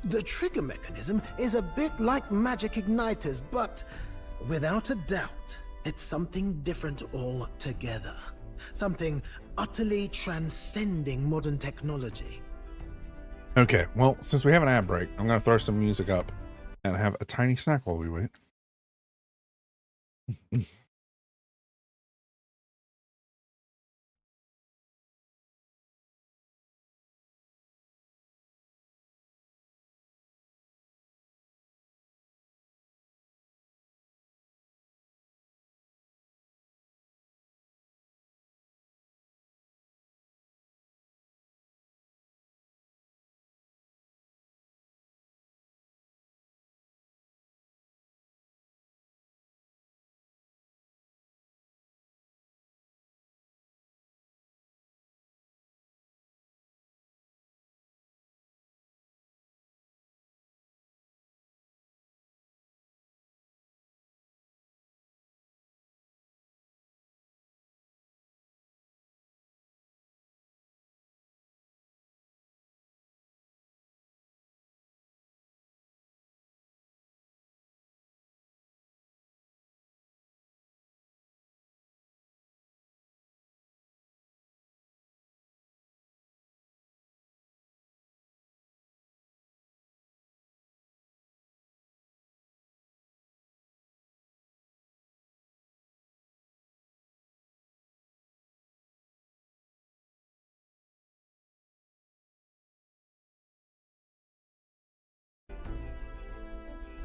The trigger mechanism is a bit like magic igniters, but without a doubt, it's something different altogether. Something utterly transcending modern technology. Okay, well, since we have an ad break, I'm going to throw some music up and have a tiny snack while we wait.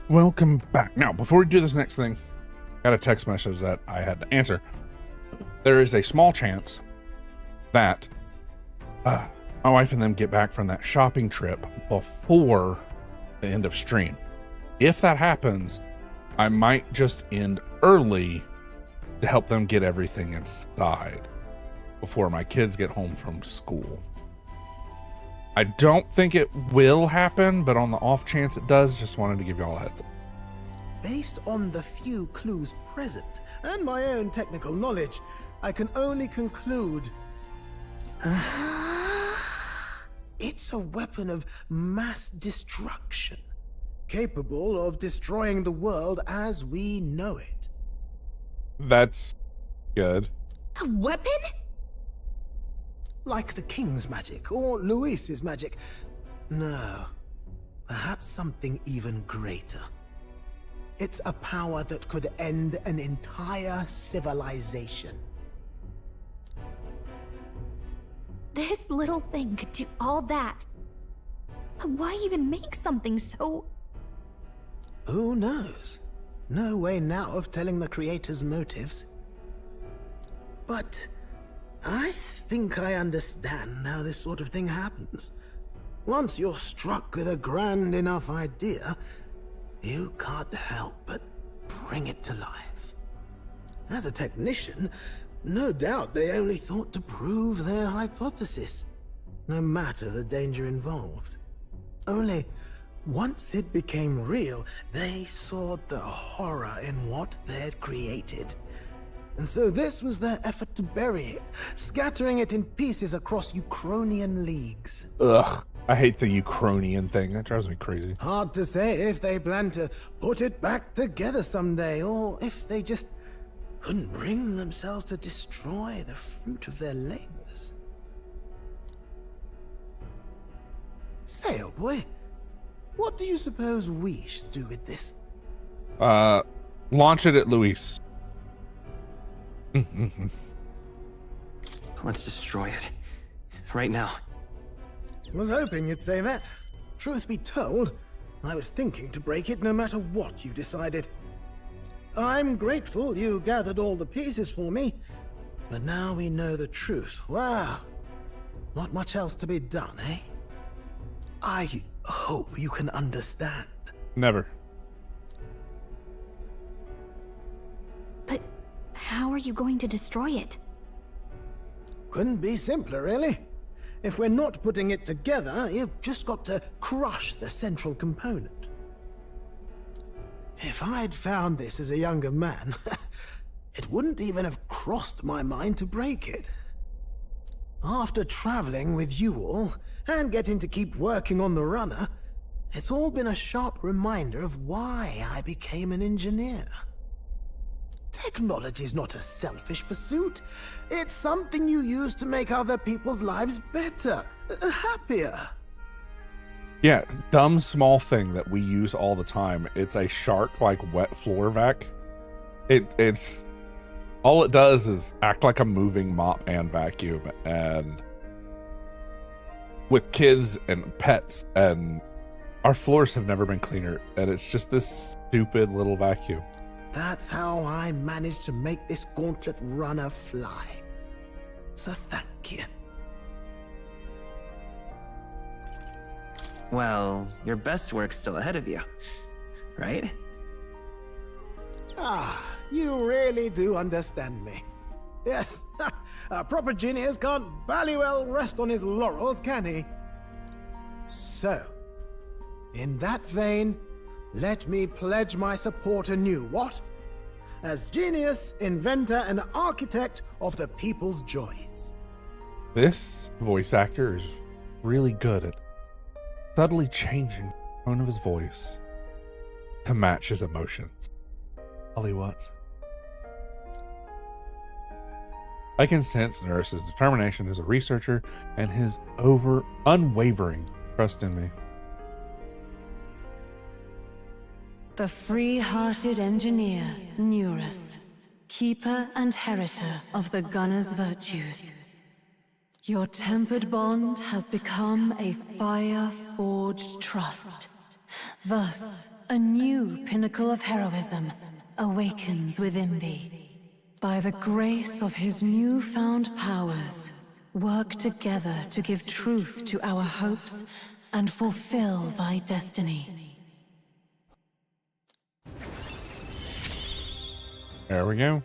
Welcome back. Now, before we do this next thing, got a text message that I had to answer. There is a small chance that my wife and them get back from that shopping trip before the end of stream. If that happens, I might just end early to help them get everything inside before my kids get home from school. I don't think it will happen, but on the off chance it does, just wanted to give y'all a heads up. Based on the few clues present and my own technical knowledge, I can only conclude it's a weapon of mass destruction, capable of destroying the world as we know it. That's good. A weapon? Like the King's magic or Luis's magic. No, perhaps something even greater. It's a power that could end an entire civilization. This little thing could do all that. Why even make something so... Who knows? No way now of telling the creator's motives. But I think I understand how this sort of thing happens. Once you're struck with a grand enough idea, you can't help but bring it to life. As a technician, no doubt they only thought to prove their hypothesis, no matter the danger involved. Only, once it became real, they saw the horror in what they'd created. And so this was their effort to bury it, scattering it in pieces across Ukrainian leagues. Ugh, I hate the Ukrainian thing. That drives me crazy. Hard to say if they plan to put it back together someday, or if they just couldn't bring themselves to destroy the fruit of their labors. Say, old boy, what do you suppose we should do with this? Launch it at Luis. Let's destroy it. Right now. Was hoping you'd say that. Truth be told, I was thinking to break it no matter what you decided. I'm grateful you gathered all the pieces for me, but now we know the truth. Wow. Not much else to be done, eh? I hope you can understand. Never. But how are you going to destroy it? Couldn't be simpler, really. If we're not putting it together, you've just got to crush the central component. If I'd found this as a younger man, it wouldn't even have crossed my mind to break it. After traveling with you all, and getting to keep working on the runner, it's all been a sharp reminder of why I became an engineer. Technology's not a selfish pursuit. It's something you use to make other people's lives better, happier. Yeah, dumb small thing that we use all the time. It's a shark-like wet floor vac. It's all it does is act like a moving mop and vacuum. And with kids and pets, and our floors have never been cleaner. And it's just this stupid little vacuum. That's how I managed to make this gauntlet runner fly. So thank you. Well, your best work's still ahead of you, right? Ah, you really do understand me. Yes, a proper genius can't bally well rest on his laurels, can he? So, in that vein, let me pledge my support anew, what? As genius, inventor, and architect of the people's joys. This voice actor is really good at subtly changing the tone of his voice to match his emotions. Ollie Watts. I can sense Nurse's determination as a researcher and his unwavering trust in me. The free-hearted engineer, Neurus, keeper and heritor of the gunner's virtues. Your tempered bond has become a fire-forged trust. Thus, a new pinnacle of heroism awakens within thee. By the grace of his newfound powers, work together to give truth to our hopes and fulfill thy destiny. There we go.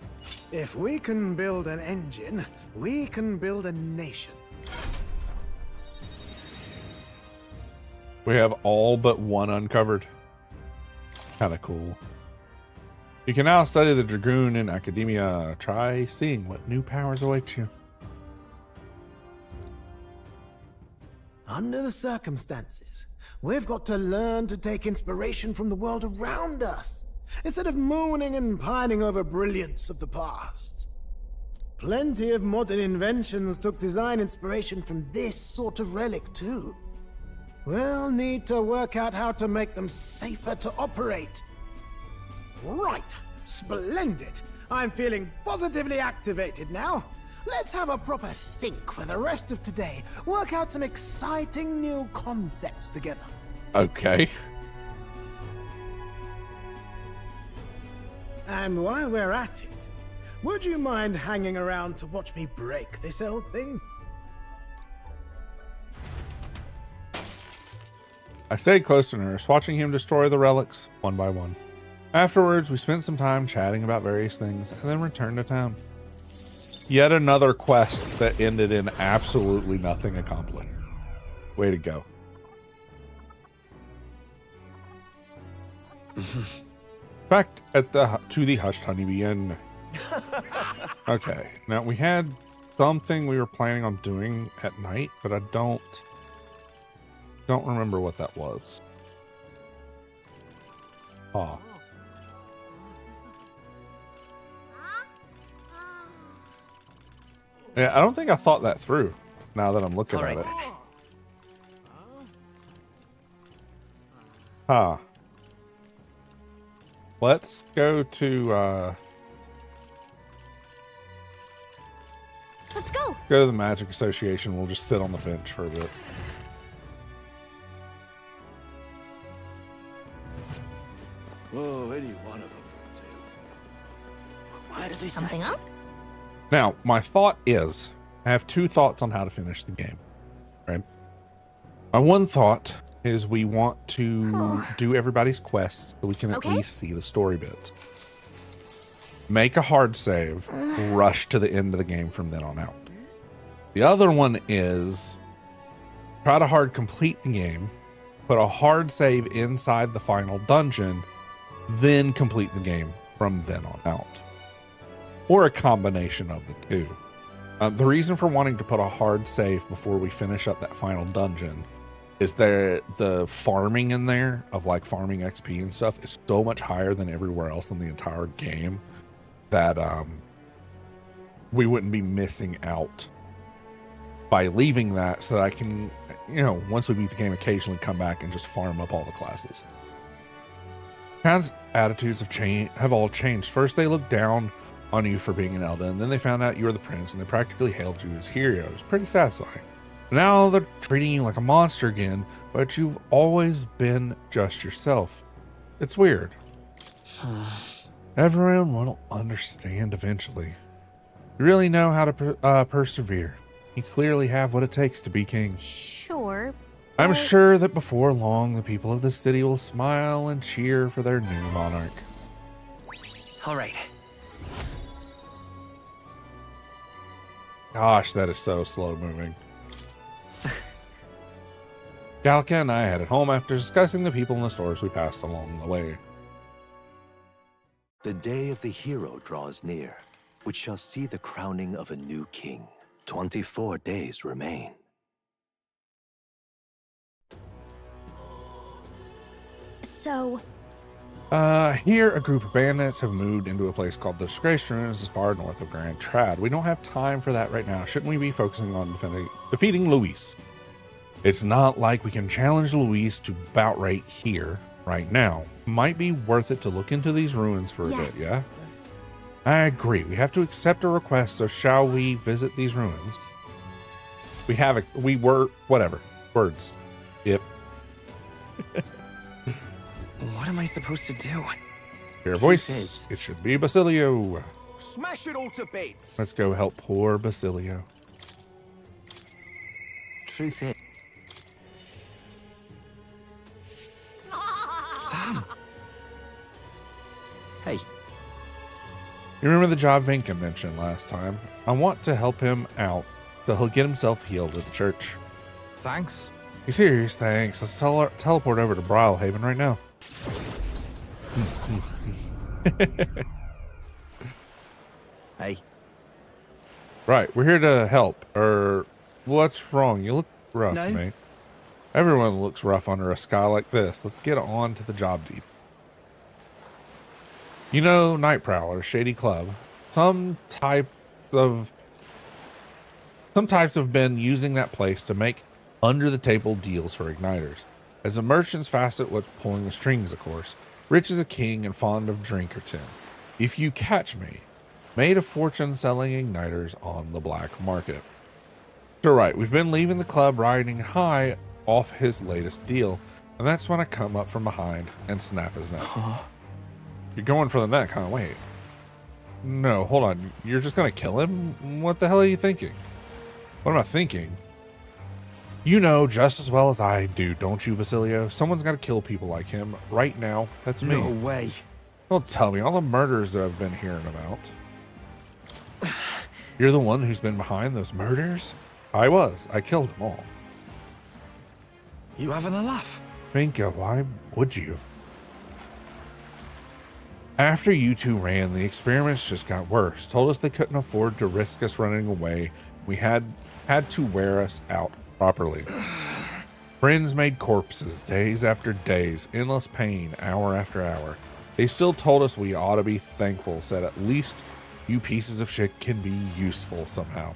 If we can build an engine, we can build a nation. We have all but one uncovered. Kind of cool. You can now study the Dragoon in academia. Try seeing what new powers await you. Under the circumstances, we've got to learn to take inspiration from the world around us, instead of mooning and pining over brilliance of the past. Plenty of modern inventions took design inspiration from this sort of relic too. We'll need to work out how to make them safer to operate. Right, splendid. I'm feeling positively activated now. Let's have a proper think for the rest of today. Work out some exciting new concepts together. Okay. And while we're at it, would you mind hanging around to watch me break this old thing? I stayed close to Nurse, watching him destroy the relics one by one. Afterwards, we spent some time chatting about various things and then returned to town. Yet another quest that ended in absolutely nothing accomplished. Way to go. Back at to the Hushed Honeybee Inn. Okay, now we had something we were planning on doing at night, but I don't remember what that was. Oh. Yeah, I don't think I thought that through now that I'm looking at it. Huh. Let's go to Let's go. Go to the Magic Association. We'll just sit on the bench for a bit. Whoa, any one of them will do. Why did they Something up? Now, my thought is, I have two thoughts on how to finish the game, right? My one thought is we want to do everybody's quests so we can at least see the story bits. Make a hard save, rush to the end of the game from then on out. The other one is try to hard complete the game, put a hard save inside the final dungeon, then complete the game from then on out. Or a combination of the two. The reason for wanting to put a hard save before we finish up that final dungeon is the farming in there of like farming XP and stuff is so much higher than everywhere else in the entire game that we wouldn't be missing out by leaving that, so that I can, you know, once we beat the game, occasionally come back and just farm up all the classes. Cant's attitudes have all changed. First, they looked down on you for being an Elda, and then they found out you were the prince, and they practically hailed you as hero. It was pretty satisfying. Now they're treating you like a monster again, but you've always been just yourself. It's weird. Everyone will understand eventually. You really know how to persevere. You clearly have what it takes to be king. Sure. I'm sure that before long, the people of the city will smile and cheer for their new monarch. All right. Gosh, that is so slow moving. Galka and I headed home after discussing the people in the stores we passed along the way. The day of the hero draws near, which shall see the crowning of a new king. 24 days remain. So... Here, a group of bandits have moved into a place called the Disgraced Ruins as far north of Grand Trad. We don't have time for that right now. Shouldn't we be focusing on defeating Luis? It's not like we can challenge Luis to bout right here, right now. Might be worth it to look into these ruins for a bit, yeah? I agree. We have to accept a request, so shall we visit these ruins? Whatever. Words. Yep. Why What am I supposed to do? Hear a voice. It should be Basilio. Smash it all to bits. Let's go help poor Basilio. Truth is... Sam! Hey. You remember the job Vinka mentioned last time? I want to help him out so he'll get himself healed at the church. Thanks. You serious? Thanks. Let's teleport over to Brilhaven right now. Hey. Right, we're here to help. What's wrong? You look rough, No. mate. Everyone looks rough under a sky like this. Let's get on to the job deed. You know, Night Prowler, Shady Club. Some types have been using that place to make under-the-table deals for igniters. As the merchants facet what's pulling the strings, of course. Rich as a king and fond of drink or tin. If you catch me, made a fortune selling igniters on the black market. So right, we've been leaving the club riding high off his latest deal, and that's when I come up from behind and snap his neck. You're going for the neck, huh? Wait. No, hold on. You're just gonna kill him? What the hell are you thinking? What am I thinking? You know just as well as I do, don't you, Basilio? Someone's got to kill people like him right now. That's me. No way. Don't tell me all the murders that I've been hearing about. You're the one who's been behind those murders? I was. I killed them all. You having a laugh? Vinka, why would you? After you two ran, the experiments just got worse. Told us they couldn't afford to risk us running away. We had to wear us out properly. Friends made corpses days after days, endless pain hour after hour. They still told us we ought to be thankful, said at least you pieces of shit can be useful somehow.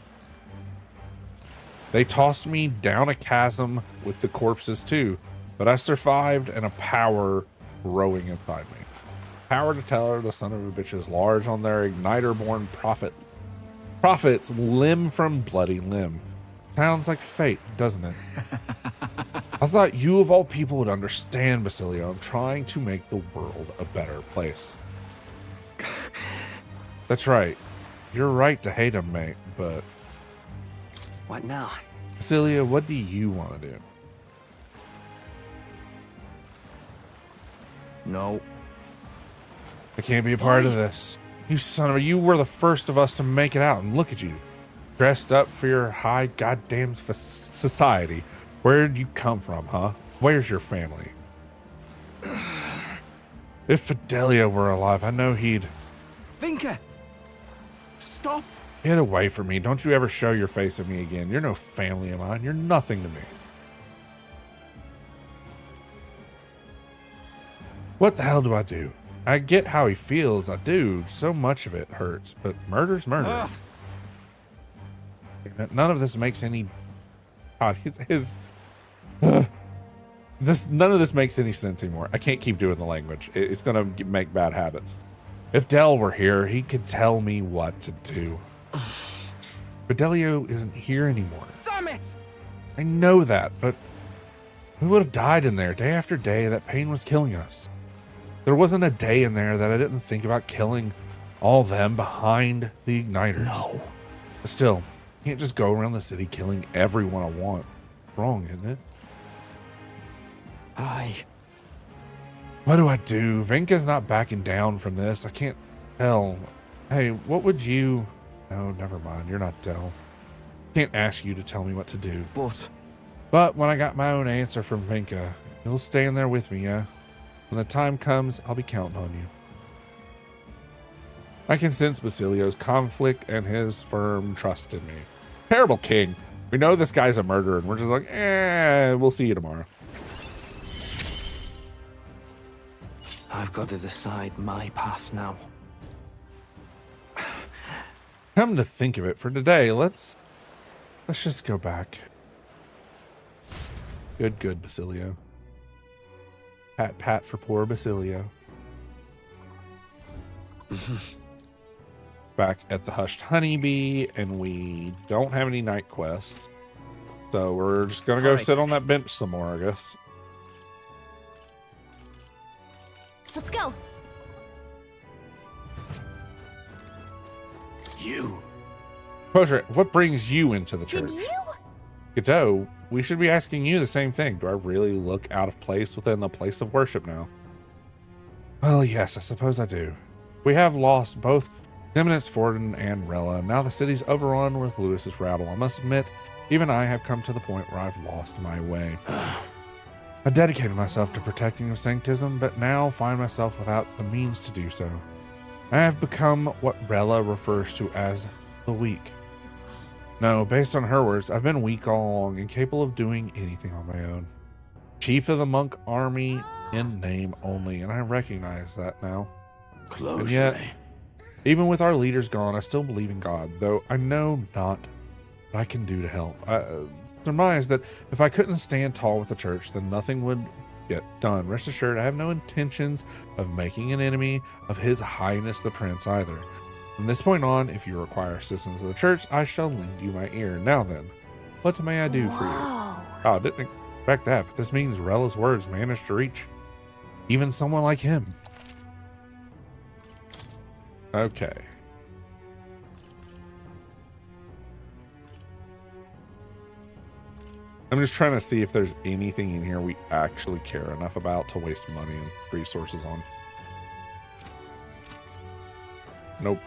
They tossed me down a chasm with the corpses too, but I survived and a power rowing inside me. Power to tell her the son of a bitch is large on their igniter-born prophets limb from bloody limb. Sounds like fate, doesn't it? I thought you of all people would understand, Basilio. I'm trying to make the world a better place. That's right. You're right to hate him, mate, but... What now? Basilio, what do you want to do? No. I can't be a part of this. You son of a... You were the first of us to make it out, and look at you. Dressed up for your high goddamn society. Where'd you come from, huh? Where's your family? If Fidelio were alive, I know he'd... Vinka! Stop! Get away from me. Don't you ever show your face at me again. You're no family of mine. You're nothing to me. What the hell do I do? I get how he feels. I do. So much of it hurts. But murder's murder. Ugh. None of this makes any... God, none of this makes any sense anymore. I can't keep doing the language. It's going to make bad habits. If Del were here, he could tell me what to do. Fidelio isn't here anymore. Damn it! I know that, but we would have died in there day after day. That pain was killing us. There wasn't a day in there that I didn't think about killing all them behind the igniters. No. But still, I can't just go around the city killing everyone I want. Wrong, isn't it? What do I do? Vinka's not backing down from this. I can't tell. Hey, what would you... No, never mind. You're not Del. Can't ask you to tell me what to do. But when I got my own answer from Vinka, you'll stand there with me, yeah? When the time comes, I'll be counting on you. I can sense Basilio's conflict and his firm trust in me. Terrible king. We know this guy's a murderer, and we're just like, we'll see you tomorrow. I've got to decide my path now. Come to think of it, for today, let's just go back. Good, Basilio. Pat for poor Basilio. Back at the Hushed Honeybee, and we don't have any night quests. So we're just gonna go sit on that bench some more, I guess. Let's go. You. Poser, what brings you into the church? Did you? Gateau, we should be asking you the same thing. Do I really look out of place within a place of worship now? Well, yes, I suppose I do. We have lost both Eminence Forden and Rella. Now the city's overrun with Lewis's rabble. I must admit, even I have come to the point where I've lost my way. I dedicated myself to protecting of sanctism, but now find myself without the means to do so. I have become what Rella refers to as the weak. No, based on her words, I've been weak all along, incapable of doing anything on my own. Chief of the monk army in name only, and I recognize that now. Close. And yet, even with our leaders gone, I still believe in God, though I know not what I can do to help. I surmise that if I couldn't stand tall with the church, then nothing would get done. Rest assured, I have no intentions of making an enemy of His Highness the Prince either. From this point on, if you require assistance of the church, I shall lend you my ear. Now then, what may I do for you? Oh, I didn't expect that, but this means Rella's words managed to reach even someone like him. Okay. I'm just trying to see if there's anything in here we actually care enough about to waste money and resources on. Nope.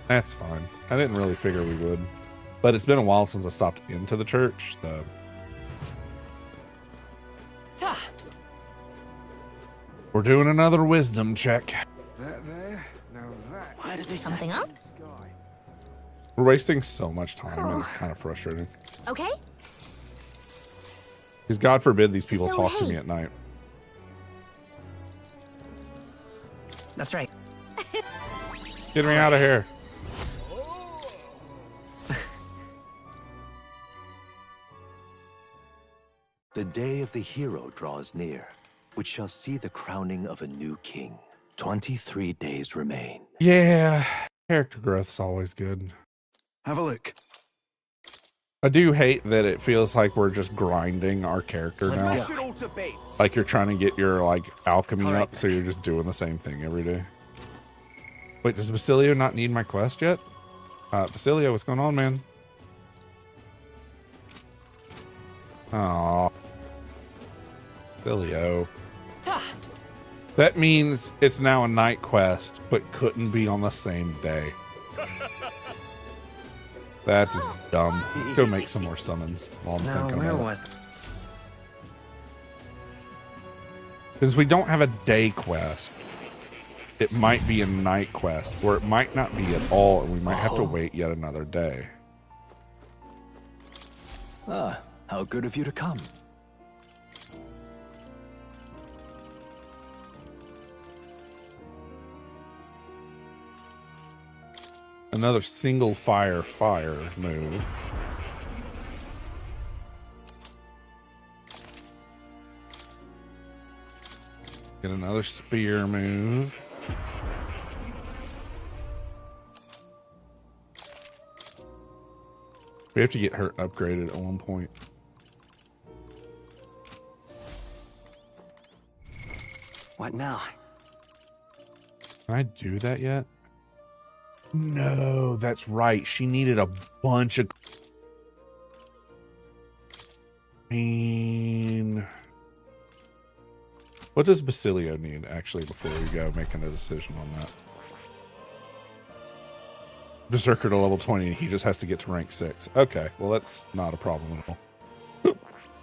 That's fine. I didn't really figure we would. But it's been a while since I stopped into the church, so. We're doing another wisdom check. There. Now that. Why did they Something up? We're wasting so much time and it's kind of frustrating. Okay. Because God forbid these people So, talk to hey. me at night. That's right. Get me out of here. The day of the hero draws near, which shall see the crowning of a new king. 23 days remain. Yeah, character growth's always good. Have a look. I do hate that it feels like we're just grinding our character now. Like you're trying to get your like alchemy up, so you're just doing the same thing every day. Wait, does Basilio not need my quest yet? Basilio, what's going on, man? Aw. Basilio. That means it's now a night quest, but couldn't be on the same day. That's dumb. Go make some more summons while I'm thinking about it. Since we don't have a day quest, it might be a night quest, or it might not be at all, and we might have to wait yet another day. Ah, how good of you to come. Another single fire move. Get another spear move. We have to get her upgraded at one point. What now? Can I do that yet? No, that's right. She needed a bunch of... What does Basilio need, actually, before we go making a decision on that? Berserker to level 20, he just has to get to rank 6. Okay, well, that's not a problem at all.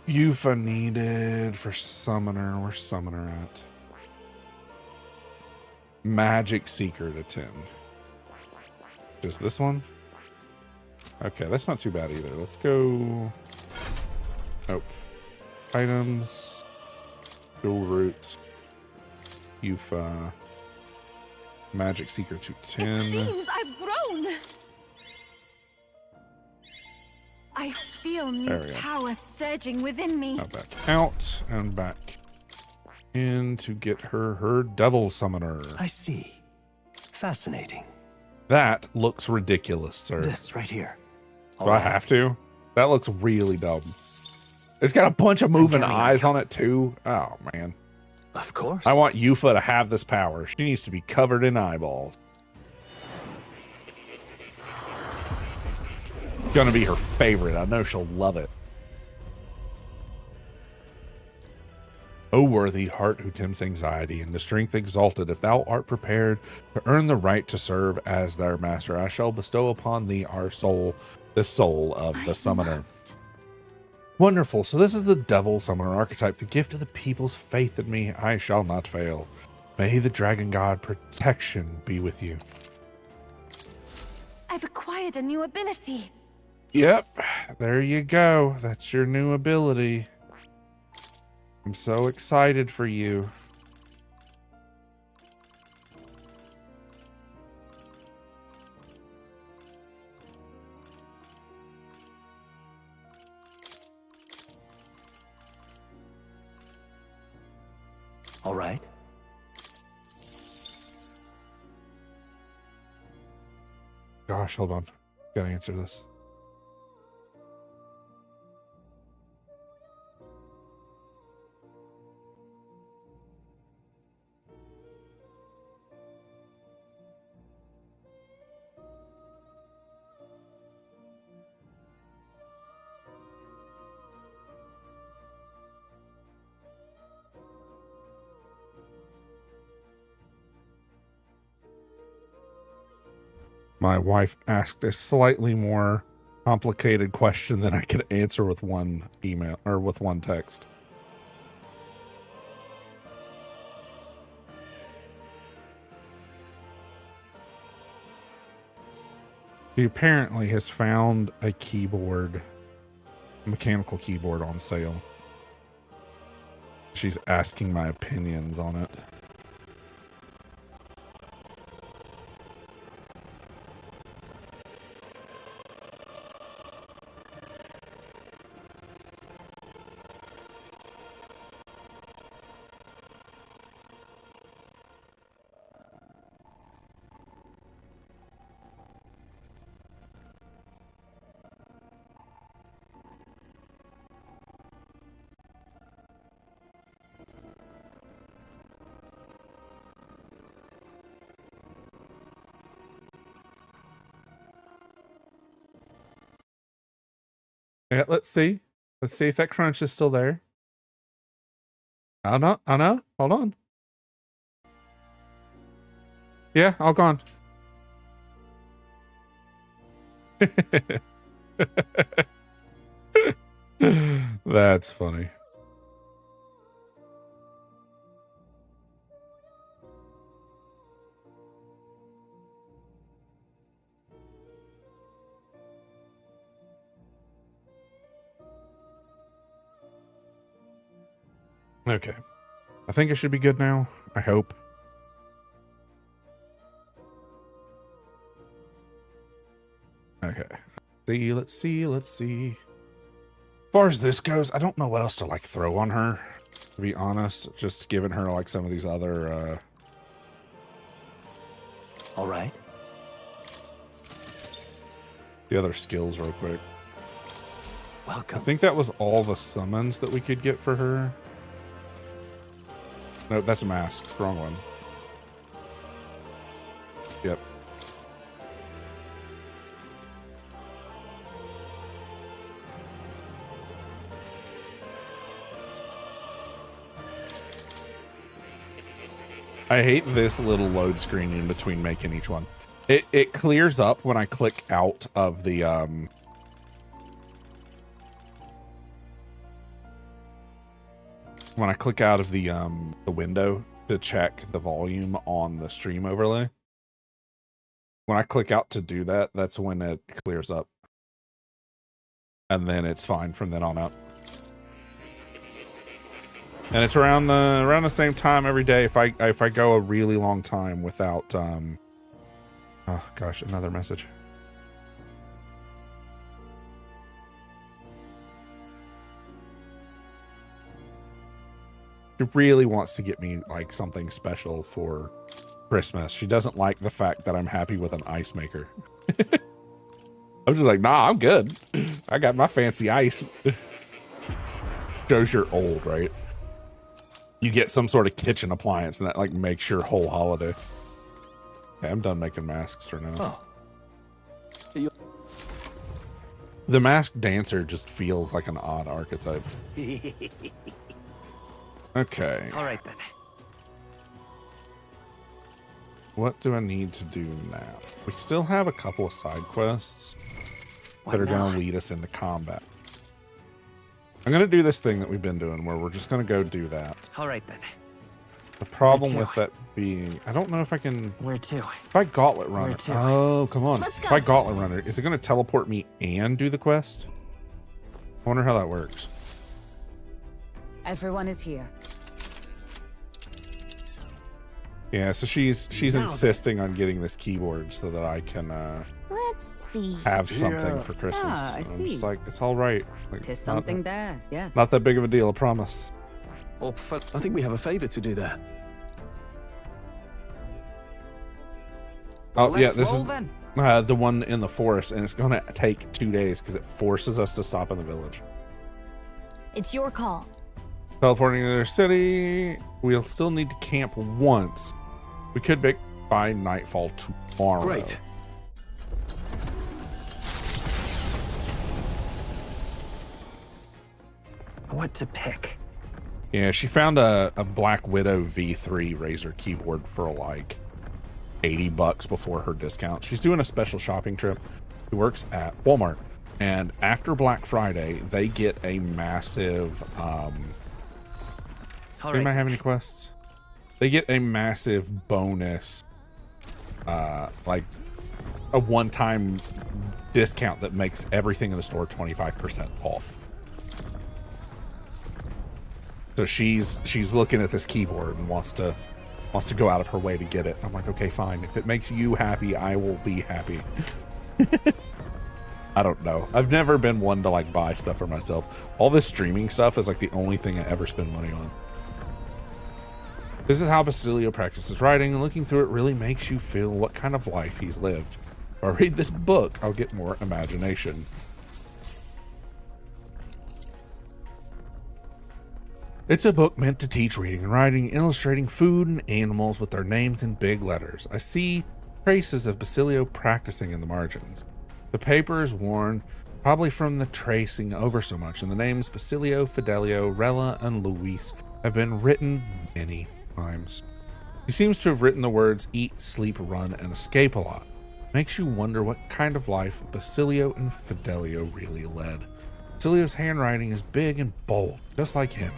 Yufa needed for Summoner. Where's Summoner at? Magic Seeker to 10. Just this one? Okay, that's not too bad either. Let's go... Oh. Items. Dual Roots. Yufa. Magic Seeker to 10. It seems I've grown. I feel new power surging within me. Now back out and back in to get her Devil Summoner. I see. Fascinating. That looks ridiculous, sir. This right here. Do I have to? That looks really dumb. It's got a bunch of moving eyes on it too. Oh man. Of course. I want Yufa to have this power. She needs to be covered in eyeballs. Gonna be her favorite. I know she'll love it. O worthy heart who tempts anxiety, and the strength exalted, if thou art prepared to earn the right to serve as their master, I shall bestow upon thee our soul, the soul of the summoner. Wonderful. So this is the devil summoner archetype, the gift of the people's faith in me. I shall not fail. May the dragon god protection be with you. I've acquired a new ability. Yep, there you go. That's your new ability. I'm so excited for you. All right. Gosh, hold on. Gotta answer this. My wife asked a slightly more complicated question than I could answer with one email or with one text. She apparently has found a keyboard, a mechanical keyboard on sale. She's asking my opinions on it. Yeah, let's see. Let's see if that crunch is still there. Oh no, oh no, hold on. Yeah, all gone. That's funny. Okay. I think it should be good now. I hope. Okay. Let's see. As far as this goes, I don't know what else to like throw on her, to be honest. Just giving her like some of these other All right. The other skills real quick. Welcome. I think that was all the summons that we could get for her. No, that's a mask. Wrong one. Yep. I hate this little load screen in between making each one. It clears up when I click out of the window to check the volume on the stream overlay. When I click out to do that, that's when it clears up. And then it's fine from then on out. And it's around the same time every day if I go a really long time without oh gosh, another message. She really wants to get me like something special for Christmas. She doesn't like the fact that I'm happy with an ice maker. I'm just like, nah, I'm good. I got my fancy ice. Shows you're old, right? you get some sort of kitchen appliance, and that like makes your whole holiday. Okay, I'm done making masks for now. Oh. The masked dancer just feels like an odd archetype. Okay. All right then. What do I need to do now? We still have a couple of side quests that are going to lead us into combat. I'm going to do this thing that we've been doing where we're just going to go do that. All right then. The problem with that being, I don't know if I can. Where to? If I gauntlet run it. Oh, come on. If I gauntlet run it, is it going to teleport me and do the quest? I wonder how that works. Everyone is here. Yeah, so she's insisting on getting this keyboard so that I can Let's see. have something for Christmas. Ah, I I'm see. just like, it's all right. Like, Tis something there, yes. Not that big of a deal, I promise. I think we have a favor to do there. Oh, yeah, this is the one in the forest, and it's going to take 2 days because it forces us to stop in the village. It's your call. Teleporting to their city. We'll still need to camp once. We could make by nightfall tomorrow. Great. What to pick? Yeah, she found a Black Widow V3 Razer keyboard for like $80 before her discount. She's doing a special shopping trip. She works at Walmart, and after Black Friday, they get a massive. Anybody have any quests? They get a massive bonus, like a one-time discount that makes everything in the store 25% off. So she's looking at this keyboard and wants to go out of her way to get it. I'm like, okay, fine. If it makes you happy, I will be happy. I don't know. I've never been one to like buy stuff for myself. All this streaming stuff is like the only thing I ever spend money on. This is how Basilio practices writing, and looking through it really makes you feel what kind of life he's lived. If I read this book, I'll get more imagination. It's a book meant to teach reading and writing, illustrating food and animals with their names in big letters. I see traces of Basilio practicing in the margins. The paper is worn, probably from the tracing over so much, and the names Basilio, Fidelio, Rella, and Luis have been written many times. He seems to have written the words eat, sleep, run, and escape a lot. Makes you wonder what kind of life Basilio and Fidelio really led. Basilio's handwriting is big and bold, just like him.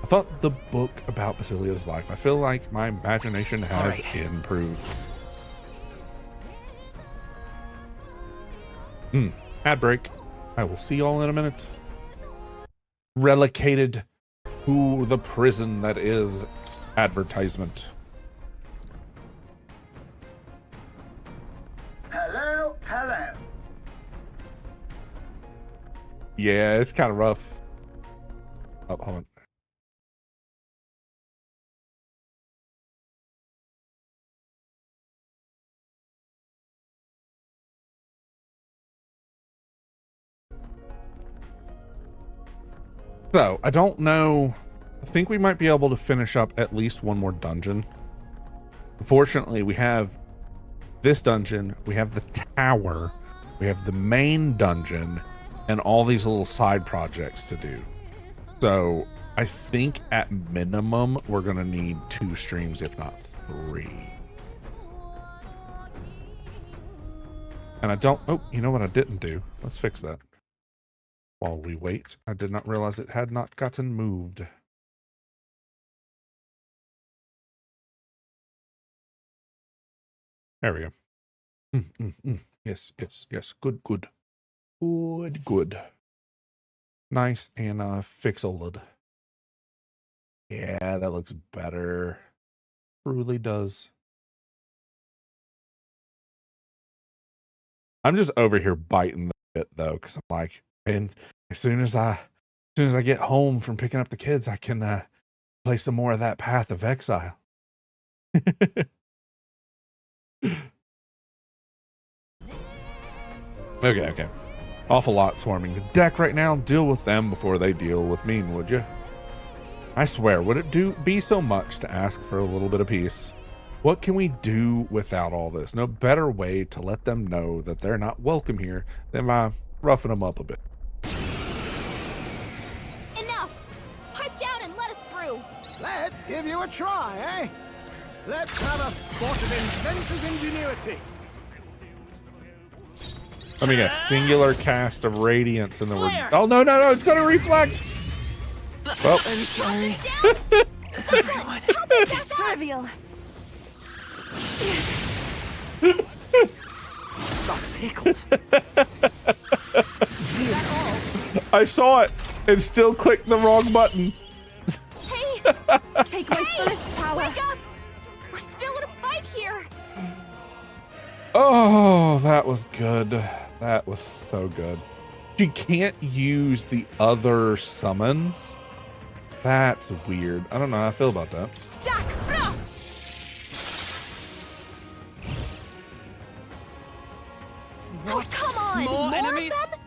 I thought the book about Basilio's life. I feel like my imagination has improved. Ad break. I will see y'all in a minute. Relocated to the prison that is advertisement. Hello, hello. Yeah, it's kind of rough. Oh, hold on. So, I don't know. I think we might be able to finish up at least one more dungeon. Unfortunately, we have this dungeon, we have the tower, we have the main dungeon, and all these little side projects to do. So, I think at minimum, we're going to need 2 streams, if not 3. And I don't... Oh, you know what I didn't do? Let's fix that. While we wait, I did not realize it had not gotten moved. There we go. Yes, yes, yes. Good, good. Good, good. Nice and fixoled. Yeah, that looks better. Truly does. I'm just over here biting the bit though, because I'm like, and as soon as I get home from picking up the kids, I can play some more of that Path of Exile. Okay. Awful lot swarming the deck right now. Deal with them before they deal with me, would you? I swear, would it be so much to ask for a little bit of peace? What can we do without all this? No better way to let them know that they're not welcome here than by roughing them up a bit. Enough! Pipe down and let us through! Let's give you a try, eh? Let's have a spot of inventor's ingenuity. Let me guess, singular cast of radiance in the word. Oh, no, it's going to reflect. Well. I'm sorry. Everyone, help me back up! Trivial. Got tickled. I saw it and still clicked the wrong button. Hey! Take my fullest power. Wake up! We're still in a fight here! Oh, that was good. That was so good. She can't use the other summons. That's weird. I don't know how I feel about that. Jack Frost! Oh, come on! More enemies? Of them?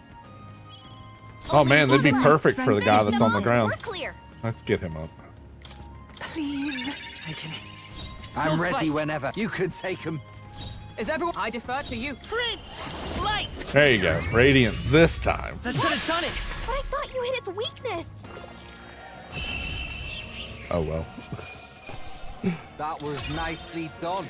Oh man, that'd be Only perfect for the guy finish that's on the them. ground. We're clear. Let's get him up. Please. I'm ready whenever. You can take him. Is everyone? I defer to you. Prince! Light! There you go. Radiance this time. That should have done it! But I thought you hit its weakness. Oh well. That was nicely done.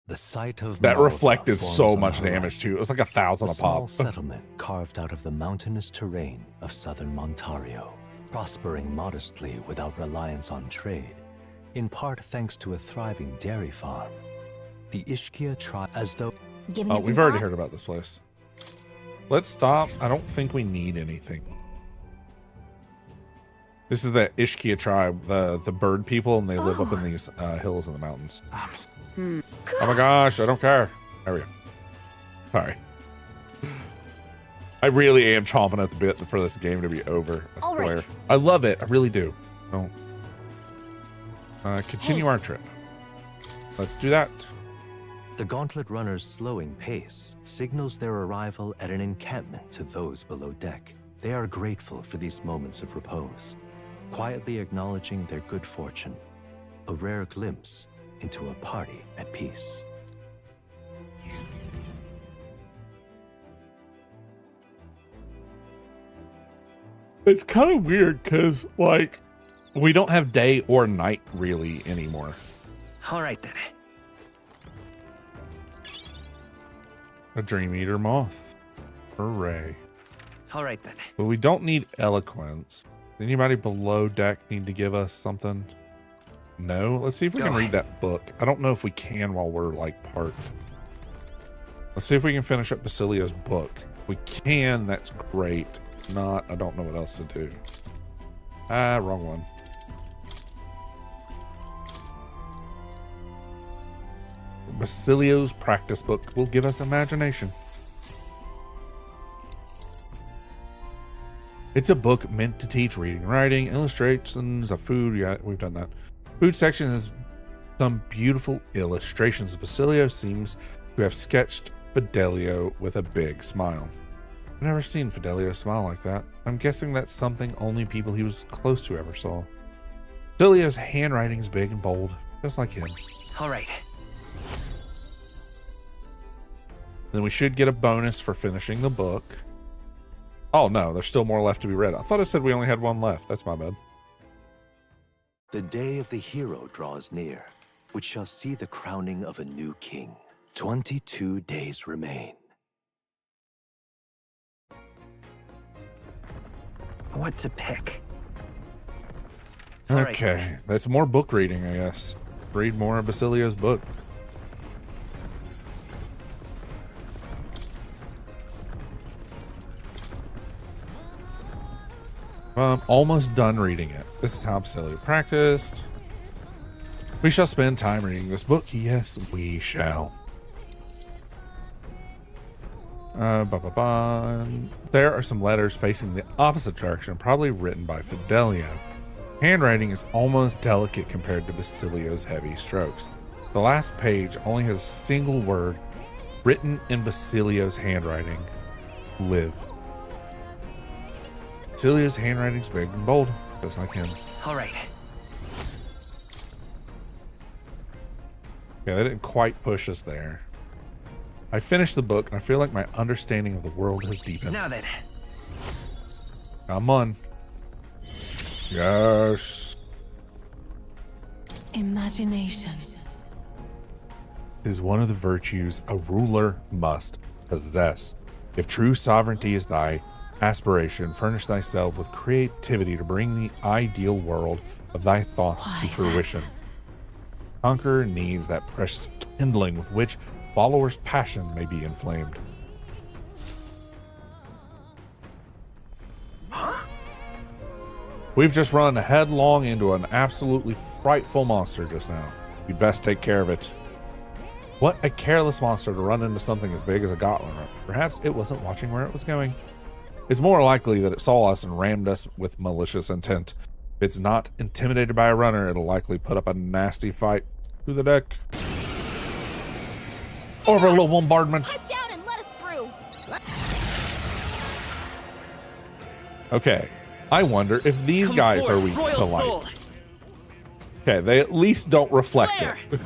The sight of That Malva reflected forms so on much the damage too. It was like 1,000 a a small pop. settlement carved out of the mountainous terrain of southern Montario, prospering modestly without reliance on trade, in part thanks to a thriving dairy farm. The Ishkia tribe, as though... Oh, we've already heard about this place. Let's stop. I don't think we need anything. This is the Ishkia tribe, the bird people, and they live up in these hills in the mountains. Oh my gosh, I don't care. There we go. Sorry. I really am chomping at the bit for this game to be over. I All right. swear. I love it. I really do. Don't. Continue our trip. Let's do that. The gauntlet runner's slowing pace signals their arrival at an encampment to those below deck. They are grateful for these moments of repose, quietly acknowledging their good fortune, a rare glimpse into a party at peace. It's kind of weird because, like, we don't have day or night really anymore. All right then. A Dream Eater moth. Hooray. All right then. But we don't need eloquence. Anybody below deck need to give us something? No? Let's see if we can read that book. I don't know if we can while we're, like, parked. Let's see if we can finish up Basilio's book. If we can, that's great. If not, I don't know what else to do. Ah, wrong one. Basilio's practice book will give us imagination. It's a book meant to teach reading and writing, illustrations of food. Yeah, we've done that. Food section has some beautiful illustrations. Basilio seems to have sketched Fidelio with a big smile. I've never seen Fidelio smile like that. I'm guessing that's something only people he was close to ever saw. Fidelio's handwriting is big and bold, just like him. All right. Then we should get a bonus for finishing the book. Oh no, there's still more left to be read. I thought it said we only had one left. That's my bad. The day of the hero draws near, which shall see the crowning of a new king. 22 days remain. What to pick? Okay, that's more book reading, I guess. Read more of Basilio's book. I'm almost done reading it. This is how Basilio practiced. We shall spend time reading this book. Yes, we shall. There are some letters facing the opposite direction, probably written by Fidelio. Handwriting is almost delicate compared to Basilio's heavy strokes. The last page only has a single word written in Basilio's handwriting: live. Basilio's handwriting is big and bold. Best I can. All right. Yeah, they didn't quite push us there. I finished the book, and I feel like my understanding of the world has deepened. Now then. Come on. Yes. Imagination Is one of the virtues a ruler must possess. If true sovereignty is thy aspiration, furnish thyself with creativity to bring the ideal world of thy thoughts to fruition. Conqueror needs that precious kindling with which followers' passion may be inflamed. We've just run headlong into an absolutely frightful monster just now. You'd best take care of it. What a careless monster to run into something as big as a gauntlet. Perhaps it wasn't watching where it was going. It's more likely that it saw us and rammed us with malicious intent. If it's not intimidated by a runner, it'll likely put up a nasty fight through the deck. Orbital bombardment. Pipe down and let us through. Okay, I wonder if these guys are weak to light. Okay, they at least don't reflect it.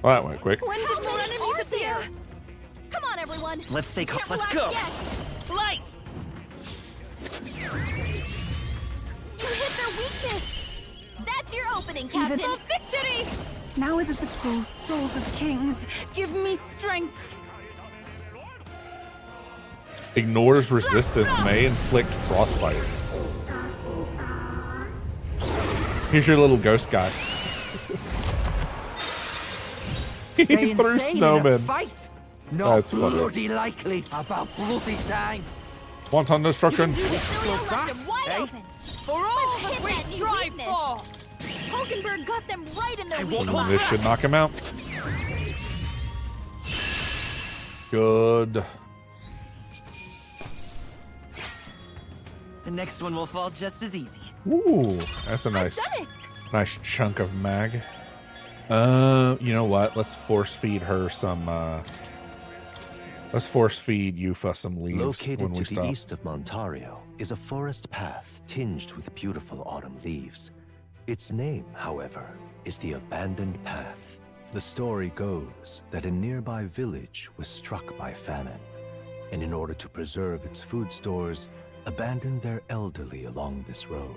Well, that went quick. When did more enemies appear? Come on, everyone. Let's stay calm. Let's Relax go. yet. Light. You hit their weakness. That's your opening, Captain. Even Victory. now is it the full souls of kings. Give me strength. Ignores resistance may inflict frostbite. Here's your little ghost guy. He Stay threw insane in a snowmen. fight? Not That's funny. bloody likely about bloody sang. Wanton destruction. Wide open. For all that we strive for. Hulkenberg got them right in their weak spot. This should knock him out. Good. The next one will fall just as easy. Ooh, that's a nice chunk of mag. You know what? Let's force feed her some. Let's force feed Yufa some leaves Located when we to stop. the east of Montario is a forest path tinged with beautiful autumn leaves. Its name, however, is the Abandoned Path. The story goes that a nearby village was struck by famine, and in order to preserve its food stores, abandoned their elderly along this road.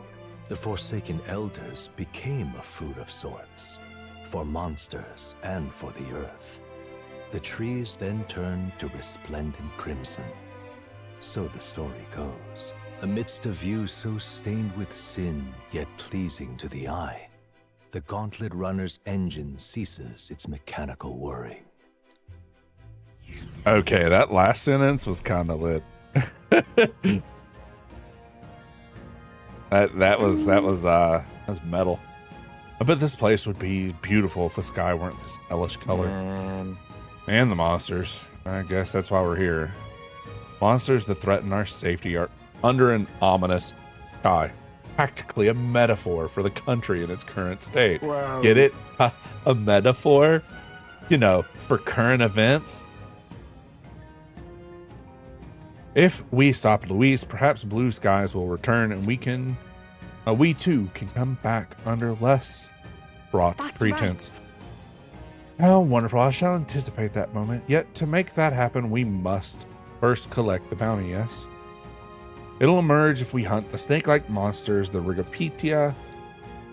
The forsaken elders became a food of sorts, for monsters and for the earth. The trees then turned to resplendent crimson. So the story goes. Amidst a view so stained with sin, yet pleasing to the eye, the gauntlet runner's engine ceases its mechanical whirring. Okay, that last sentence was kind of lit. that was metal. I bet this place would be beautiful if the sky weren't this hellish color. And the monsters. I guess that's why we're here. Monsters that threaten our safety are under an ominous sky. Practically a metaphor for the country in its current state. Well, get it? A metaphor? You know, for current events? If we stop Luis, perhaps blue skies will return and we too can come back under less fraught pretense. How wonderful. I shall anticipate that moment. Yet to make that happen, we must first collect the bounty, yes? It'll emerge if we hunt the snake-like monsters, the Rigopitia.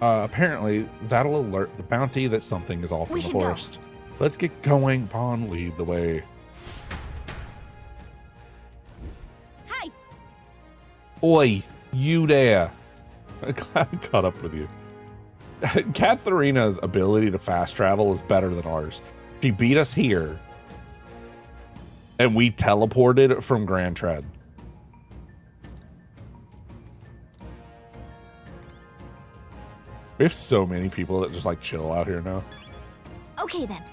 Apparently, that'll alert the bounty that something is off in the forest. Let's get going. Pawn, lead the way. Hey! Oi, you there. I'm glad I caught up with you. Katharina's ability to fast travel is better than ours. She beat us here, and we teleported from Grand Tread. We have so many people that just like chill out here now. Okay then.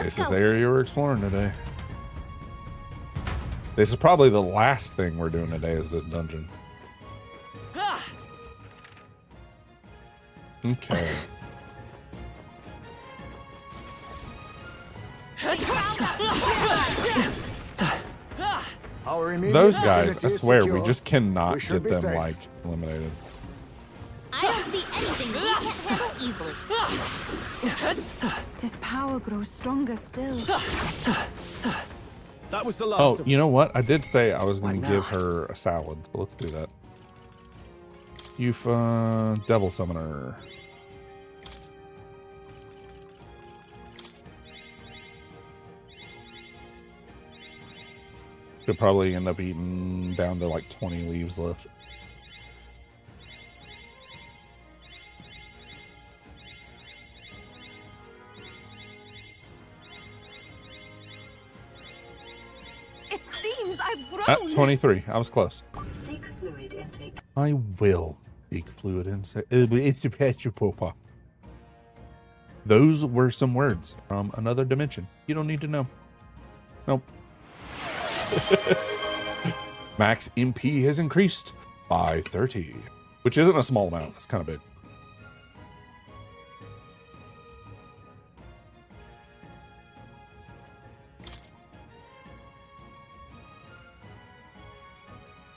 This is the area we're exploring today. This is probably the last thing we're doing today is this dungeon. Okay. Our immediate Those guys, vicinity I is swear, secure. we just cannot We should get be them, safe. like, eliminated. I don't see anything we can't handle easily. This power grows stronger still. That was the last Oh, of you know what? I did say I was going Why to give not? her a salad. So let's do that. Yufa, Devil Summoner. Could probably end up eating down to like 20 leaves left. It seems I've grown. At 23. I was close. Seek fluid intake. I will seek fluid inside. It's a patch popa. Those were some words from another dimension. You don't need to know. Nope. Max MP has increased by 30, which isn't a small amount. That's kind of big.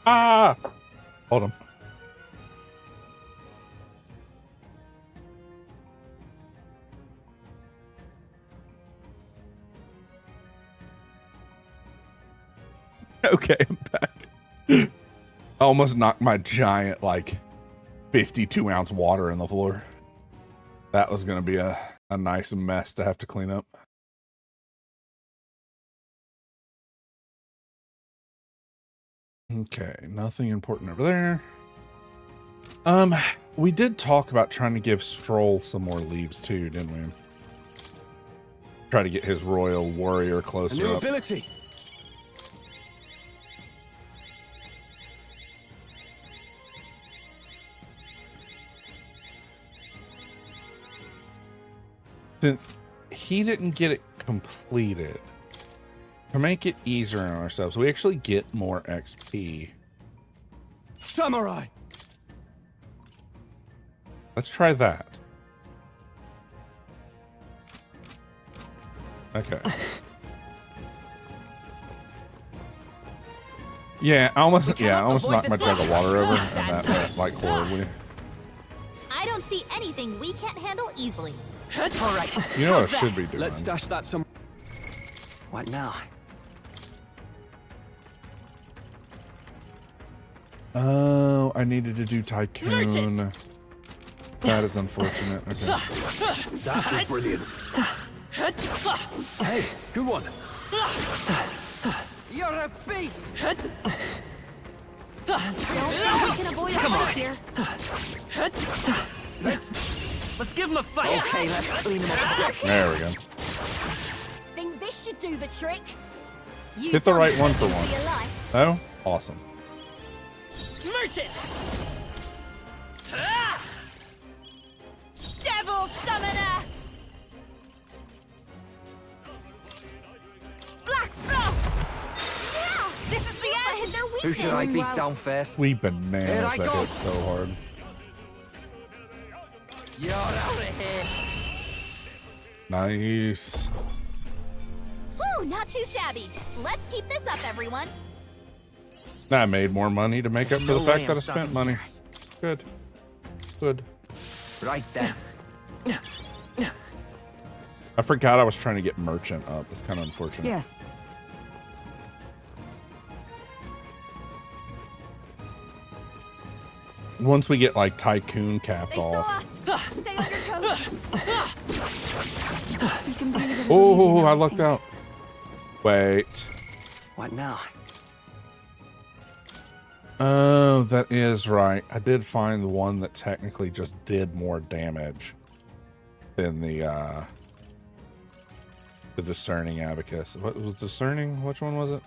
Ah! Hold on. Okay, I'm back. I almost knocked my giant, like, 52-ounce water in the floor. That was going to be a nice mess to have to clean up. Okay, nothing important over there. We did talk about trying to give Stroll some more leaves too, didn't we? Try to get his royal warrior a closer new up. ability. Since he didn't get it completed, to make it easier on ourselves, we actually get more XP. Samurai. Let's try that. Okay. Yeah, I almost knocked my jug of water over, and that went like horribly. I don't see anything we can't handle easily. All right. You know what I should be doing? Let's stash that some. What now? Oh, I needed to do Tycoon. That is unfortunate. Okay. That was brilliant. Hey, good one. You're a beast. Don't think we can avoid a fight here. Let's give him a fight. Okay, let's clean him up. There we go. Think this should do the trick? You Hit the don't right one for deserve to be once. alive. Oh, awesome. Merchant. Devil Summoner! Black Frost! Yeah! This is the end! Their Who should I beat down first? We Here bananas I that go. hit so hard. You're out of here. Nice. Whew, not too shabby. Let's keep this up, everyone. I made more money to make up for the No fact way that I'm I spent stopping money. Good. Good. Right then. I forgot I was trying to get Merchant up. It's kind of unfortunate. Yes. Once we get like Tycoon capped They saw off. us! Stay on your toes! You can breathe a little Oh, easier now, I I lucked think. out. Wait. What now? Oh, that is right. I did find the one that technically just did more damage than the discerning abacus. What was discerning? Which one was it?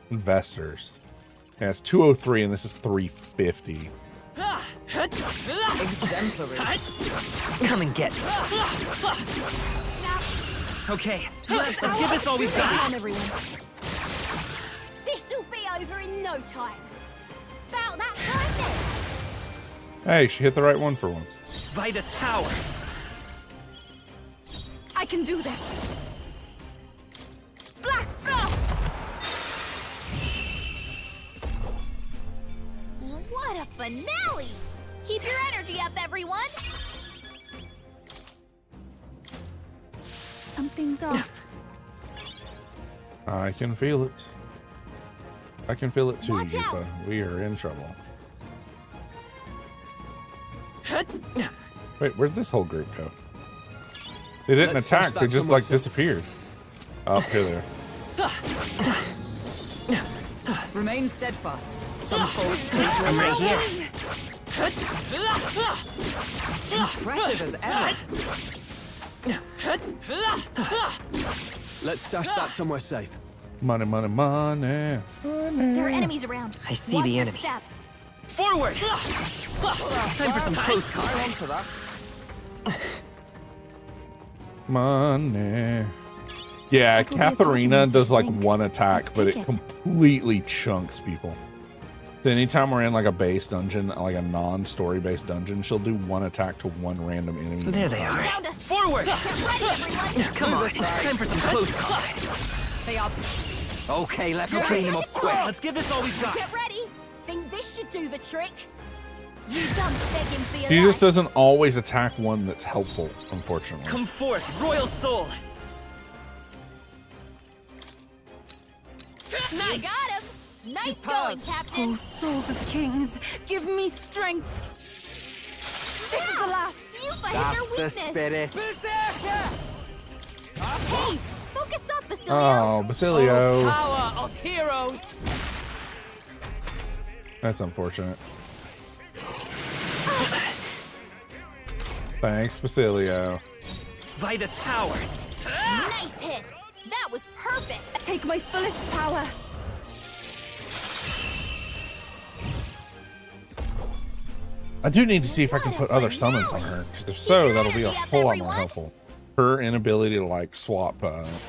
Investors. Yeah, it's 203 and this is 350. Exemplary. Come and get me. Okay, let's give this all we've Come got. on, everyone. This'll be over in no time. About that time then. Hey, she hit the right one for once. By this power. I can do this. Black Frost! What a finale! Keep your energy up, everyone! Something's off. I can feel it. I can feel it too, Watch out. Yufa. We are in trouble. Wait, where'd this whole group go? They didn't Let's attack, stash they that just somewhere like disappeared. Oh, here they are. Remain steadfast. Some force I'm right here. impressive as ever. Let's stash that somewhere safe. Money, money, money. There are enemies around. I see Watch the your enemy. step. Forward! Time for some close combat. Money. Yeah, Katharina does like one attack, but it completely chunks people. So anytime we're in like a base dungeon, like a non-story based dungeon, she'll do one attack to one random enemy. There they are. Around us. Forward! Get ready, everyone. Come on, time for some close combat. They are. Okay, let's clean him up quick. Let's give this all we've got. Get ready. Think this should do the trick? You done begging for your She life. just doesn't always attack one that's helpful, unfortunately. Come forth, royal soul. I got him. Nice Superb. going, Captain. Oh, souls of kings, give me strength. This is the last. Yufa hit That's your the weakness. spirit. Hey, focus up, Basilio. Oh, Basilio. Power of heroes. That's unfortunate. Thanks, Basilio. By this power. Nice hit. That was perfect. Take my fullest power. I do need to see if I can put other summons on her, because if so, that'll be a whole lot more helpful. Her inability to like swap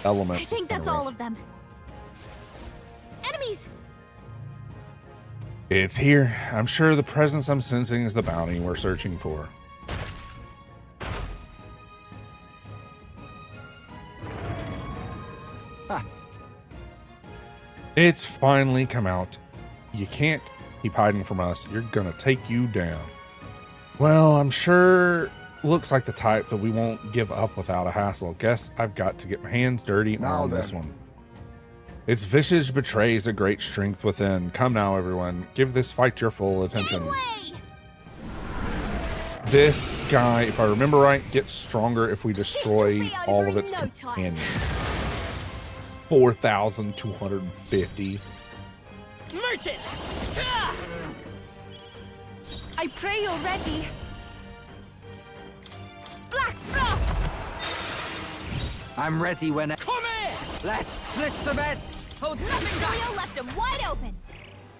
elements. I is think kinda that's all rough. of them. Enemies. It's here. I'm sure the presence I'm sensing is the bounty we're searching for. It's finally come out. You can't keep hiding from us. You're gonna take you down. Well, I'm sure looks like the type that we won't give up without a hassle. Guess I've got to get my hands dirty Now on then. this one. Its visage betrays a great strength within. Come now, everyone. Give this fight your full attention. This guy, if I remember right, gets stronger if we destroy all of its companions. 4,250. Merchant. I pray you're ready. Black Frost. I'm ready when. Come here. Let's split some bets. Hold nothing back. Basilio left him wide open.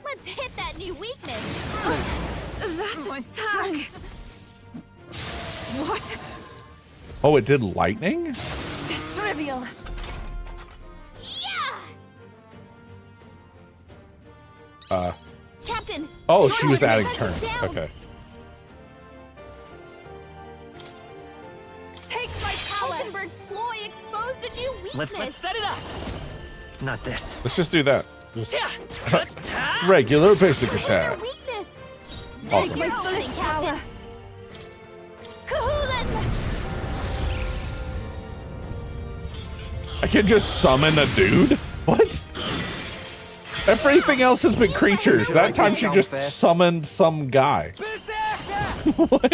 Let's hit that new weakness. That attack. What? Oh, it did lightning? Trivial. Captain. Oh, Jordan, she was we're gonna adding hunt turns. you down. Okay. Take my power. Hulkenberg's ploy exposed a new weakness. Let's set it up. Not this. Let's just do that. Just regular basic attack. Their weakness. Awesome. Your opening, Captain. Kahulin. I can just summon a dude? What? Everything else has been creatures. Should I That time get she going just fast? summoned some guy. What?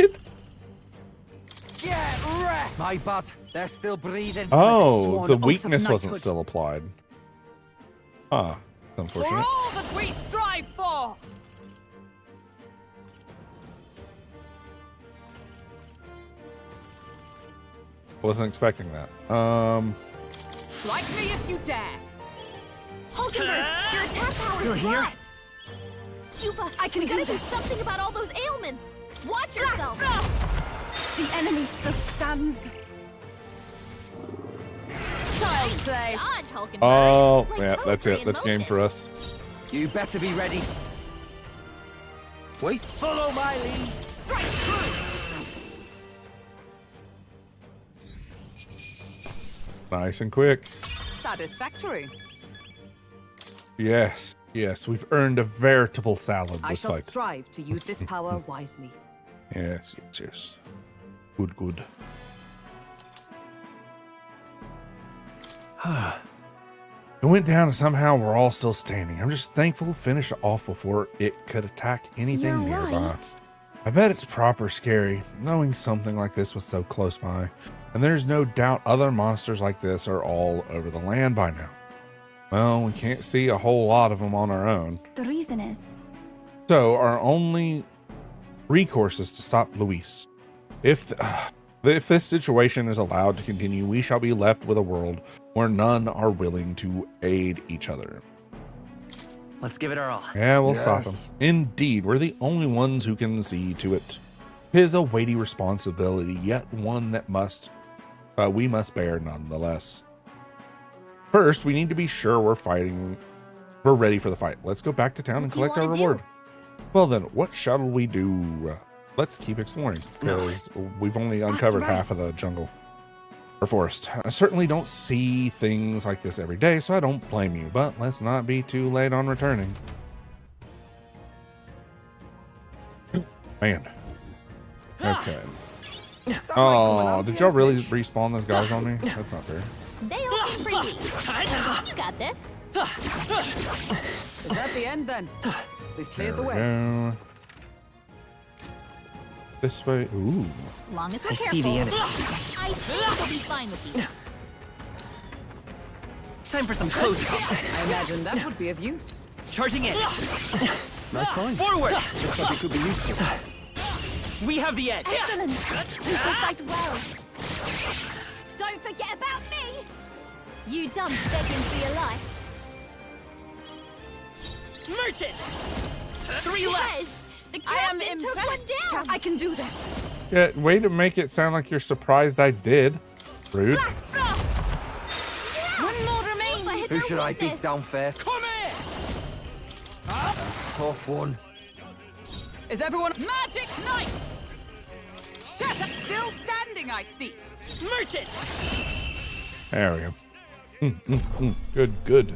Get wrecked. My butt. They're still breathing. Oh, sworn the oath of weakness wasn't knighthood. still applied. Huh. For Unfortunate. all that we strive for. Wasn't expecting that. Strike me if you dare. Hulkenberg, your attack power Still is here? flat. Yufa, I can we do gotta this. something about all those ailments. Watch yourself. The enemy still stands. Child's play. God, Hulkenberg. Oh, Like yeah, that's poetry it. in That's game motion. for us. You better be ready. Wait. Follow my lead. Strike true. Nice and quick. Satisfactory. Yes. Yes, we've earned a veritable salad I this shall fight. strive to use this power wisely. Yes, yes, yes. Good, good. It went down and somehow we're all still standing. I'm just thankful to finish off before it could attack anything You're nearby. right. I bet it's proper scary, knowing something like this was so close by. And there's no doubt other monsters like this are all over the land by now. Well, we can't see a whole lot of them on our own. The reason is, So our only recourse is to stop Luis. If this situation is allowed to continue, we shall be left with a world where none are willing to aid each other. Let's give it our all. Yeah, we'll stop them. Indeed, we're the only ones who can see to it. It is a weighty responsibility, yet one that we must bear nonetheless. First, we need to be sure we're ready for the fight. Let's go back to town and collect our reward. Well then, what shall we do? Let's keep exploring, because we've only uncovered half of the jungle or forest. I certainly don't see things like this every day, so I don't blame you, but let's not be too late on returning. Man. Okay. Oh, did y'all really respawn those guys on me? That's not fair. They all seem pretty weak. You got this. Is that the end then? We've cleared the way. Go. This way. Ooh. Long as we're I careful. see the enemy. I think we'll be fine with these. Time for some close I imagine that would be of use. Charging in. Nice find. Forward. Looks like it could be useful. We have the edge. Excellent. We shall fight well. Don't forget about me. You done begging for your life. Merchant. 3 left. Yes, the I am captain took one impressed. down. I can do this. Yeah, way to make it sound like you're surprised I did. Rude. One more remains. Who should I beat down first? Come here. Tough one. Is everyone Magic Knight? Shatter still standing, I see. Merchant. There we go. Good, good.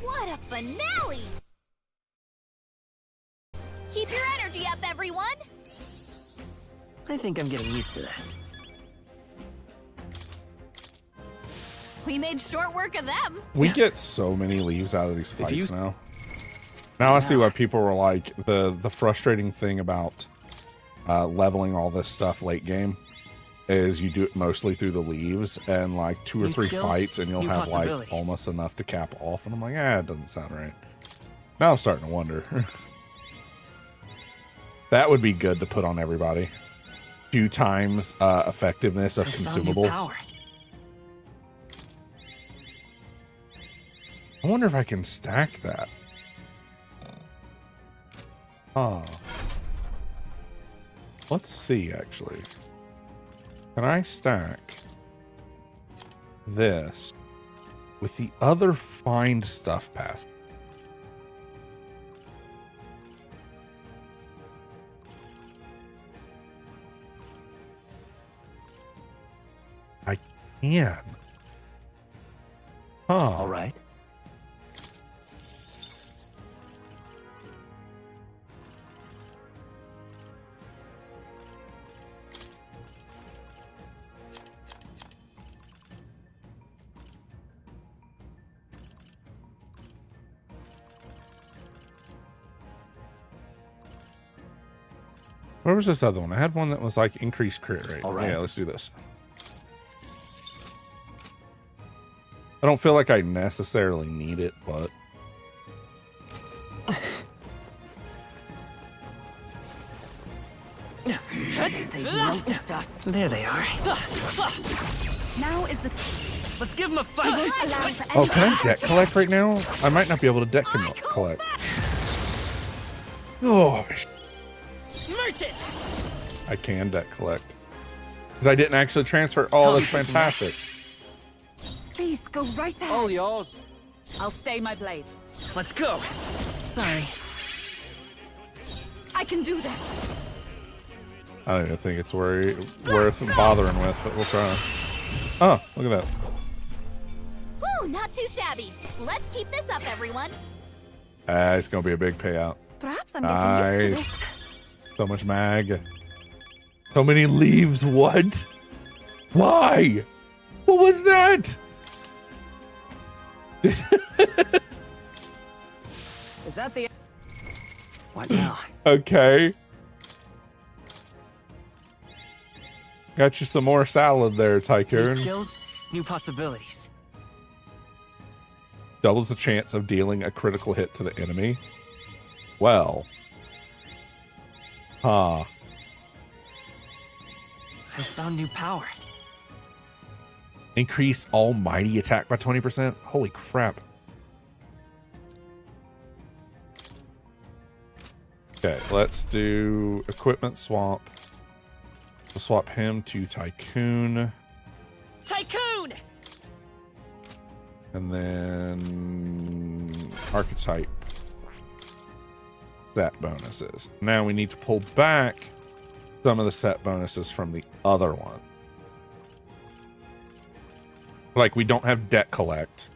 What a finale! Keep your energy up, everyone! I think I'm getting used to this. We made short work of them. We get so many leaves out of these fights now. Now I see why people were like, the frustrating thing about leveling all this stuff late game is you do it mostly through the leaves, and like 2 or New 3 skills, fights and you'll new have like possibilities. almost enough to cap off, and I'm like, it doesn't sound right. Now I'm starting to wonder. That would be good to put on everybody. 2 times effectiveness of consumables. I wonder if I can stack that. Huh. Let's see, actually. Can I stack this with the other find stuff pass? I can. Huh. All right. Where was this other one? I had one that was like increased crit rate. All right. Yeah, let's do this. I don't feel like I necessarily need it, but They've noticed us. There they are. Now is the Let's give them a I fight. won't allow for oh, any can I debt collect right now? I might not be able to debt collect. Oh, Merchant. I can debt collect because I didn't actually transfer. Oh, that's fantastic. Please go right ahead. All yours. I'll stay my blade. Let's go. Sorry. I can do this. I don't even think it's worth bothering with, but we'll try. Oh, look at that. Woo, not too shabby. Let's keep this up, everyone. It's gonna be a big payout. Perhaps I'm getting used to this. So much mag. So many leaves. What? Why? What was that? Is that the... What now? Okay. Got you some more salad there, New Tycoon. skills, new possibilities. Doubles the chance of dealing a critical hit to the enemy. Well. Huh. I found new power. Increase almighty attack by 20%? Holy crap. Okay, let's do equipment swap. We'll swap him to Tycoon. Tycoon! And then archetype. Set bonuses. Now we need to pull back some of the set bonuses from the other one. Like we don't have debt collect.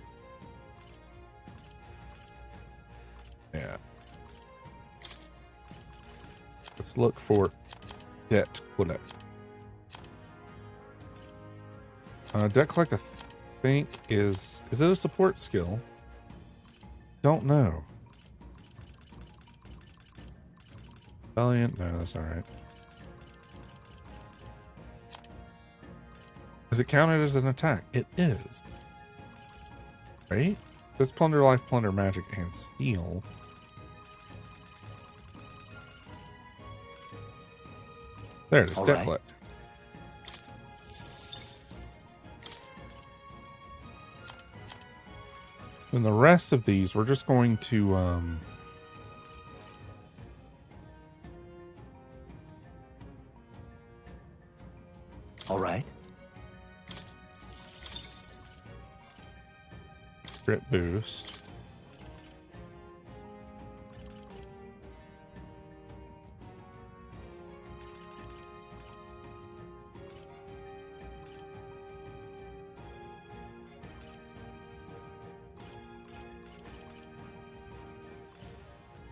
Yeah. Let's look for debt collect. Debt collect, I think is it a support skill? Don't know. Valiant, no, that's all right. Is it counted as an attack? It is. Right? It's plunder, life, plunder, magic, and steal. There it is, debt collect. And the rest of these, we're just going to all right. Crit boost.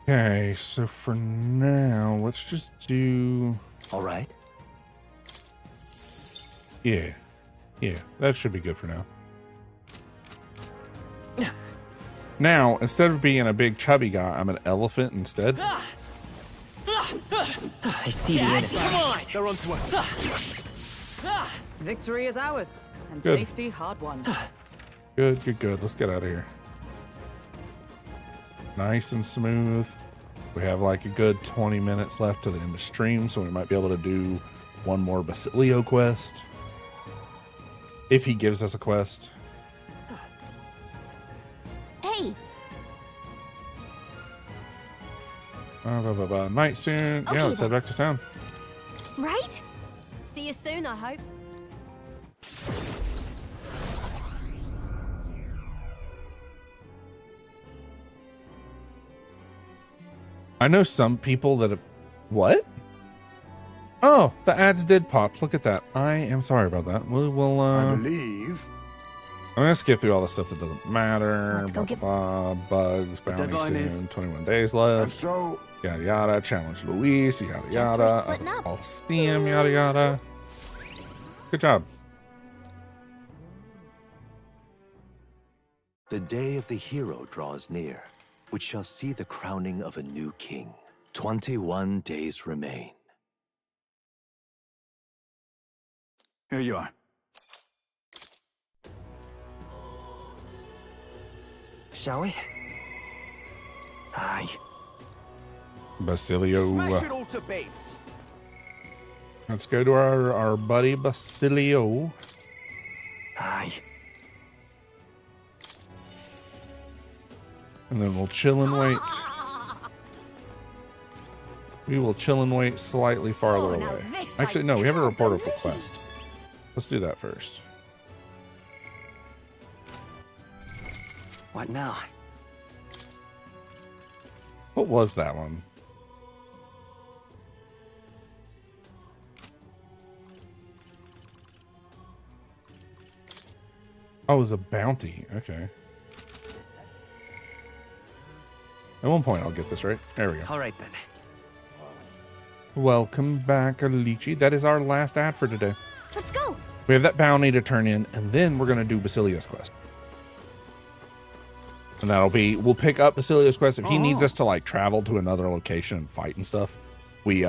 Okay, so for now, let's just do... All right. Yeah. Yeah, that should be good for now. Now, instead of being a big chubby guy, I'm an elephant instead. I see the enemy. Come on! They're on to us. Victory is ours, and Good. safety hard won. Good, good, good. Let's get out of here. Nice and smooth. We have like a good 20 minutes left to the end of the stream, so we might be able to do one more Basilio quest. If he gives us a quest. Hey, Night soon. Okay, Yeah, let's head then. back to town. Right? See you soon, I hope. I know some people that have... What? Oh, the ads did pop. Look at that. I am sorry about that. We'll I believe. I'm gonna skip through all the stuff that doesn't matter. Let's go get- Bugs, bounty deadline soon, is- 21 days And left. so, Yada yada. Challenge Luis. Yada we're yada. splitting up. Coliseum. Yada yada. Good job. The day of the hero draws near, which shall see the crowning of a new king. 21 days remain. Here you are. Shall we? Aye. Basilio. Smash it all to bits. Let's go to our buddy Basilio. Aye. And then we'll chill and wait. We will chill and wait slightly farther now away. this Actually, I no, we have a can't reportable believe. quest. Let's do that first. What now? What was that one? Oh, it was a bounty. Okay. At one point, I'll get this right. There we go. All right, then. Welcome back, Alici. That is our last ad for today. Let's go. We have that bounty to turn in, and then we're going to do Basilia's quest. And that'll be, we'll pick up Basilia's quest. If he needs us to like travel to another location and fight and stuff, we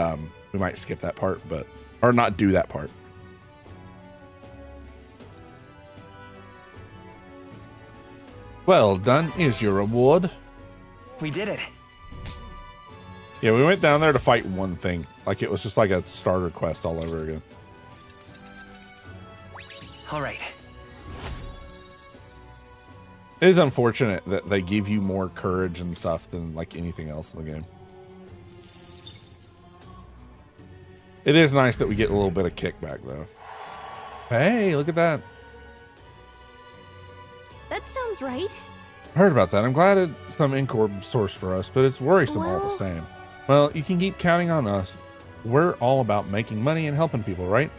might skip that part, or not do that part. Well done. Here's your reward. We did it. Yeah, we went down there to fight one thing. Like it was just like a starter quest all over again. All right. It is unfortunate that they give you more courage and stuff than like anything else in the game. It is nice that we get a little bit of kickback though. Hey, look at that. That sounds right. I heard about that. I'm glad it's some Incorp source for us, but it's worrisome all the same. Well, you can keep counting on us. We're all about making money and helping people, right?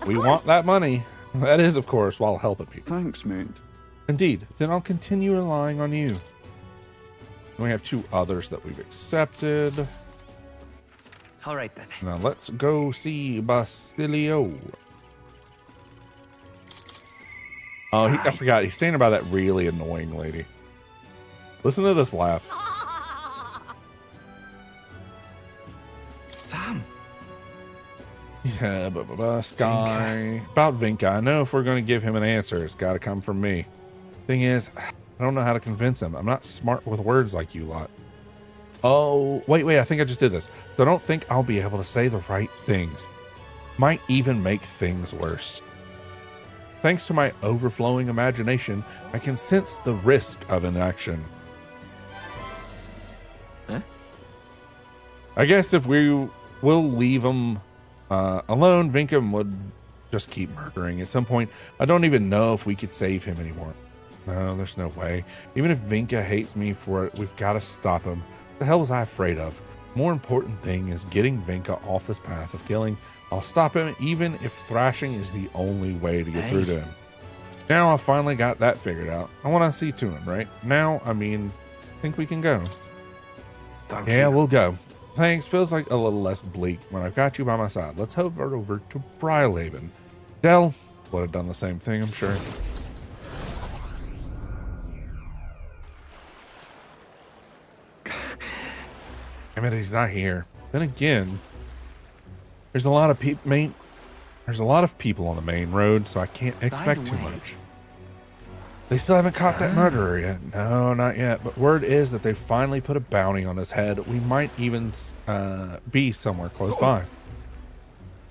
We want that money. That is, of course, while helping people. Thanks, mate. Indeed. Then I'll continue relying on you. And we have 2 others that we've accepted. All right, then. Now let's go see Basilio. Oh, I forgot. He's standing by that really annoying lady. Listen to this laugh. Sam. Yeah, Sky. About Vinka. I know if we're going to give him an answer, it's got to come from me. Thing is, I don't know how to convince him. I'm not smart with words like you lot. Oh, wait. I think I just did this. So I don't think I'll be able to say the right things. Might even make things worse. Thanks to my overflowing imagination, I can sense the risk of inaction. Huh? I guess if will leave him alone, Vinka would just keep murdering. At some point, I don't even know if we could save him anymore. No, there's no way. Even if Vinka hates me for it, we've got to stop him. What the hell was I afraid of? More important thing is getting Vinka off this path of killing. I'll stop him even if thrashing is the only way to get through to him. Now I finally got that figured out. I want to see to him, right? Now, I think we can go. Yeah, we'll go. Thanks. Feels like a little less bleak when I've got you by my side. Let's head over to Brylehaven. Dell would have done the same thing, I'm sure. I mean, he's not here. Then again, there's a lot of people on the main road, so I can't expect too much. They still haven't caught that murderer yet. No, not yet. But word is that they finally put a bounty on his head. We might even be somewhere close by.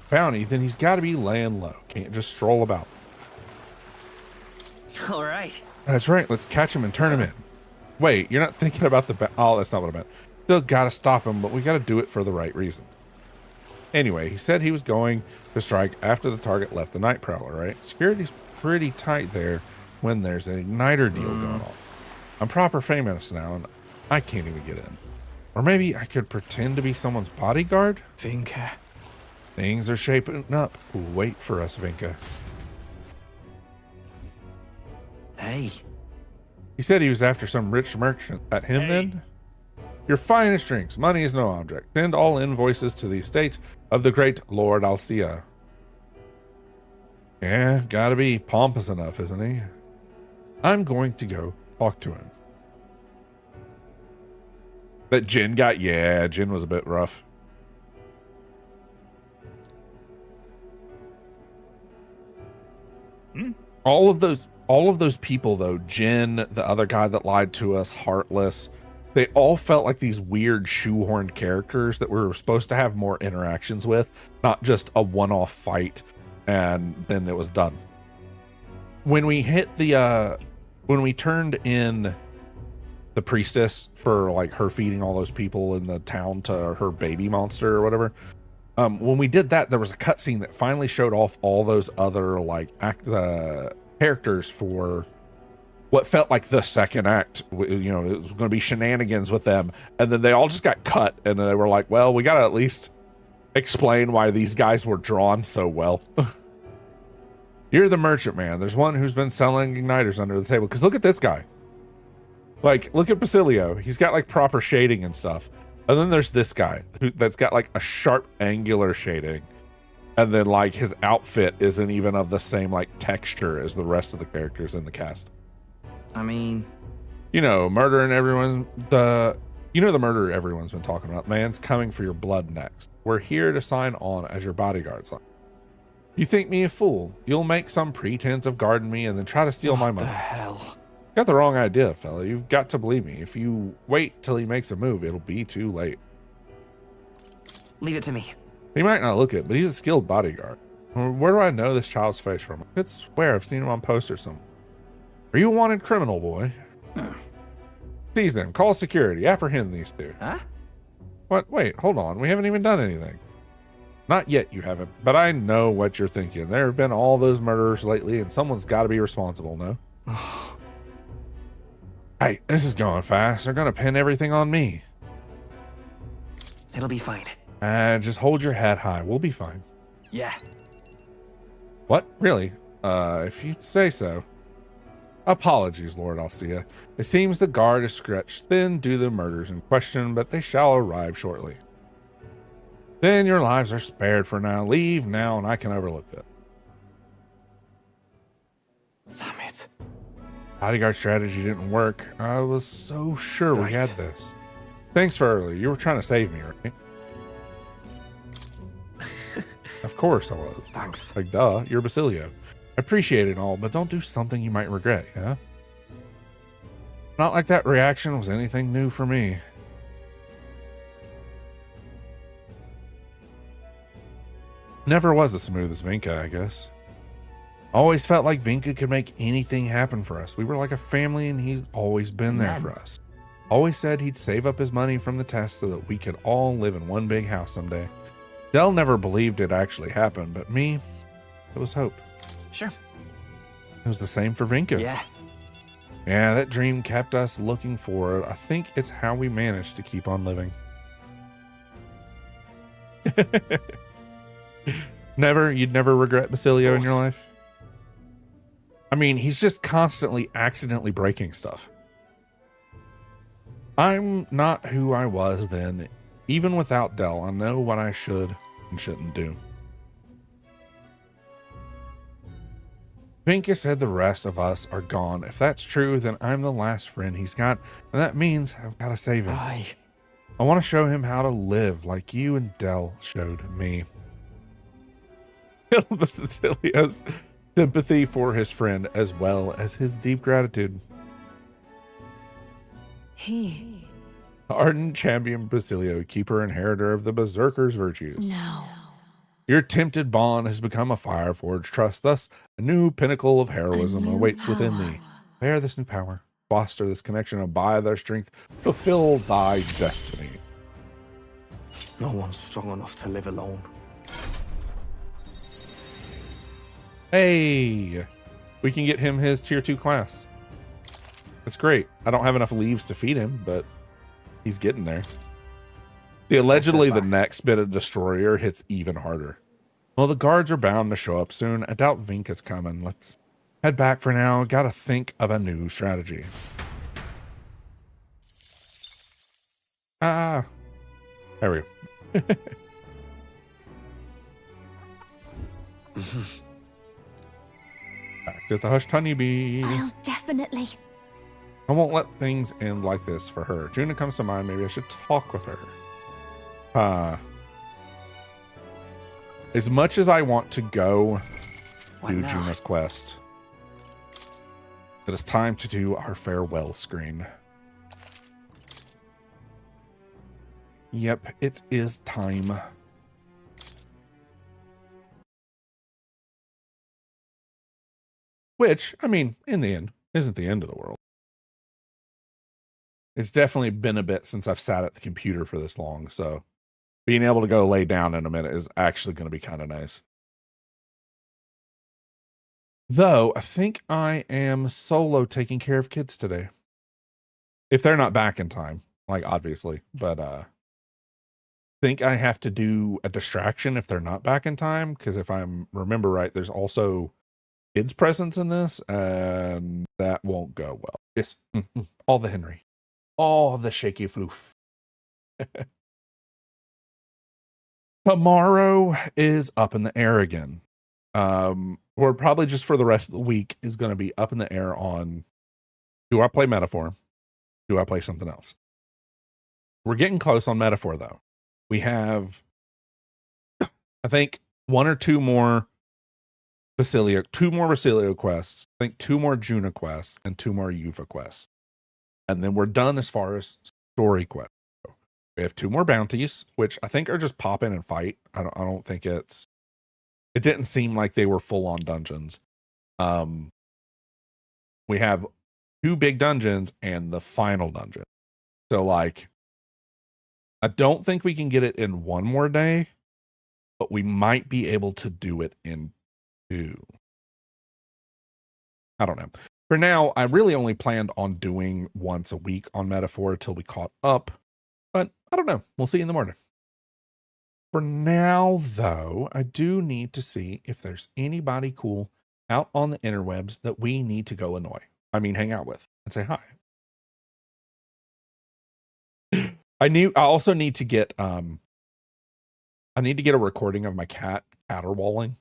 Bounty, then he's got to be laying low. Can't just stroll about. All right. That's right. Let's catch him and turn him in. Wait, you're not thinking about the oh, that's not what I meant. Still got to stop him, but we got to do it for the right reasons. Anyway, he said he was going to strike after the target left the Night Prowler, right? Security's pretty tight there when there's an igniter deal going on. I'm proper famous now, and I can't even get in. Or maybe I could pretend to be someone's bodyguard? Vinka. Things are shaping up. Wait for us, Vinka. Hey. He said he was after some rich merchant. At him then? Your finest drinks. Money is no object. Send all invoices to the estate of the great Lord Alcia. Yeah, gotta be pompous enough, isn't he? I'm going to go talk to him. That Jin got, yeah, Jin was a bit rough. All of those people though, Jin, the other guy that lied to us, Heartless, they all felt like these weird shoehorned characters that we were supposed to have more interactions with, not just a one-off fight and then it was done. When we hit the when we turned in the priestess for like her feeding all those people in the town to her baby monster or whatever, when we did that, there was a cutscene that finally showed off all those other like characters for what felt like the second act. You know, it was going to be shenanigans with them, and then they all just got cut, and they were like, well, we got to at least explain why these guys were drawn so well. You're the merchant man. There's one who's been selling igniters under the table, because look at this guy. Like, look at Basilio. He's got like proper shading and stuff. And then there's this guy that's got like a sharp angular shading. And then like his outfit isn't even of the same like texture as the rest of the characters in the cast. I mean, you know, the murder everyone's been talking about. Man's coming for your blood next. We're here to sign on as your bodyguards. You think me a fool? You'll make some pretense of guarding me and then try to steal my money. What the hell? Got the wrong idea, fella. You've got to believe me. If you wait till he makes a move, it'll be too late. Leave it to me. He might not look it, but he's a skilled bodyguard. Where do I know this child's face from? I could swear I've seen him on posters somewhere. Are you a wanted criminal, boy? Seize them. Call security. Apprehend these two. Huh? What? Wait, hold on. We haven't even done anything. Not yet, you haven't. But I know what you're thinking. There have been all those murders lately, and someone's got to be responsible, no? Hey, this is going fast. They're going to pin everything on me. It'll be fine. Just hold your head high. We'll be fine. Yeah. What? Really? If you say so. Apologies, Lord Alcea. It seems the guard is stretched thin due to the murders in question, but they shall arrive shortly. Then your lives are spared for now. Leave now, and I can overlook that. Damn it. Bodyguard strategy didn't work. I was so sure we had this. Thanks for earlier. You were trying to save me, right? Of course I was. Thanks. Like, duh, you're Basilio. I appreciate it and all, but don't do something you might regret, yeah? Not like that reaction was anything new for me. Never was as smooth as Vinka, I guess. Always felt like Vinka could make anything happen for us. We were like a family and he'd always been there for us. Always said he'd save up his money from the test so that we could all live in one big house someday. Del never believed it actually happened, but me, it was hope. Sure. It was the same for Vinka. Yeah. Yeah, that dream kept us looking forward. I think it's how we managed to keep on living. You'd never regret Basilio in your life? I mean, he's just constantly accidentally breaking stuff. I'm not who I was then. Even without Del, I know what I should and shouldn't do. Vinka said the rest of us are gone. If that's true, then I'm the last friend he's got, and that means I've got to save him. I want to show him how to live like you and Del showed me. Basilio's sympathy for his friend as well as his deep gratitude. Ardent champion Basilio, keeper and inheritor of the Berserker's virtues. No. Your tempted bond has become a fire forged trust. Thus, a new pinnacle of heroism awaits within thee. Bear this new power, foster this connection, and by their strength, fulfill thy destiny. No one's strong enough to live alone. Hey, we can get him his tier 2 class. That's great. I don't have enough leaves to feed him, but he's getting there. Allegedly, the next bit of destroyer hits even harder. Well, the guards are bound to show up soon. I doubt Vinka's coming. Let's head back for now. Gotta think of a new strategy. There we go. Back to the hushed honeybee. I'll definitely. I won't let things end like this for her. Juna comes to mind. Maybe I should talk with her. As much as I want to go do Juna's quest, it is time to do our farewell screen. Yep, it is time. Which, I mean, in the end, isn't the end of the world. It's definitely been a bit since I've sat at the computer for this long, so being able to go lay down in a minute is actually going to be kind of nice. Though, I think I am solo taking care of kids today. If they're not back in time, like, obviously. But, think I have to do a distraction if they're not back in time, because if I remember right, there's also kids' presence in this, and that won't go well. It's all the Henry, all the shaky floof. Tomorrow is up in the air again. Or probably just for the rest of the week is going to be up in the air on, do I play Metaphor? Do I play something else? We're getting close on Metaphor, though. We have, I think, one or two more Basilio quests, I think 2 more Juna quests, and 2 more Yufa quests. And then we're done as far as story quests go. We have 2 more bounties, which I think are just pop in and fight. I don't think it didn't seem like they were full on dungeons. We have 2 big dungeons and the final dungeon. So like, I don't think we can get it in 1 more day, but we might be able to do it in 2. I don't know. For now, I really only planned on doing once a week on Metaphor until we caught up, but I don't know. We'll see in the morning. For now, though, I do need to see if there's anybody cool out on the interwebs that we need to go hang out with and say hi. I also need to get, I need to get a recording of my cat caterwauling.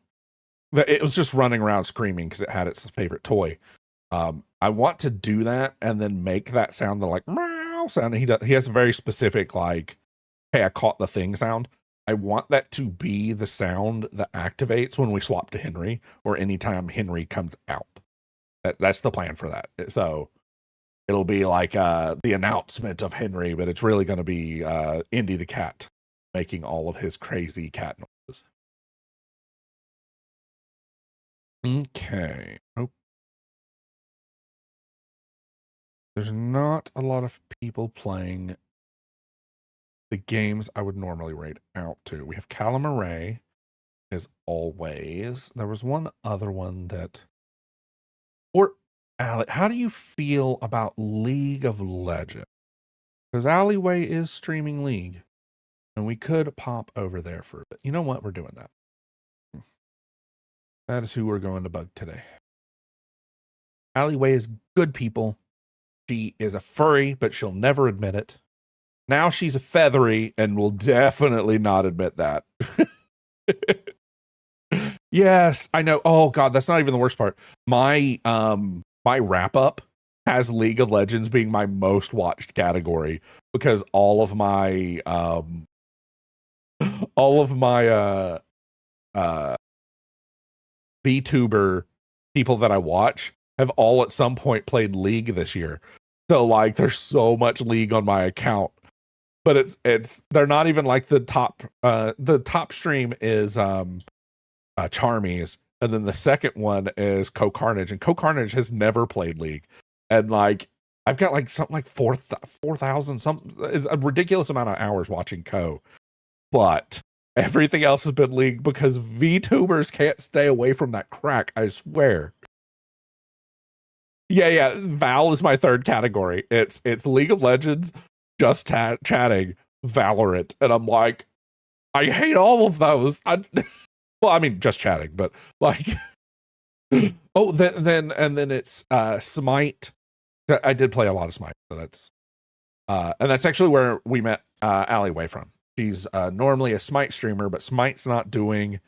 It was just running around screaming because it had its favorite toy. I want to do that and then make that sound, the like meow sound. He has a very specific, like, hey, I caught the thing sound. I want that to be the sound that activates when we swap to Henry or anytime Henry comes out. That's the plan for that. So it'll be like the announcement of Henry, but it's really going to be Indy the cat making all of his crazy cat noises. Okay. Oh. There's not a lot of people playing the games I would normally rate out to. We have Calamari, as always. There was one other one that... Or, Alec, how do you feel about League of Legends? Because Alleyway is streaming League, and we could pop over there for a bit. You know what? We're doing that. That is who we're going to bug today. Alleyway is good people. She is a furry, but she'll never admit it. Now she's a feathery and will definitely not admit that. Yes, I know. Oh God, that's not even the worst part. My wrap up has League of Legends being my most watched category because all of my VTuber people that I watch have all at some point played League this year. So like there's so much League on my account. But they're not even like the top stream is Charmies, and then the second one is Co-Carnage, and Co-Carnage has never played League. And like I've got like something like 4,000 a ridiculous amount of hours watching Co. But everything else has been League because VTubers can't stay away from that crack, I swear. Yeah, Val is my third category. It's League of Legends, just chatting, Valorant, and I'm like, I hate all of those. Well, I mean, just chatting, but like, oh, then it's Smite. I did play a lot of Smite, so that's and that's actually where we met Alleyway from. She's normally a Smite streamer, but Smite's not doing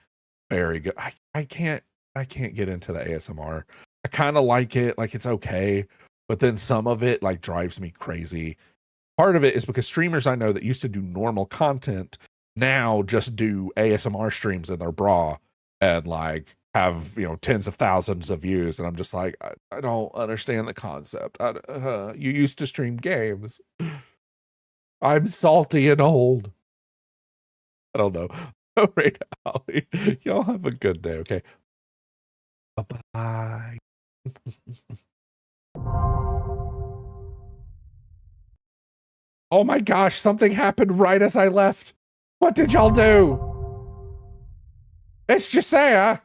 very good. I can't get into the ASMR. I kind of like it, like it's okay, but then some of it like drives me crazy. Part of it is because streamers I know that used to do normal content now just do ASMR streams in their bra and like have, tens of thousands of views. And I'm just like, I don't understand the concept. You used to stream games. I'm salty and old. I don't know. All right, Ollie. Y'all have a good day, okay? Bye-bye. Oh my gosh, something happened right as I left. What did y'all do? It's Josiah.